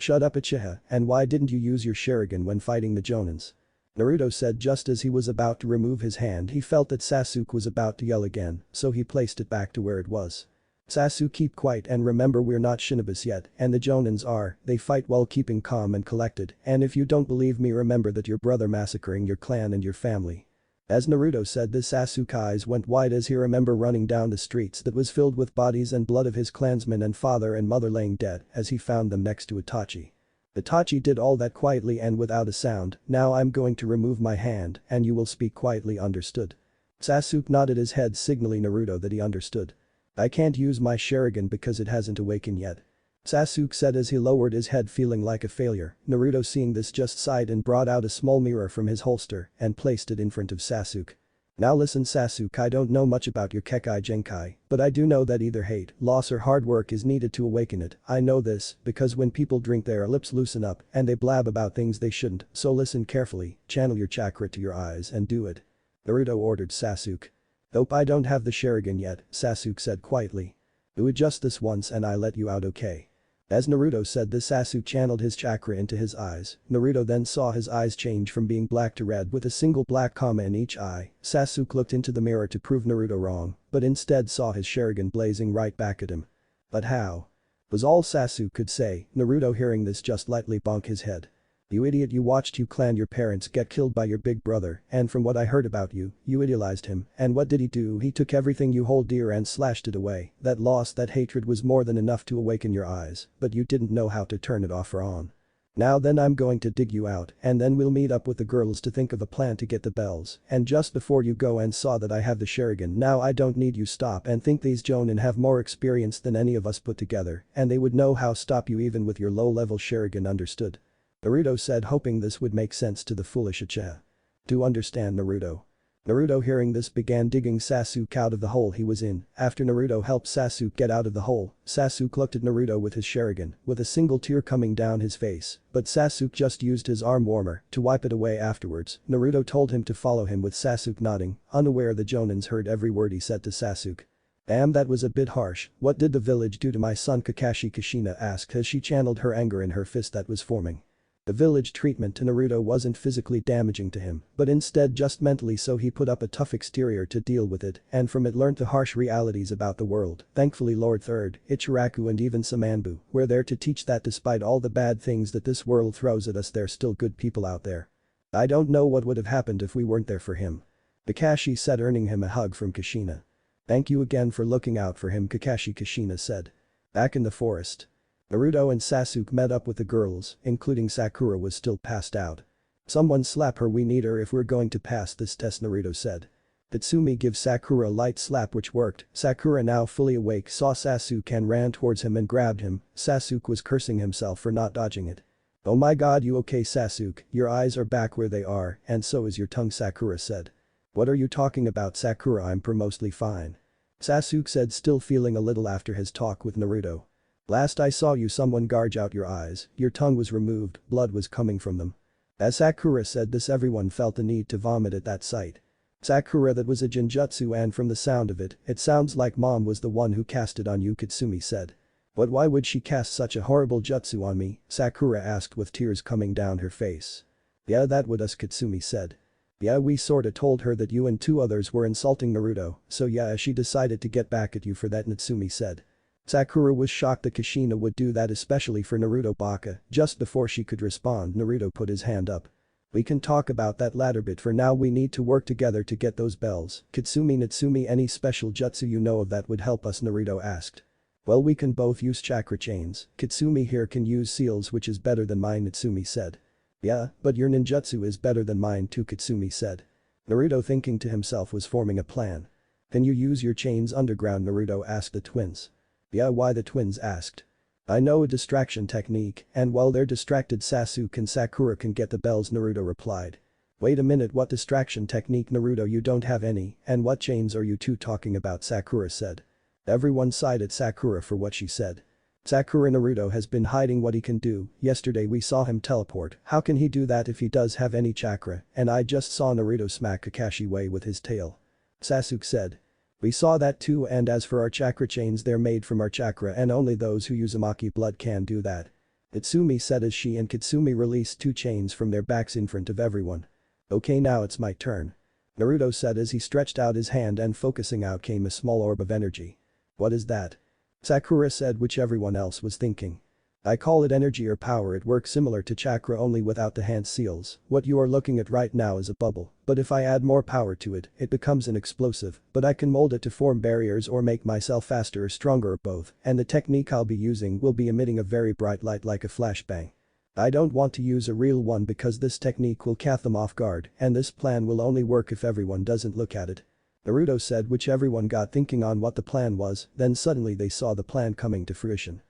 Shut up, Uchiha, and why didn't you use your Sharingan when fighting the Jonins? Naruto said just as he was about to remove his hand he felt that Sasuke was about to yell again, so he placed it back to where it was. Sasuke, keep quiet and remember we're not Shinobis yet and the Jonins are, they fight while keeping calm and collected, and if you don't believe me remember that your brother massacring your clan and your family. As Naruto said this, Sasuke's eyes went wide as he remembered running down the streets that was filled with bodies and blood of his clansmen and father and mother laying dead as he found them next to Itachi. Itachi did all that quietly and without a sound. Now I'm going to remove my hand and you will speak quietly, understood? Sasuke nodded his head, signaling Naruto that he understood. I can't use my Sharingan because it hasn't awakened yet. Sasuke said as he lowered his head, feeling like a failure. Naruto, seeing this, just sighed and brought out a small mirror from his holster and placed it in front of Sasuke. Now listen, Sasuke, I don't know much about your Kekkei Genkai, but I do know that either hate, loss or hard work is needed to awaken it. I know this because when people drink their lips loosen up and they blab about things they shouldn't, so listen carefully, channel your chakra to your eyes and do it. Naruto ordered Sasuke. Nope, I don't have the Sharingan yet, Sasuke said quietly. Do it just this once and I let you out, okay? As Naruto said this, Sasuke channeled his chakra into his eyes. Naruto then saw his eyes change from being black to red with a single black comma in each eye. Sasuke looked into the mirror to prove Naruto wrong, but instead saw his Sharingan blazing right back at him. But how? Was all Sasuke could say. Naruto, hearing this, just lightly bonked his head. You idiot, you watched your parents get killed by your big brother, and from what I heard about you, you idealized him, and what did he do? He took everything you hold dear and slashed it away. That loss, that hatred was more than enough to awaken your eyes, but you didn't know how to turn it off or on. Now then I'm going to dig you out and then we'll meet up with the girls to think of a plan to get the bells, and just before you go and saw that I have the Sharingan, now I don't need you stop and think these Jonin have more experience than any of us put together, and they would know how stop you even with your low-level Sharingan, understood? Naruto said, hoping this would make sense to the foolish Uchiha. Do understand, Naruto. Naruto, hearing this, began digging Sasuke out of the hole he was in. After Naruto helped Sasuke get out of the hole, Sasuke looked at Naruto with his Sharingan, with a single tear coming down his face, but Sasuke just used his arm warmer to wipe it away afterwards. Naruto told him to follow him, with Sasuke nodding, unaware the Jonins heard every word he said to Sasuke. Damn, that was a bit harsh. What did the village do to my son? Kakashi Kushina asked as she channeled her anger in her fist that was forming. The village treatment to Naruto wasn't physically damaging to him, but instead just mentally, so he put up a tough exterior to deal with it and from it learned the harsh realities about the world. Thankfully Lord Third, Ichiraku and even Samanbu were there to teach that despite all the bad things that this world throws at us, there's still good people out there. I don't know what would have happened if we weren't there for him. Kakashi said, earning him a hug from Kushina. Thank you again for looking out for him, Kakashi, Kushina said. Back in the forest, Naruto and Sasuke met up with the girls, including Sakura was still passed out. Someone slap her, we need her if we're going to pass this test, Naruto said. Tatsumi gave Sakura a light slap which worked. Sakura, now fully awake, saw Sasuke and ran towards him and grabbed him. Sasuke was cursing himself for not dodging it. Oh my god, you okay, Sasuke? Your eyes are back where they are and so is your tongue, Sakura said. What are you talking about, Sakura? I'm mostly fine. Sasuke said, still feeling a little after his talk with Naruto. Last I saw you someone gouge out your eyes, your tongue was removed, blood was coming from them. As Sakura said this, everyone felt the need to vomit at that sight. Sakura, that was a genjutsu and from the sound of it, it sounds like mom was the one who cast it on you, Katsumi said. But why would she cast such a horrible jutsu on me? Sakura asked with tears coming down her face. Yeah, that would us, Katsumi said. Yeah, we sorta told her that you and two others were insulting Naruto, so yeah, she decided to get back at you for that, Natsumi said. Sakura was shocked that Kushina would do that, especially for Naruto Baka. Just before she could respond, Naruto put his hand up. We can talk about that later, but for now we need to work together to get those bells. Kitsumi Natsumi, any special jutsu you know of that would help us, Naruto asked. Well, we can both use chakra chains. Kitsumi here can use seals, which is better than mine, Natsumi said. Yeah, but your ninjutsu is better than mine too, Kitsumi said. Naruto, thinking to himself, was forming a plan. Can you use your chains underground, Naruto asked the twins. Yeah, why, the twins asked. I know a distraction technique, and while they're distracted Sasuke and Sakura can get the bells, Naruto replied. Wait a minute, what distraction technique, Naruto? You don't have any, and what chains are you two talking about? Sakura said. Everyone sighed at Sakura for what she said. Sakura, Naruto has been hiding what he can do. Yesterday we saw him teleport. How can he do that if he does have any chakra? And I just saw Naruto smack Kakashi way with his tail. Sasuke said. We saw that too, and as for our chakra chains, they're made from our chakra and only those who use Uzumaki blood can do that. Itsumi said as she and Kitsumi released two chains from their backs in front of everyone. Okay, now it's my turn. Naruto said as he stretched out his hand and focusing out came a small orb of energy. What is that? Sakura said, which everyone else was thinking. I call it energy or power. It works similar to chakra only without the hand seals. What you are looking at right now is a bubble, but if I add more power to it, it becomes an explosive, but I can mold it to form barriers or make myself faster or stronger or both, and the technique I'll be using will be emitting a very bright light like a flashbang. I don't want to use a real one because this technique will catch them off guard, and this plan will only work if everyone doesn't look at it. Naruto said, which everyone got thinking on what the plan was, then suddenly they saw the plan coming to fruition.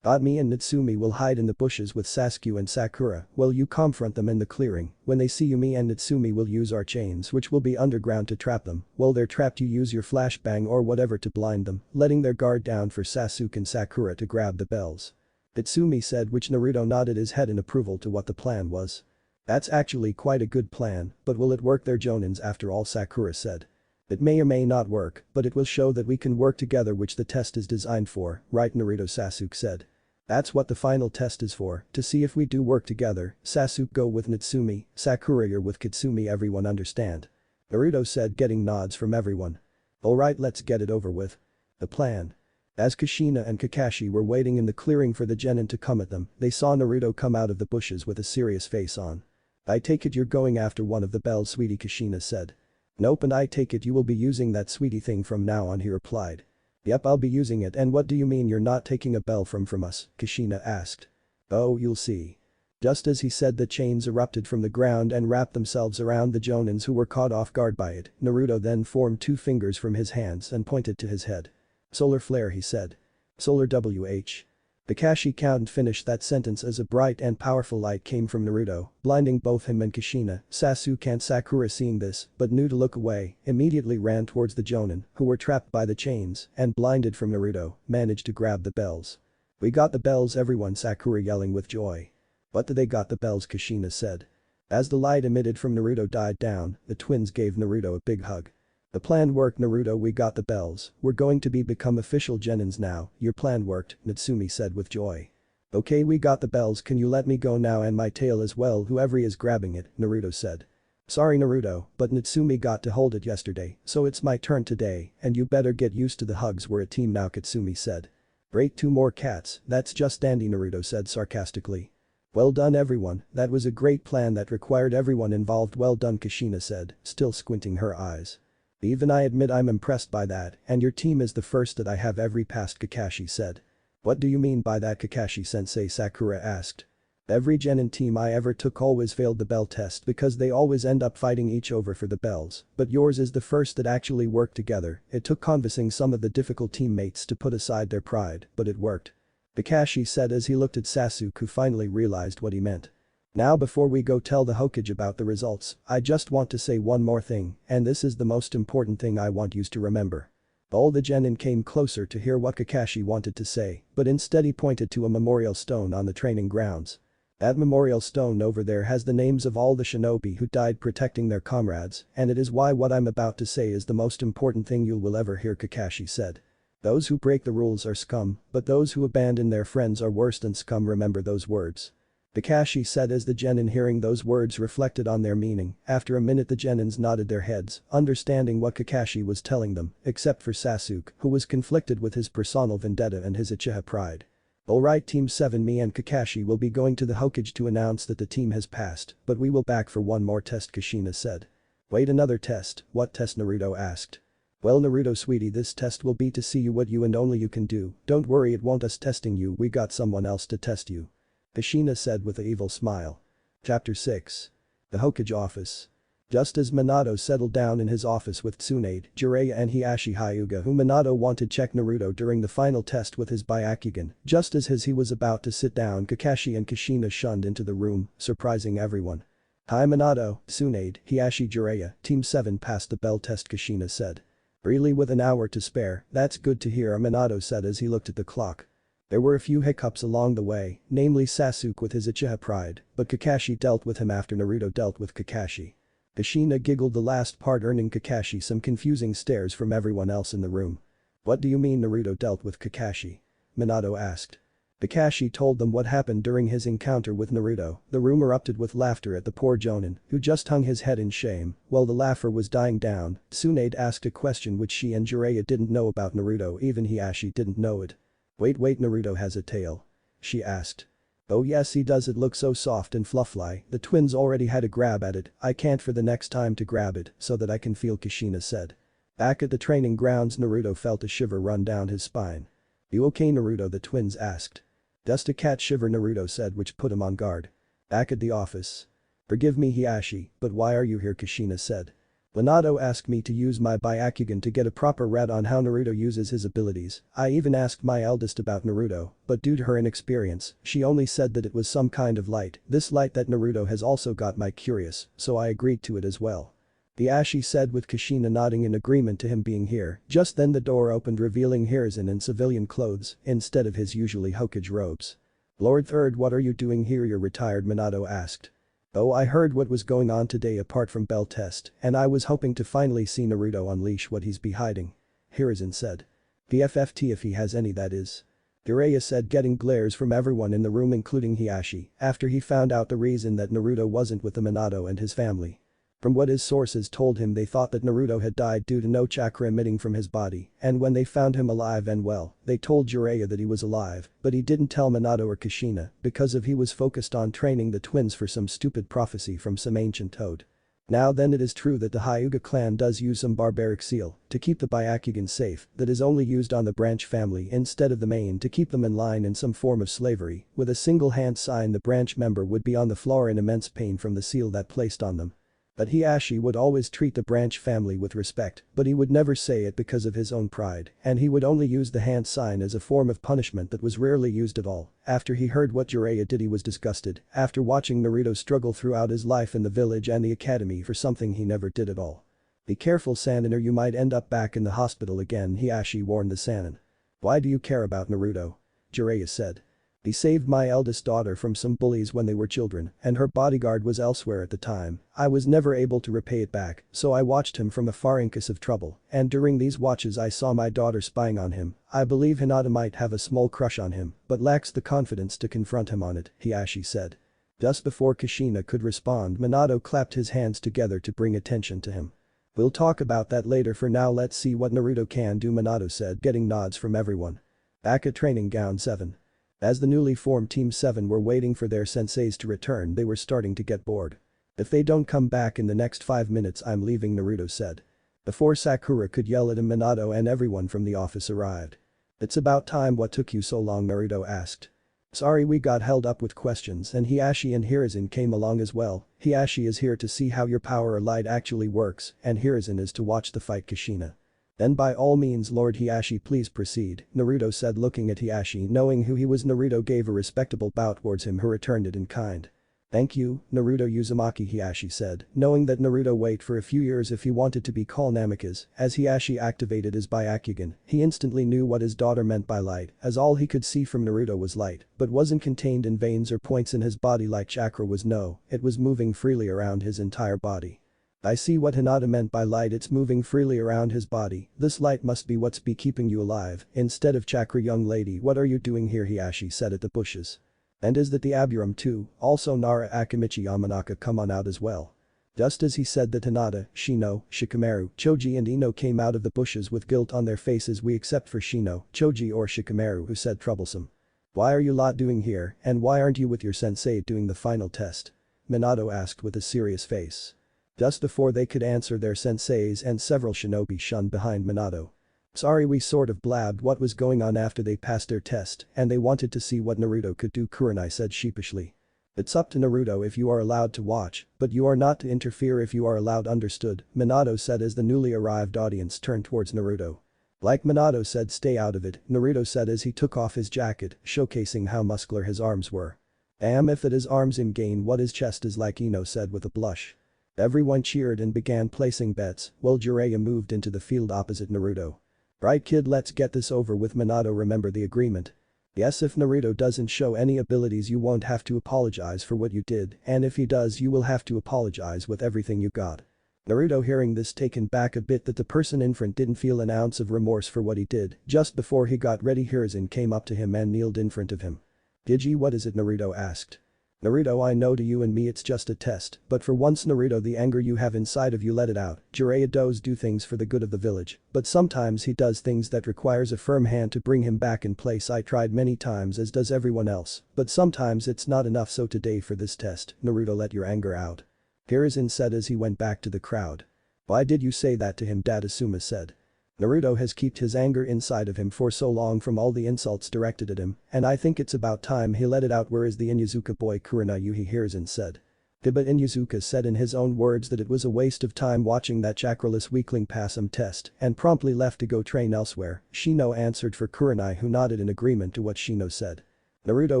Me and Natsumi will hide in the bushes with Sasuke and Sakura while you confront them in the clearing. When they see you, me and Natsumi will use our chains, which will be underground, to trap them. While they're trapped, you use your flashbang or whatever to blind them, letting their guard down for Sasuke and Sakura to grab the bells. Natsumi said, which Naruto nodded his head in approval to what the plan was. That's actually quite a good plan, but will it work? They're Jonins after all, Sakura said. It may or may not work, but it will show that we can work together, which the test is designed for, right, Naruto? Sasuke said. That's what the final test is for, to see if we do work together. Sasuke, go with Natsumi, Sakura you're with Kitsumi, everyone understand? Naruto said, getting nods from everyone. Alright, let's get it over with. The plan. As Kushina and Kakashi were waiting in the clearing for the genin to come at them, they saw Naruto come out of the bushes with a serious face on. I take it you're going after one of the bells, sweetie, Kushina said. Nope, and I take it you will be using that sweetie thing from now on, he replied. Yep, I'll be using it. And what do you mean you're not taking a bell from us? Kushina asked. Oh, you'll see. Just as he said, the chains erupted from the ground and wrapped themselves around the Jonins who were caught off guard by it. Naruto then formed two fingers from his hands and pointed to his head. Solar flare, he said. Solar WH. Kakashi couldn't finish that sentence as a bright and powerful light came from Naruto, blinding both him and Kushina. Sasuke and Sakura, seeing this, but knew to look away, immediately ran towards the Jonin, who were trapped by the chains, and blinded from Naruto, managed to grab the bells. We got the bells, everyone, Sakura yelling with joy. What do they got the bells? Kushina said. As the light emitted from Naruto died down, the twins gave Naruto a big hug. The plan worked, Naruto, we got the bells. We're going to become official Genins now. Your plan worked, Natsumi said with joy. Okay, we got the bells, can you let me go now, and my tail as well? Whoever is grabbing it, Naruto said. Sorry, Naruto, but Natsumi got to hold it yesterday, so it's my turn today, and you better get used to the hugs. We're a team now, Katsumi said. Great, 2 more cats, that's just dandy, Naruto said sarcastically. Well done everyone, that was a great plan that required everyone involved. Well done, Kushina said, still squinting her eyes. Even I admit I'm impressed by that, and your team is the first that I have ever passed, Kakashi said. What do you mean by that, Kakashi-sensei? Sakura asked. Every Genin team I ever took always failed the bell test because they always end up fighting each other for the bells, but yours is the first that actually worked together. It took convincing some of the difficult teammates to put aside their pride, but it worked. Kakashi said as he looked at Sasuke, who finally realized what he meant. Now before we go tell the Hokage about the results, I just want to say one more thing, and this is the most important thing I want you to remember. All the Genin came closer to hear what Kakashi wanted to say, but instead he pointed to a memorial stone on the training grounds. That memorial stone over there has the names of all the shinobi who died protecting their comrades, and it is why what I'm about to say is the most important thing you will ever hear, Kakashi said. Those who break the rules are scum, but those who abandon their friends are worse than scum. Remember those words. Kakashi said as the Genin, hearing those words, reflected on their meaning. After a minute the Genins nodded their heads, understanding what Kakashi was telling them, except for Sasuke, who was conflicted with his personal vendetta and his Uchiha pride. Alright Team 7, me and Kakashi will be going to the Hokage to announce that the team has passed, but we will back for one more test, Kushina said. Wait, another test? What test? Naruto asked. Well Naruto sweetie, this test will be to see you what you and only you can do, don't worry, it won't us testing you, we got someone else to test you. Kushina said with an evil smile. Chapter 6. The Hokage office. Just as Minato settled down in his office with Tsunade, Jiraiya and Hiashi Hyuga, whom Minato wanted to check Naruto during the final test with his Byakugan, just as he was about to sit down, Kakashi and Kushina shunned into the room, surprising everyone. Hi Minato, Tsunade, Hiashi, Jiraiya, Team 7 passed the bell test, Kushina said. Really, with an hour to spare? That's good to hear, Minato said as he looked at the clock. There were a few hiccups along the way, namely Sasuke with his Uchiha pride, but Kakashi dealt with him after Naruto dealt with Kakashi. Kushina giggled the last part, earning Kakashi some confusing stares from everyone else in the room. What do you mean Naruto dealt with Kakashi? Minato asked. Kakashi told them what happened during his encounter with Naruto. The room erupted with laughter at the poor Jonin, who just hung his head in shame. While the laughter was dying down, Tsunade asked a question which she and Jiraiya didn't know about Naruto, even Hiashi didn't know it. Wait, Naruto has a tail? She asked. Oh yes he does, it looks so soft and fluffy, the twins already had a grab at it, I can't for the next time to grab it so that I can feel, Kushina said. Back at the training grounds, Naruto felt a shiver run down his spine. You okay Naruto, the twins asked. Just a cat shiver, Naruto said, which put him on guard. Back at the office. Forgive me Hiashi, but why are you here, Kushina said. Minato asked me to use my Byakugan to get a proper read on how Naruto uses his abilities. I even asked my eldest about Naruto, but due to her inexperience, she only said that it was some kind of light. This light that Naruto has also got my curious, so I agreed to it as well. Hiashi said with Kushina nodding in agreement to him being here. Just then the door opened, revealing Hiruzen in civilian clothes instead of his usually Hokage robes. Lord Third, what are you doing here? You're retired, Minato asked. Oh, I heard what was going on today apart from bell test, and I was hoping to finally see Naruto unleash what he's been hiding. Hiruzen said. BFFT if he has any, that is. Jiraiya said, getting glares from everyone in the room including Hiashi after he found out the reason that Naruto wasn't with the Minato and his family. From what his sources told him, they thought that Naruto had died due to no chakra emitting from his body, and when they found him alive and well, they told Jiraiya that he was alive, but he didn't tell Minato or Kushina because he was focused on training the twins for some stupid prophecy from some ancient toad. Now then, it is true that the Hyuga clan does use some barbaric seal to keep the Byakugan safe that is only used on the branch family instead of the main to keep them in line in some form of slavery. With a single hand sign, the branch member would be on the floor in immense pain from the seal that placed on them. But Hiashi would always treat the branch family with respect, but he would never say it because of his own pride, and he would only use the hand sign as a form of punishment that was rarely used at all. After he heard what Jiraiya did, he was disgusted after watching Naruto struggle throughout his life in the village and the academy for something he never did at all. Be careful Sannin, or you might end up back in the hospital again, Hiashi warned the Sannin. Why do you care about Naruto? Jiraiya said. He saved my eldest daughter from some bullies when they were children, and her bodyguard was elsewhere at the time. I was never able to repay it back, so I watched him from afar in case of trouble, and during these watches I saw my daughter spying on him. I believe Hinata might have a small crush on him, but lacks the confidence to confront him on it, Hiashi said. Just before Kushina could respond, Minato clapped his hands together to bring attention to him. We'll talk about that later, for now let's see what Naruto can do, Minato said, getting nods from everyone. Back at training ground 7. As the newly formed Team 7 were waiting for their senseis to return, they were starting to get bored. If they don't come back in the next 5 minutes, I'm leaving, Naruto said. Before Sakura could yell at him, Minato and everyone from the office arrived. It's about time, what took you so long? Naruto asked. Sorry, we got held up with questions, and Hiashi and Hiruzen came along as well. Hiashi is here to see how your power or light actually works, and Hiruzen is to watch the fight, Kushina. Then by all means Lord Hiashi, please proceed, Naruto said, looking at Hiashi. Knowing who he was, Naruto gave a respectable bow towards him, who returned it in kind. Thank you, Naruto Uzumaki, Hiashi said, knowing that Naruto wait for a few years if he wanted to be called Namikaze. As Hiashi activated his Byakugan, he instantly knew what his daughter meant by light, as all he could see from Naruto was light, but wasn't contained in veins or points in his body like chakra was. No, it was moving freely around his entire body. I see what Hinata meant by light, it's moving freely around his body. This light must be what's be keeping you alive instead of chakra. Young lady, what are you doing here? Hiashi said at the bushes. And is that the Aburam too? Also Nara, Akimichi, Yamanaka, come on out as well. Just as he said that, Hinata, Shino, Shikamaru, Choji and Ino came out of the bushes with guilt on their faces. We except for Shino, Choji or Shikamaru, who said troublesome. Why are you lot doing here and why aren't you with your sensei doing the final test? Minato asked with a serious face. Just before they could answer, their senseis and several shinobi shunned behind Minato. Sorry, we sort of blabbed what was going on after they passed their test and they wanted to see what Naruto could do, Kurenai said sheepishly. It's up to Naruto if you are allowed to watch, but you are not to interfere if you are allowed, understood, Minato said as the newly arrived audience turned towards Naruto. Like Minato said, stay out of it, Naruto said as he took off his jacket, showcasing how muscular his arms were. If it is arms in gain, what his chest is like, Ino said with a blush. Everyone cheered and began placing bets while Jiraiya moved into the field opposite Naruto. Right kid, let's get this over with, Minato, remember the agreement. Yes, if Naruto doesn't show any abilities you won't have to apologize for what you did, and if he does you will have to apologize with everything you got. Naruto, hearing this, taken back a bit that the person in front didn't feel an ounce of remorse for what he did. Just before he got ready, Hiruzen came up to him and kneeled in front of him. Digi, what is it? Naruto asked. Naruto, I know to you and me it's just a test, but for once Naruto, the anger you have inside of you, let it out. Jiraiya does do things for the good of the village, but sometimes he does things that requires a firm hand to bring him back in place. I tried many times, as does everyone else, but sometimes it's not enough, so today for this test, Naruto, let your anger out. Hiruzen said as he went back to the crowd. Why did you say that to him? Dad Asuma said. Naruto has kept his anger inside of him for so long from all the insults directed at him, and I think it's about time he let it out. Where is the Inyazuka boy? Kurenai Yuhi, Hiruzen said. But Inyazuka said in his own words that it was a waste of time watching that chakraless weakling pass him test and promptly left to go train elsewhere. Shino answered for Kurenai, who nodded in agreement to what Shino said. Naruto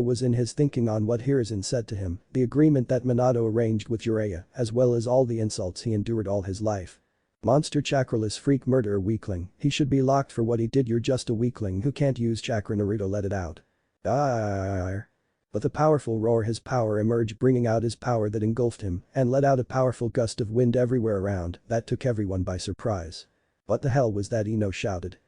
was in his thinking on what Hiruzen said to him, the agreement that Minato arranged with Jiraiya, as well as all the insults he endured all his life. Monster chakraless freak murderer weakling, he should be locked for what he did. You're just a weakling who can't use chakra, Naruto let it out. With a powerful roar his power emerged, bringing out his power that engulfed him and let out a powerful gust of wind everywhere around that took everyone by surprise. What the hell was that? Ino shouted.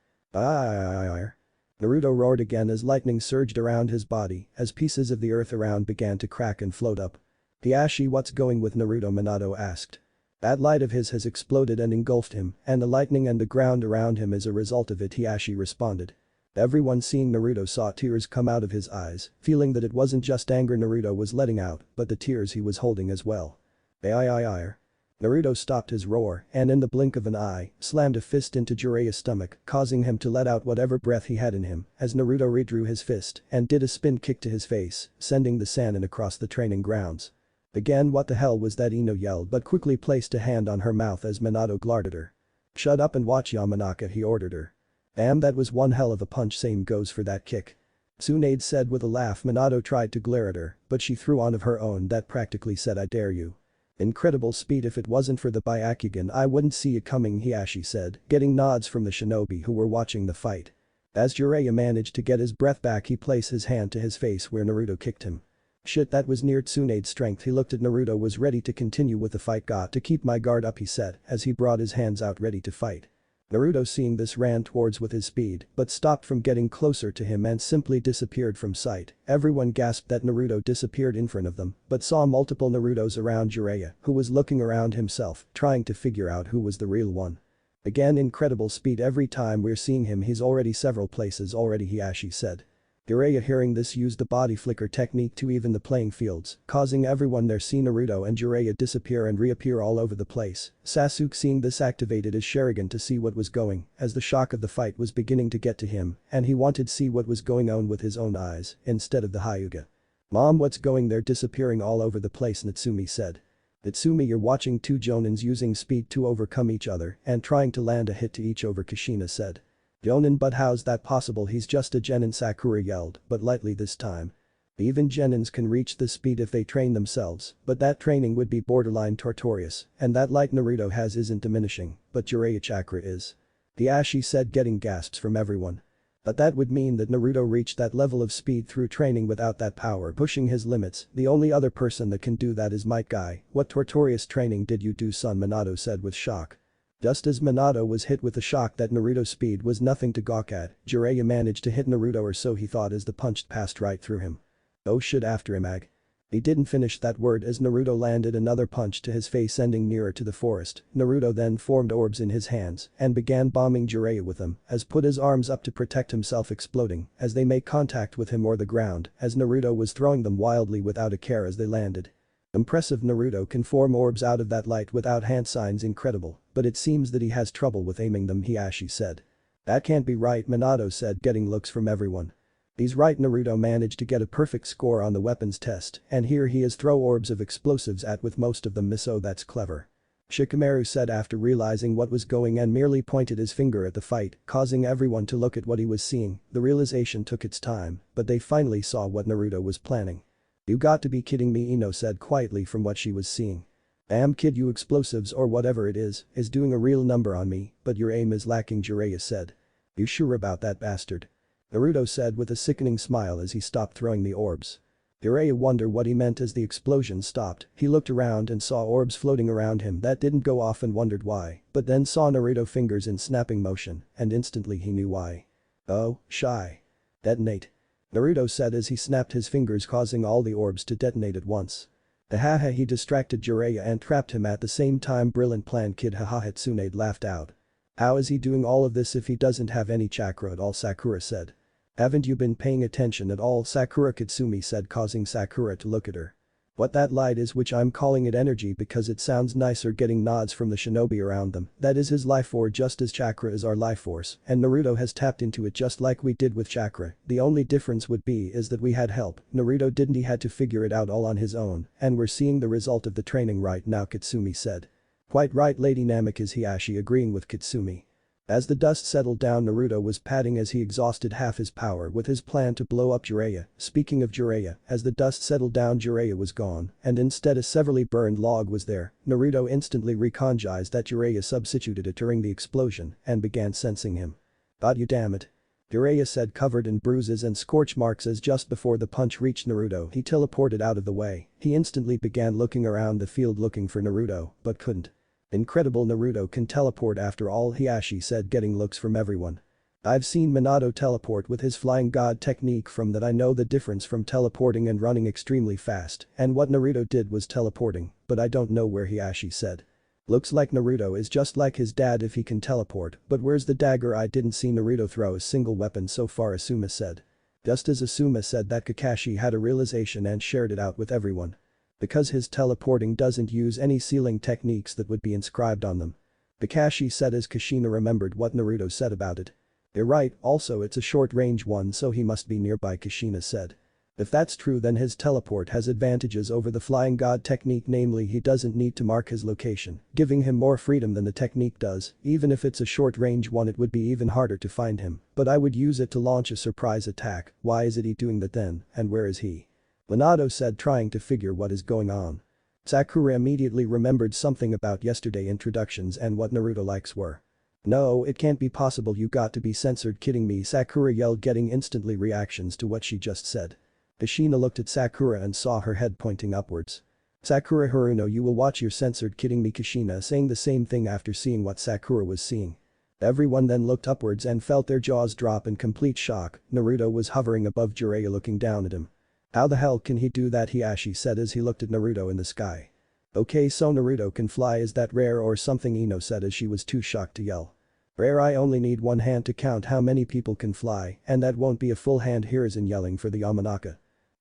Naruto roared again as lightning surged around his body as pieces of the earth around began to crack and float up. Hiashi, what's going with Naruto? Minato asked. That light of his has exploded and engulfed him, and the lightning and the ground around him is a result of it, Hiashi responded. Everyone seeing Naruto saw tears come out of his eyes, feeling that it wasn't just anger Naruto was letting out, but the tears he was holding as well. Naruto stopped his roar and in the blink of an eye, slammed a fist into Jiraiya's stomach, causing him to let out whatever breath he had in him as Naruto redrew his fist and did a spin kick to his face, sending the Sannin across the training grounds. Again, what the hell was that? Ino yelled but quickly placed a hand on her mouth as Minato glared at her. Shut up and watch, Yamanaka, he ordered her. Damn, that was one hell of a punch. Same goes for that kick. Tsunade said with a laugh. Minato tried to glare at her, but she threw one of her own that practically said, I dare you. Incredible speed. If it wasn't for the Byakugan I wouldn't see it coming, Hiashi said, getting nods from the shinobi who were watching the fight. As Jiraiya managed to get his breath back, he placed his hand to his face where Naruto kicked him. Shit, that was near Tsunade's strength. He looked at Naruto, was ready to continue with the fight. Got to keep my guard up, he said as he brought his hands out ready to fight. Naruto, seeing this, ran towards with his speed but stopped from getting closer to him and simply disappeared from sight. Everyone gasped that Naruto disappeared in front of them but saw multiple Narutos around Jiraiya, who was looking around himself trying to figure out who was the real one. Again, incredible speed. Every time we're seeing him he's already several places already, Hiashi said. Jiraiya, hearing this, used the body flicker technique to even the playing fields, causing everyone there see Naruto and Jiraiya disappear and reappear all over the place. Sasuke, seeing this, activated his Sharingan to see what was going, as the shock of the fight was beginning to get to him and he wanted to see what was going on with his own eyes instead of the Hyuga. Mom, what's going? They're disappearing all over the place, Natsumi said. Natsumi, you're watching two Jonins using speed to overcome each other and trying to land a hit to each over, Kushina said. Jonin, but how's that possible? He's just a genin, Sakura yelled, but lightly this time. Even genins can reach this speed if they train themselves, but that training would be borderline torturous, and that light Naruto has isn't diminishing, but Jiraiya chakra is. Hiashi said, getting gasps from everyone. But that would mean that Naruto reached that level of speed through training without that power pushing his limits. The only other person that can do that is Might Guy. What torturous training did you do, son? Minato said with shock. Just as Minato was hit with the shock that Naruto's speed was nothing to gawk at, Jiraiya managed to hit Naruto, or so he thought, as the punch passed right through him. Oh shit, after him, Ag. He didn't finish that word as Naruto landed another punch to his face sending nearer to the forest. Naruto then formed orbs in his hands and began bombing Jiraiya with them as put his arms up to protect himself exploding as they make contact with him or the ground as Naruto was throwing them wildly without a care as they landed. Impressive. Naruto can form orbs out of that light without hand signs. Incredible, but it seems that he has trouble with aiming them, Hiashi said. That can't be right, Minato said, getting looks from everyone. He's right. Naruto managed to get a perfect score on the weapons test and here he is throw orbs of explosives at with most of them miss. Oh, that's clever. Shikamaru said after realizing what was going and merely pointed his finger at the fight, causing everyone to look at what he was seeing. The realization took its time, but they finally saw what Naruto was planning. You got to be kidding me, Ino said quietly from what she was seeing. Damn kid, you explosives or whatever it is doing a real number on me, but your aim is lacking, Jiraiya said. You sure about that, bastard? Naruto said with a sickening smile as he stopped throwing the orbs. Jiraiya wondered what he meant as the explosion stopped. He looked around and saw orbs floating around him that didn't go off and wondered why, but then saw Naruto fingers in snapping motion and instantly he knew why. Oh, shy. Detonate. Naruto said as he snapped his fingers causing all the orbs to detonate at once. Haha, he distracted Jiraiya and trapped him at the same time. Brilliant plan, kid, haha. Tsunade laughed out. How is he doing all of this if he doesn't have any chakra at all, Sakura said. Haven't you been paying attention at all, Sakura? Kitsumi said, causing Sakura to look at her. What that light is, which I'm calling it energy because it sounds nicer, getting nods from the shinobi around them. That is his life force, just as chakra is our life force and Naruto has tapped into it just like we did with chakra. The only difference would be is that we had help. Naruto didn't, he had to figure it out all on his own and we're seeing the result of the training right now, Kitsumi said. Quite right, Lady Namek, is Hiashi agreeing with Kitsumi. As the dust settled down, Naruto was padding as he exhausted half his power with his plan to blow up Jiraiya. Speaking of Jiraiya, as the dust settled down, Jiraiya was gone and instead a severely burned log was there. Naruto instantly recognized that Jiraiya substituted it during the explosion and began sensing him. God, you damn it. Jiraiya said, covered in bruises and scorch marks as just before the punch reached Naruto he teleported out of the way. He instantly began looking around the field looking for Naruto but couldn't. Incredible, Naruto can teleport after all, Hiashi said, getting looks from everyone. I've seen Minato teleport with his flying god technique. From that I know the difference from teleporting and running extremely fast and what Naruto did was teleporting, but I don't know where, Hiashi said. Looks like Naruto is just like his dad if he can teleport, but where's the dagger? I didn't see Naruto throw a single weapon so far, Asuma said. Just as Asuma said that, Kakashi had a realization and shared it out with everyone. Because his teleporting doesn't use any sealing techniques that would be inscribed on them. Kakashi said as Kushina remembered what Naruto said about it. You're right, also it's a short-range one so he must be nearby, Kushina said. If that's true then his teleport has advantages over the flying god technique, namely he doesn't need to mark his location, giving him more freedom than the technique does. Even if it's a short-range one it would be even harder to find him, but I would use it to launch a surprise attack. Why is he doing that then, and where is he? Minato said, trying to figure what is going on. Sakura immediately remembered something about yesterday introductions and what Naruto likes were. No, it can't be possible, you got to be censored, kidding me, Sakura yelled, getting instantly reactions to what she just said. Kushina looked at Sakura and saw her head pointing upwards. Sakura Haruno, you will watch your censored, kidding me, Kushina saying the same thing after seeing what Sakura was seeing. Everyone then looked upwards and felt their jaws drop in complete shock. Naruto was hovering above Jiraiya looking down at him. How the hell can he do that, Hiashi said as he looked at Naruto in the sky. Okay, so Naruto can fly, is that rare or something, Ino said as she was too shocked to yell. Rare? I only need one hand to count how many people can fly and that won't be a full hand. Hiruzen yelling for the Yamanaka.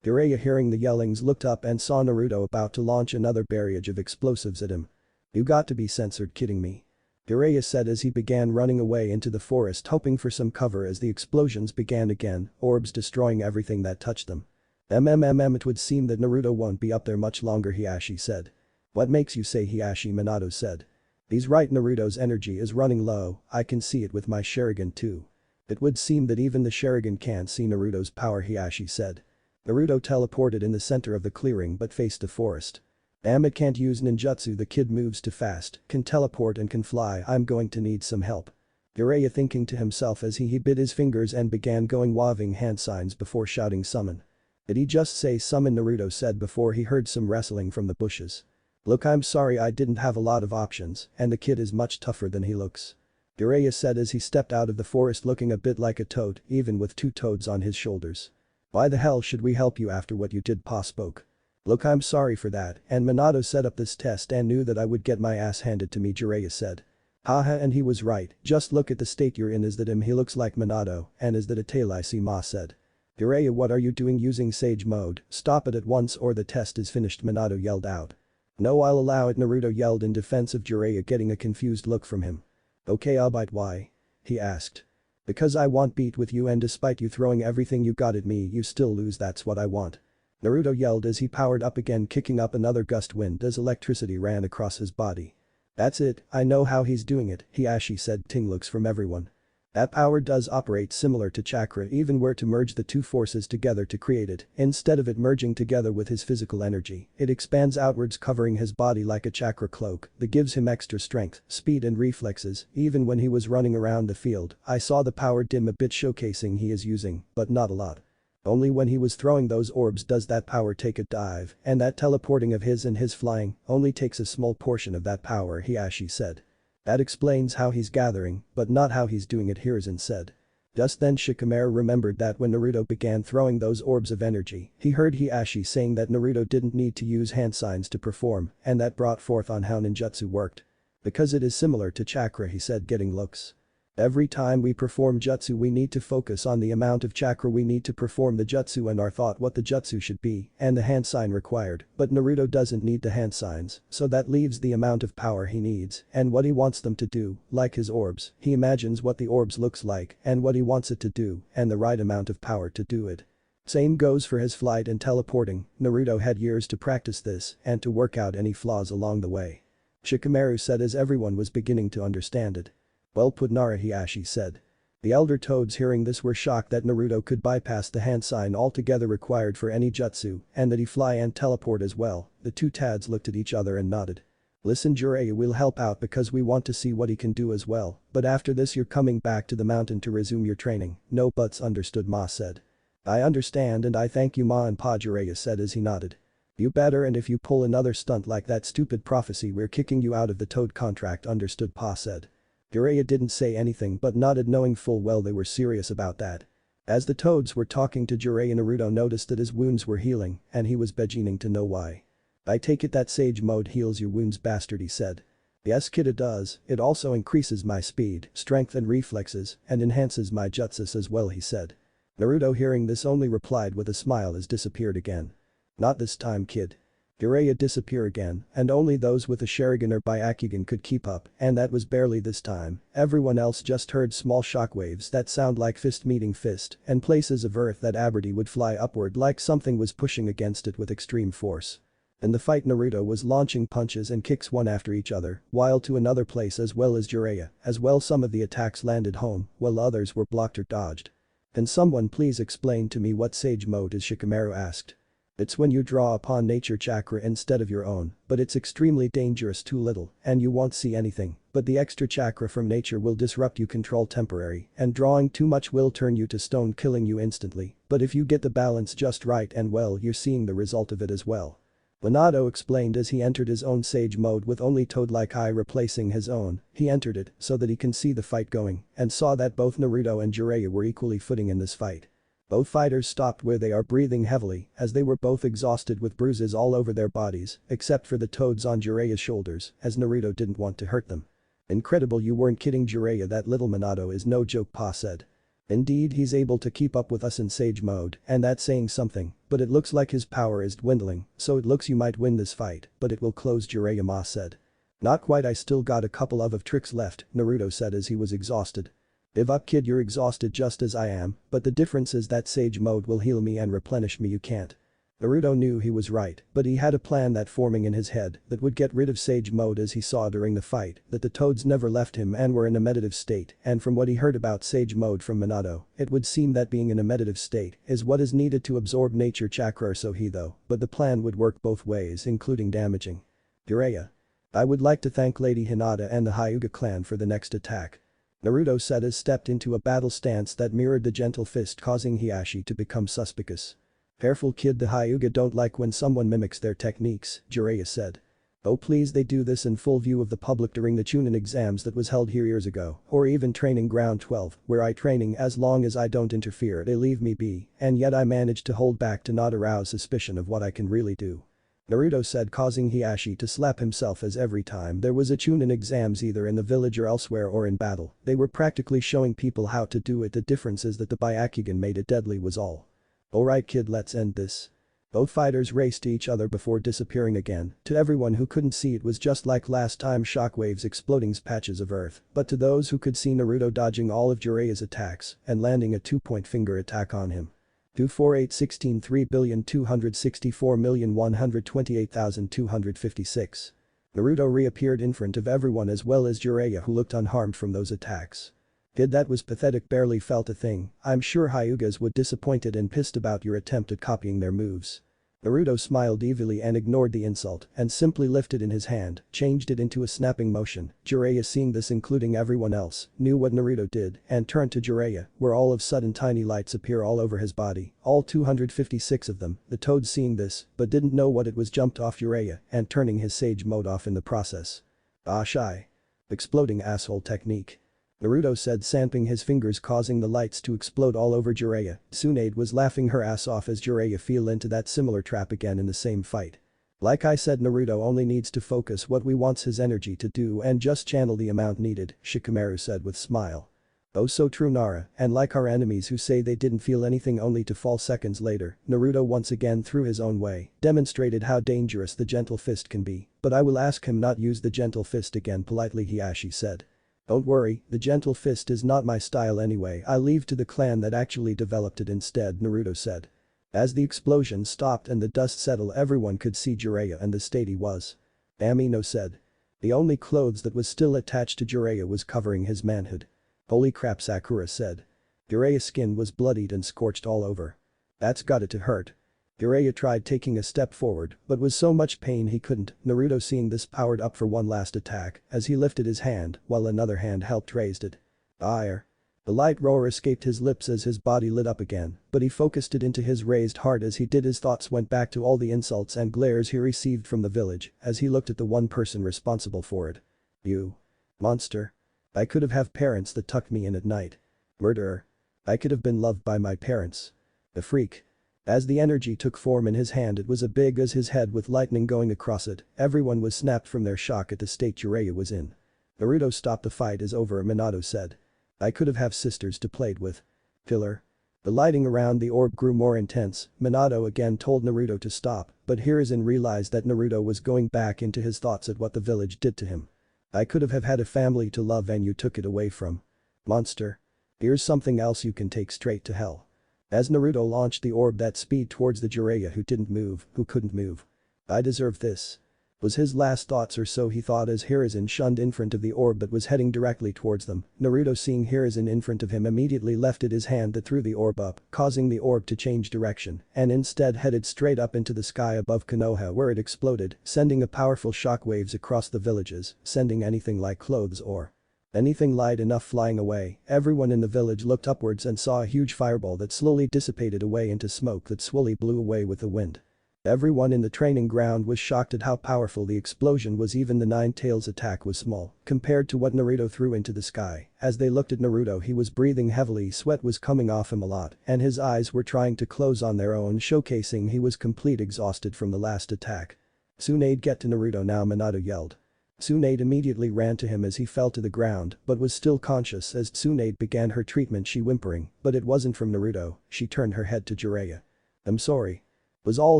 Jiraiya hearing the yellings looked up and saw Naruto about to launch another barrage of explosives at him. You got to be censored, kidding me. Jiraiya said as he began running away into the forest hoping for some cover as the explosions began again, orbs destroying everything that touched them. It would seem that Naruto won't be up there much longer, Hiashi said. What makes you say, Hiashi? Minato said. He's right, Naruto's energy is running low, I can see it with my Sharingan too. It would seem that even the Sharingan can't see Naruto's power, Hiashi said. Naruto teleported in the center of the clearing but faced the forest. Damn, it can't use ninjutsu, the kid moves too fast, can teleport and can fly, I'm going to need some help. Jiraiya thinking to himself as he bit his fingers and began going waving hand signs before shouting summon. Did he just say summon? Naruto said before he heard some wrestling from the bushes. Look, I'm sorry, I didn't have a lot of options and the kid is much tougher than he looks. Jiraiya said as he stepped out of the forest looking a bit like a toad even with two toads on his shoulders. Why the hell should we help you after what you did? Pa spoke. Look, I'm sorry for that, and Minato set up this test and knew that I would get my ass handed to me, Jiraiya said. Haha, and he was right, just look at the state you're in. Is that him? He looks like Minato, and is that a tail I see, Ma said. Jiraiya, what are you doing using Sage Mode? Stop it at once or the test is finished, Minato yelled out. No, I'll allow it, Naruto yelled in defense of Jiraiya, getting a confused look from him. Okay, I'll bite. Why? He asked. Because I want beat with you, and despite you throwing everything you got at me, you still lose, that's what I want. Naruto yelled as he powered up again, kicking up another gust wind as electricity ran across his body. That's it, I know how he's doing it, Hiashi said. Ting looks from everyone. That power does operate similar to chakra, even were to merge the two forces together to create it, instead of it merging together with his physical energy, it expands outwards covering his body like a chakra cloak that gives him extra strength, speed and reflexes. Even when he was running around the field, I saw the power dim a bit, showcasing he is using, but not a lot. Only when he was throwing those orbs does that power take a dive, and that teleporting of his and his flying only takes a small portion of that power, Hiashi said. That explains how he's gathering, but not how he's doing it, Hiruzen said. Just then Shikamaru remembered that when Naruto began throwing those orbs of energy, he heard Hiashi saying that Naruto didn't need to use hand signs to perform, and that brought forth on how ninjutsu worked. Because it is similar to chakra, he said, getting looks. Every time we perform jutsu we need to focus on the amount of chakra we need to perform the jutsu and our thought what the jutsu should be and the hand sign required, but Naruto doesn't need the hand signs, so that leaves the amount of power he needs and what he wants them to do, like his orbs, he imagines what the orbs looks like and what he wants it to do and the right amount of power to do it. Same goes for his flight and teleporting, Naruto had years to practice this and to work out any flaws along the way. Shikamaru said as everyone was beginning to understand it. Well put, Nara, Hiashi said. The elder toads hearing this were shocked that Naruto could bypass the hand sign altogether required for any jutsu and that he fly and teleport as well. The two tads looked at each other and nodded. Listen, Jiraiya, we'll help out because we want to see what he can do as well, but after this you're coming back to the mountain to resume your training. No buts, understood, Ma said. I understand and I thank you, Ma and Pa, Jiraiya said as he nodded. You better, and if you pull another stunt like that stupid prophecy we're kicking you out of the toad contract, understood, Pa said. Jiraiya didn't say anything but nodded, knowing full well they were serious about that. As the toads were talking to Jiraiya, Naruto noticed that his wounds were healing and he was beginning to know why. I take it that Sage Mode heals your wounds, bastard, he said. Yes kid, it does, it also increases my speed, strength and reflexes and enhances my jutsus as well, he said. Naruto hearing this only replied with a smile as disappeared again. Not this time, kid. Jiraiya disappear again, and only those with a Sharingan or Byakugan could keep up, and that was barely this time. Everyone else just heard small shockwaves that sound like fist meeting fist and places of earth that Aberty would fly upward like something was pushing against it with extreme force. In the fight, Naruto was launching punches and kicks one after each other, while to another place as well as Jiraiya, as well some of the attacks landed home, while others were blocked or dodged. Can someone please explain to me what Sage Mode is, Shikamaru asked. It's when you draw upon nature chakra instead of your own, but it's extremely dangerous, too little, and you won't see anything, but the extra chakra from nature will disrupt you, control temporary, and drawing too much will turn you to stone, killing you instantly, but if you get the balance just right and well, you're seeing the result of it as well. Minato explained as he entered his own Sage Mode with only Toad-like eye replacing his own. He entered it so that he can see the fight going and saw that both Naruto and Jiraiya were equally footing in this fight. Both fighters stopped where they are, breathing heavily as they were both exhausted with bruises all over their bodies, except for the toads on Jiraiya's shoulders, as Naruto didn't want to hurt them. Incredible, you weren't kidding, Jiraiya, that little Minato is no joke, Pa said. Indeed, he's able to keep up with us in Sage Mode, and that's saying something, but it looks like his power is dwindling, so it looks you might win this fight, but it will close, Jiraiya, Ma said. Not quite, I still got a couple of tricks left, Naruto said as he was exhausted. Give up, kid, you're exhausted just as I am, but the difference is that Sage Mode will heal me and replenish me, you can't. Naruto knew he was right, but he had a plan that forming in his head that would get rid of Sage Mode as he saw during the fight that the toads never left him and were in a meditative state, and from what he heard about Sage Mode from Minato, it would seem that being in a meditative state is what is needed to absorb nature chakra, or so he though, but the plan would work both ways, including damaging Jiraiya. I would like to thank Lady Hinata and the Hyuga clan for the next attack. Naruto said as stepped into a battle stance that mirrored the gentle fist, causing Hiashi to become suspicious. Careful, kid, the Hyuga don't like when someone mimics their techniques, Jiraiya said. Oh please, they do this in full view of the public during the Chunin exams that was held here years ago, or even training ground 12, where I training as long as I don't interfere they leave me be, and yet I manage to hold back to not arouse suspicion of what I can really do. Naruto said, causing Hiashi to slap himself, as every time there was a Chunin exams either in the village or elsewhere or in battle, they were practically showing people how to do it. The difference is that the Byakugan made it deadly was all. Alright kid, let's end this. Both fighters raced to each other before disappearing again. To everyone who couldn't see, it was just like last time, shockwaves exploding patches of earth, but to those who could see, Naruto dodging all of Jiraiya's attacks and landing a 2-point finger attack on him. 24816 3,264,128,256. Naruto reappeared in front of everyone as well as Jiraiya, who looked unharmed from those attacks. Kid, that was pathetic, barely felt a thing. I'm sure Hyugas would disappointed and pissed about your attempt at copying their moves. Naruto smiled evilly and ignored the insult and simply lifted in his hand, changed it into a snapping motion. Jiraiya, seeing this, including everyone else, knew what Naruto did and turned to Jiraiya, where all of a sudden tiny lights appear all over his body, all 256 of them. The Toad, seeing this but didn't know what it was, jumped off Jiraiya and turning his Sage mode off in the process. Ah, shy. Exploding asshole technique. Naruto said, snapping his fingers, causing the lights to explode all over Jiraiya. Tsunade was laughing her ass off as Jiraiya fell into that similar trap again in the same fight. Like I said, Naruto only needs to focus what we wants his energy to do and just channel the amount needed, Shikamaru said with smile. Oh, so true, Nara, and like our enemies who say they didn't feel anything only to fall seconds later, Naruto once again through his own way demonstrated how dangerous the gentle fist can be, but I will ask him not use the gentle fist again, politely Hiashi said. Don't worry, the gentle fist is not my style anyway, I leave to the clan that actually developed it instead, Naruto said. As the explosion stopped and the dust settled, everyone could see Jiraiya and the state he was. Amino said. The only clothes that was still attached to Jiraiya was covering his manhood. Holy crap, Sakura said. Jiraiya's skin was bloodied and scorched all over. That's got it to hurt. Jiraiya tried taking a step forward but was so much pain he couldn't. Naruto, seeing this, powered up for one last attack as he lifted his hand while another hand helped raised it. Ire. The light roar escaped his lips as his body lit up again, but he focused it into his raised heart. As he did, his thoughts went back to all the insults and glares he received from the village as he looked at the one person responsible for it. You. Monster. I could have parents that tucked me in at night. Murderer. I could have been loved by my parents. The freak. As the energy took form in his hand, it was as big as his head with lightning going across it. Everyone was snapped from their shock at the state Jiraiya was in. Naruto, stop, the fight is over, Minato said. I could have sisters to play with. Filler. The lighting around the orb grew more intense. Minato again told Naruto to stop, but Hiruzen realized that Naruto was going back into his thoughts at what the village did to him. I could have had a family to love and you took it away from. Monster. Here's something else you can take straight to hell. As Naruto launched the orb that speed towards the Jiraiya who couldn't move. I deserve this. Was his last thoughts, or so he thought, as Hiruzen shunned in front of the orb that was heading directly towards them. Naruto, seeing Hiruzen in front of him, immediately lifted his hand that threw the orb up, causing the orb to change direction and instead headed straight up into the sky above Konoha, where it exploded, sending a powerful shockwaves across the villages, sending anything like clothes or anything light enough flying away. Everyone in the village looked upwards and saw a huge fireball that slowly dissipated away into smoke that slowly blew away with the wind. Everyone in the training ground was shocked at how powerful the explosion was. Even the Nine Tails attack was small compared to what Naruto threw into the sky. As they looked at Naruto, he was breathing heavily, sweat was coming off him a lot and his eyes were trying to close on their own, showcasing he was completely exhausted from the last attack. Tsunade, get to Naruto now, Minato yelled. Tsunade immediately ran to him as he fell to the ground but was still conscious. As Tsunade began her treatment, she whimpering, but it wasn't from Naruto. She turned her head to Jiraiya. I'm sorry. Was all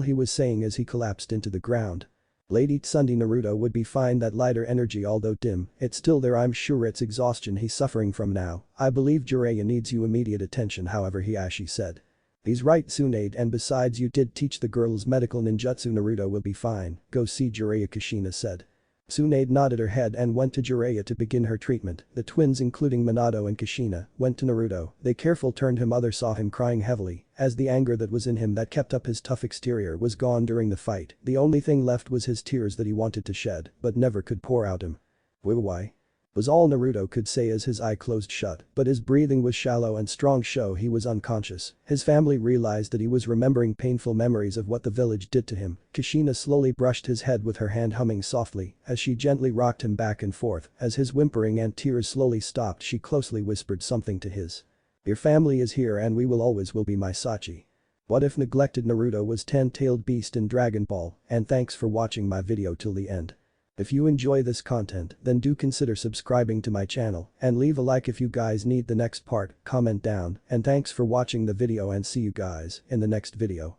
he was saying as he collapsed into the ground. Lady Tsunade, Naruto would be fine, that lighter energy although dim, it's still there, I'm sure it's exhaustion he's suffering from now. I believe Jiraiya needs you immediate attention, however, Hiashi said. He's right, Tsunade, and besides you did teach the girls medical ninjutsu. Naruto will be fine, go see Jiraiya, Kushina said. Tsunade nodded her head and went to Jiraiya to begin her treatment. The twins, including Minato and Kushina, went to Naruto. They careful turned him. Others saw him crying heavily as the anger that was in him that kept up his tough exterior was gone during the fight. The only thing left was his tears that he wanted to shed but never could pour out him. Why? Was all Naruto could say as his eye closed shut, but his breathing was shallow and strong, show he was unconscious. His family realized that he was remembering painful memories of what the village did to him. Kushina slowly brushed his head with her hand, humming softly as she gently rocked him back and forth. As his whimpering and tears slowly stopped, she closely whispered something to his. Your family is here and we will always will be, my Sachi. What if Neglected Naruto was 10-tailed beast in Dragon Ball, and thanks for watching my video till the end. If you enjoy this content, then do consider subscribing to my channel and leave a like if you guys need the next part, comment down, and thanks for watching the video and see you guys in the next video.